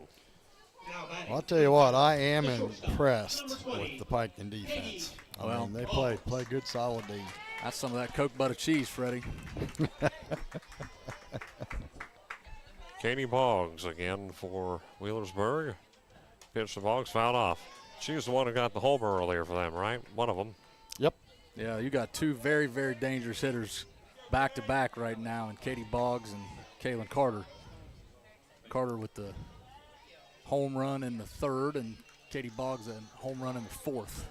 D: I'll tell you what, I am impressed with the Piketon defense. I
C: Well,
D: mean, they play good, solid D.
C: That's some of that Coke butter cheese, Freddie.
B: Katie Boggs again for Wheelersburg. Pitch to Boggs, fouled off. She's the one who got the homer earlier for them, right? One of them.
D: Yep.
C: Yeah, you got 2 very, very dangerous hitters back-to-back right now, and Katie Boggs and Kaylin Carter. Carter with the home run in the 3rd, and Katie Boggs a home run in the 4th.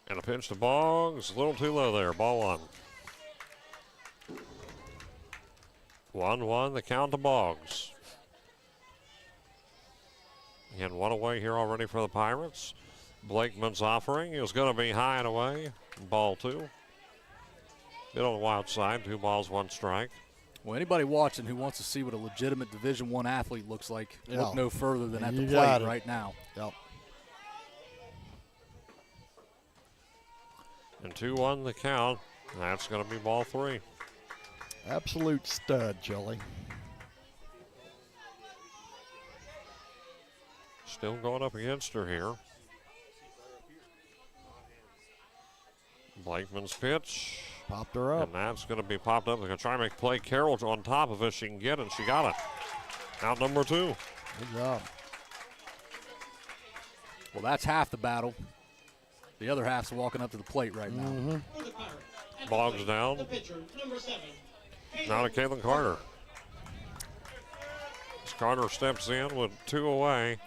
B: And a pitch to Boggs, a little too low there, ball 1. 1-1, the count to Boggs. And 1 away here already for the Pirates. Blakeman's offering is going to be high and away, ball 2. Bit on the wild side, 2 balls, 1 strike.
C: Well, anybody watching who wants to see what a legitimate Division I athlete looks like, look no further than at the plate right now.
D: Yep.
B: And 2-1 the count. That's going to be ball 3.
D: Absolute stud, Jelly.
B: Still going up against her here. Blakeman's pitch.
D: Popped her up.
B: And that's going to be popped up. They're going to try and make play. Carroll on top of it. She can get it. She got it. Out number 2.
D: Good job.
C: Well, that's half the battle. The other half's walking up to the plate right now.
D: Mm-hmm.
B: Boggs down.
G: The pitcher, number 7.
B: Now to Caitlin Carter. As Carter steps in with 2 away.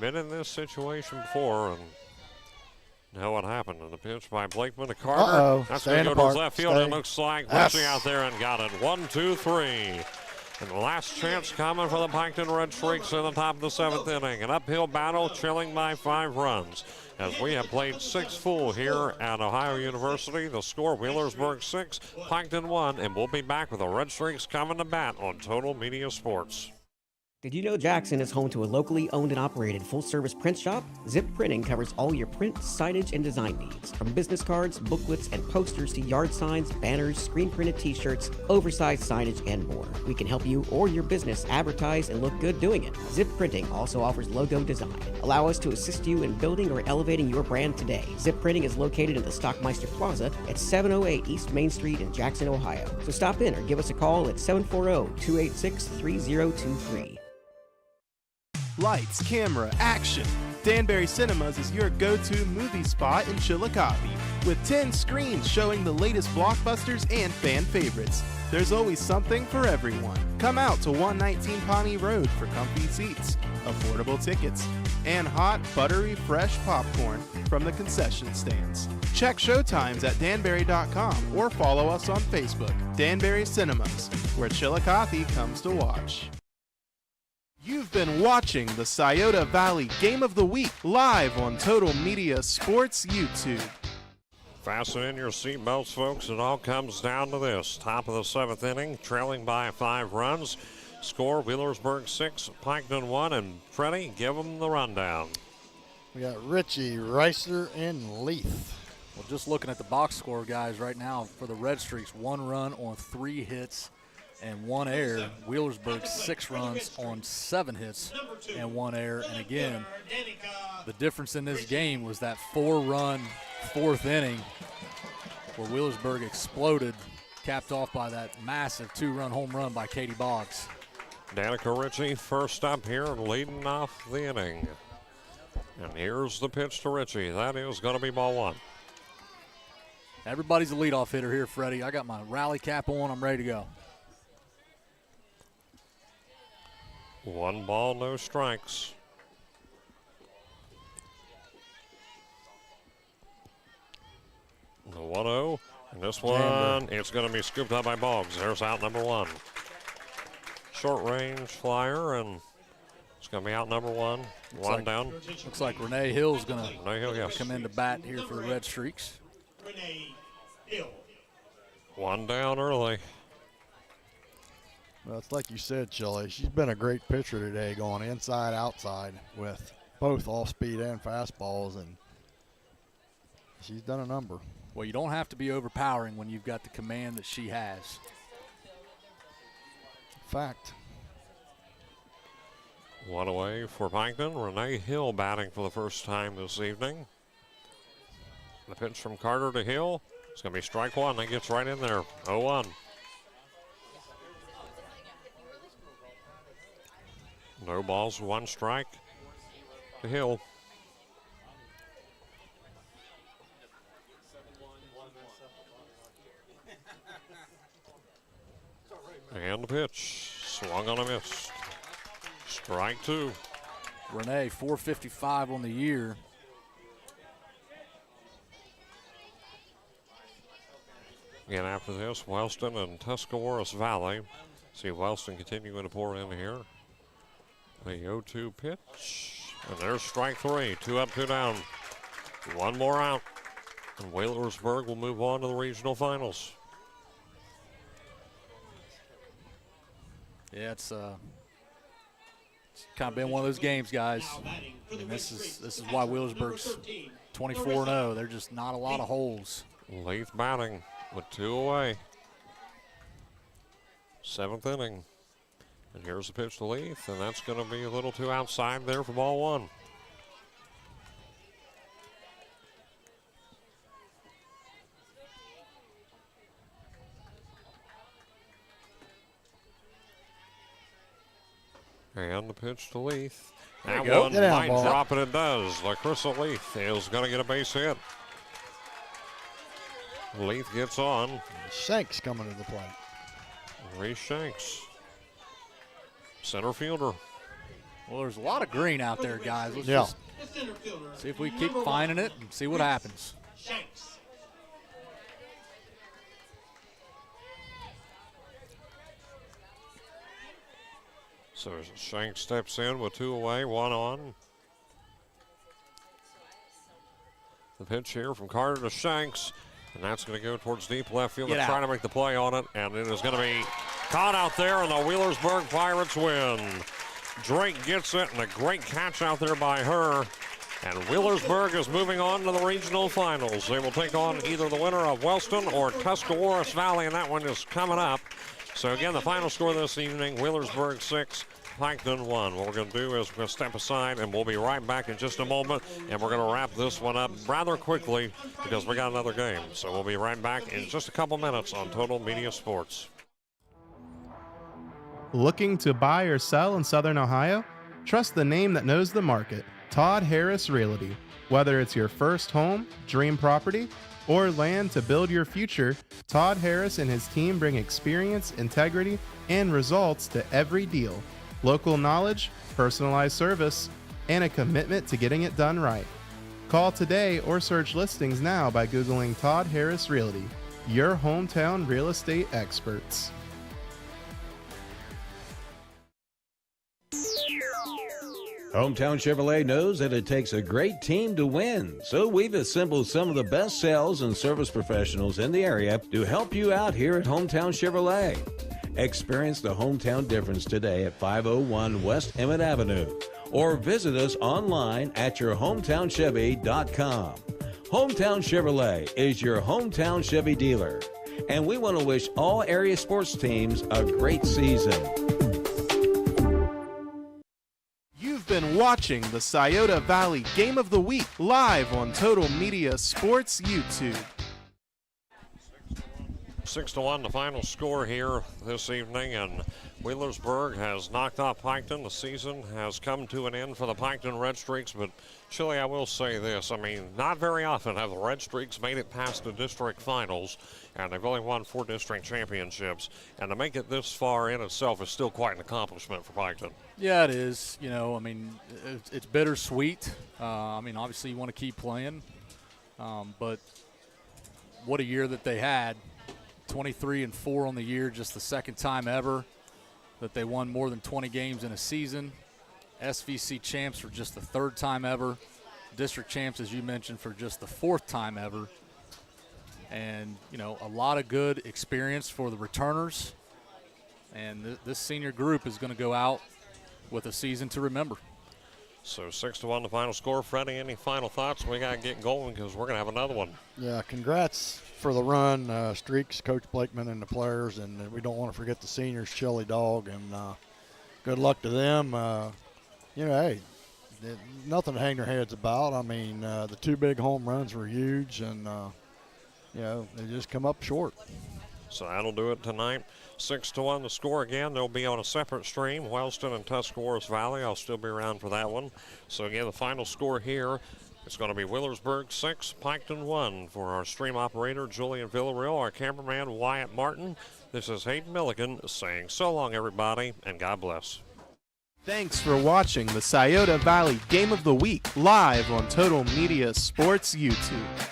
B: Been in this situation before and know what happened. And the pitch by Blakeman to Carter.
D: Uh-oh.
B: That's going to go
D: Staying
B: to left field.
D: apart.
B: It looks like
D: Yes.
B: Richie out there and got it. 1, 2, 3. And the last chance coming for the Piketon Red Streaks in the top of the 7th inning. An uphill battle trailing by 5 runs. As we have played 6 full here at Ohio University. The score, Wheelersburg 6, Piketon 1. And we'll be back with the Red Streaks coming to bat on Total Media Sports.
H: Did you know Jackson is home to a locally owned and operated full-service print shop? Zip Printing covers all your print, signage, and design needs. From business cards, booklets, and posters to yard signs, banners, screen-printed t-shirts, oversized signage, and more. We can help you or your business advertise and look good doing it. Zip Printing also offers logo design. Allow us to assist you in building or elevating your brand today. Zip Printing is located in the Stockmeister Plaza at 708 East Main Street in Jackson, Ohio. So stop in or give us a call at 740-286-3023.
A: Lights, camera, action. Danbury Cinemas is your go-to movie spot in Chillicothe, with 10 screens showing the latest blockbusters and fan favorites. There's always something for everyone. Come out to 119 Pawnee Road for comfy seats, affordable tickets, and hot, buttery, fresh popcorn from the concession stands. Check showtimes at danbury.com or follow us on Facebook. Danbury Cinemas, where Chillicothe comes to watch. You've been watching the Scioto Valley Game of the Week live on Total Media Sports YouTube.
B: Fasten in your seatbelts, folks. It all comes down to this. Top of the 7th inning, trailing by 5 runs. Score, Wheelersburg 6, Piketon 1. And Freddie, give them the rundown.
D: We got Richie, Reiser, and Leith.
C: Well, just looking at the box score, guys, right now for the Red Streaks, 1 run on 3 hits and 1 error. Wheelersburg 6 runs on 7 hits and 1 error. And again, the difference in this game was that 4-run 4th inning where Wheelersburg exploded, capped off by that massive 2-run home run by Katie Boggs.
B: Danica Ritchie first up here, leading off the inning. And here's the pitch to Ritchie. That is going to be ball 1.
C: Everybody's a leadoff hitter here, Freddie. I got my rally cap on. I'm ready to go.
B: 1 ball, no strikes. The 1-0, and this one, it's going to be scooped up by Boggs. There's out number 1. Short range flyer, and it's going to be out number 1. One down.
C: Looks like Renee Hill's going to
B: yes.
C: come into bat here for the Red Streaks.
G: Renee Hill.
B: 1 down early.
D: Well, it's like you said, Chili. She's been a great pitcher today, going inside, outside with both off-speed and fastballs, and she's done a number.
C: Well, you don't have to be overpowering when you've got the command that she has.
D: Fact.
B: 1 away for Piketon. Renee Hill batting for the first time this evening. The pitch from Carter to Hill. It's going to be strike 1. That gets right in there. 0-1. No balls, 1 strike to Hill. And the pitch. Swung on a miss. Strike 2.
C: Renee, 455 on the year.
B: Again, after this, Wellston and Tuscarawas Valley. See Wellston continuing to pour in here. The 0-2 pitch. And there's strike 3. 2 up, 2 down. 1 more out. And Wheelersburg will move on to the regional finals.
C: Yeah, it's kind of been one of those games, guys. I mean, this is why Wheelersburg's 24-0. There's just not a lot of holes.
B: Leith batting with 2 away. 7th inning. And here's the pitch to Leith, and that's going to be a little too outside there for ball 1. And the pitch to Leith. That one might drop, and it does. LaCrystal Leith is going to get a base hit. Leith gets on.
D: Shanks coming to the plate.
B: Reese Shanks, center fielder.
C: Well, there's a lot of green out there, guys. Let's
D: Yeah.
C: just see if we keep finding it and see what happens.
G: Shanks.
B: So Shanks steps in with 2 away, 1 on. The pitch here from Carter to Shanks, and that's going to go towards deep left field. They're trying to make the play on it, and it is going to be caught out there, and the Wheelersburg Pirates win. Drake gets it, and a great catch out there by her. And Wheelersburg is moving on to the regional finals. They will take on either the winner of Wellston or Tuscarawas Valley, and that one is coming up. So again, the final score this evening, Wheelersburg 6, Piketon 1. What we're going to do is we're going to step aside, and we'll be right back in just a moment, and we're going to wrap this one up rather quickly because we got another game. So we'll be right back in just a couple minutes on Total Media Sports.
A: Looking to buy or sell in Southern Ohio? Trust the name that knows the market, Todd Harris Realty. Whether it's your first home, dream property, or land to build your future, Todd Harris and his team bring experience, integrity, and results to every deal. Local knowledge, personalized service, and a commitment to getting it done right. Call today or search listings now by Googling Todd Harris Realty, your hometown real estate experts.
F: Hometown Chevrolet knows that it takes a great team to win, so we've assembled some of the best sales and service professionals in the area to help you out here at Hometown Chevrolet. Experience the hometown difference today at 501 West Emmett Avenue, or visit us online at yourhometownchevy.com. Hometown Chevrolet is your hometown Chevy dealer, and we want to wish all area sports teams a great season.
A: You've been watching the Scioto Valley Game of the Week live on Total Media Sports YouTube.
B: 6-1 the final score here this evening, and Wheelersburg has knocked off Piketon. The season has come to an end for the Piketon Red Streaks, but Chili, I will say this, I mean, not very often have the Red Streaks made it past the district finals, and they've only won 4 district championships, and to make it this far in itself is still quite an accomplishment for Piketon.
C: Yeah, it is. You know, I mean, it's bittersweet. I mean, obviously you want to keep playing, but what a year that they had. 23-4 on the year, just the second time ever that they won more than 20 games in a season. SVC champs for just the 3rd time ever. District champs, as you mentioned, for just the 4th time ever. And, you know, a lot of good experience for the returners. And this senior group is going to go out with a season to remember.
B: So 6-1 the final score. Freddie, any final thoughts? We got to get going because we're going to have another one.
D: Yeah, congrats for the run, Streaks, Coach Blakeman, and the players. And we don't want to forget the seniors, Shelly Dog, and good luck to them. You know, hey, nothing to hang their heads about. I mean, the 2 big home runs were huge, and, you know, they just come up short.
B: So that'll do it tonight. 6-1 the score again. They'll be on a separate stream. Wellston and Tuscarawas Valley. I'll still be around for that one. So again, the final score here, it's going to be Wheelersburg 6, Piketon 1. For our stream operator, Julian Villarreal, our cameraman, Wyatt Martin, this is Hayden Milligan saying so long, everybody, and God bless.
A: Thanks for watching the Scioto Valley Game of the Week live on Total Media Sports YouTube.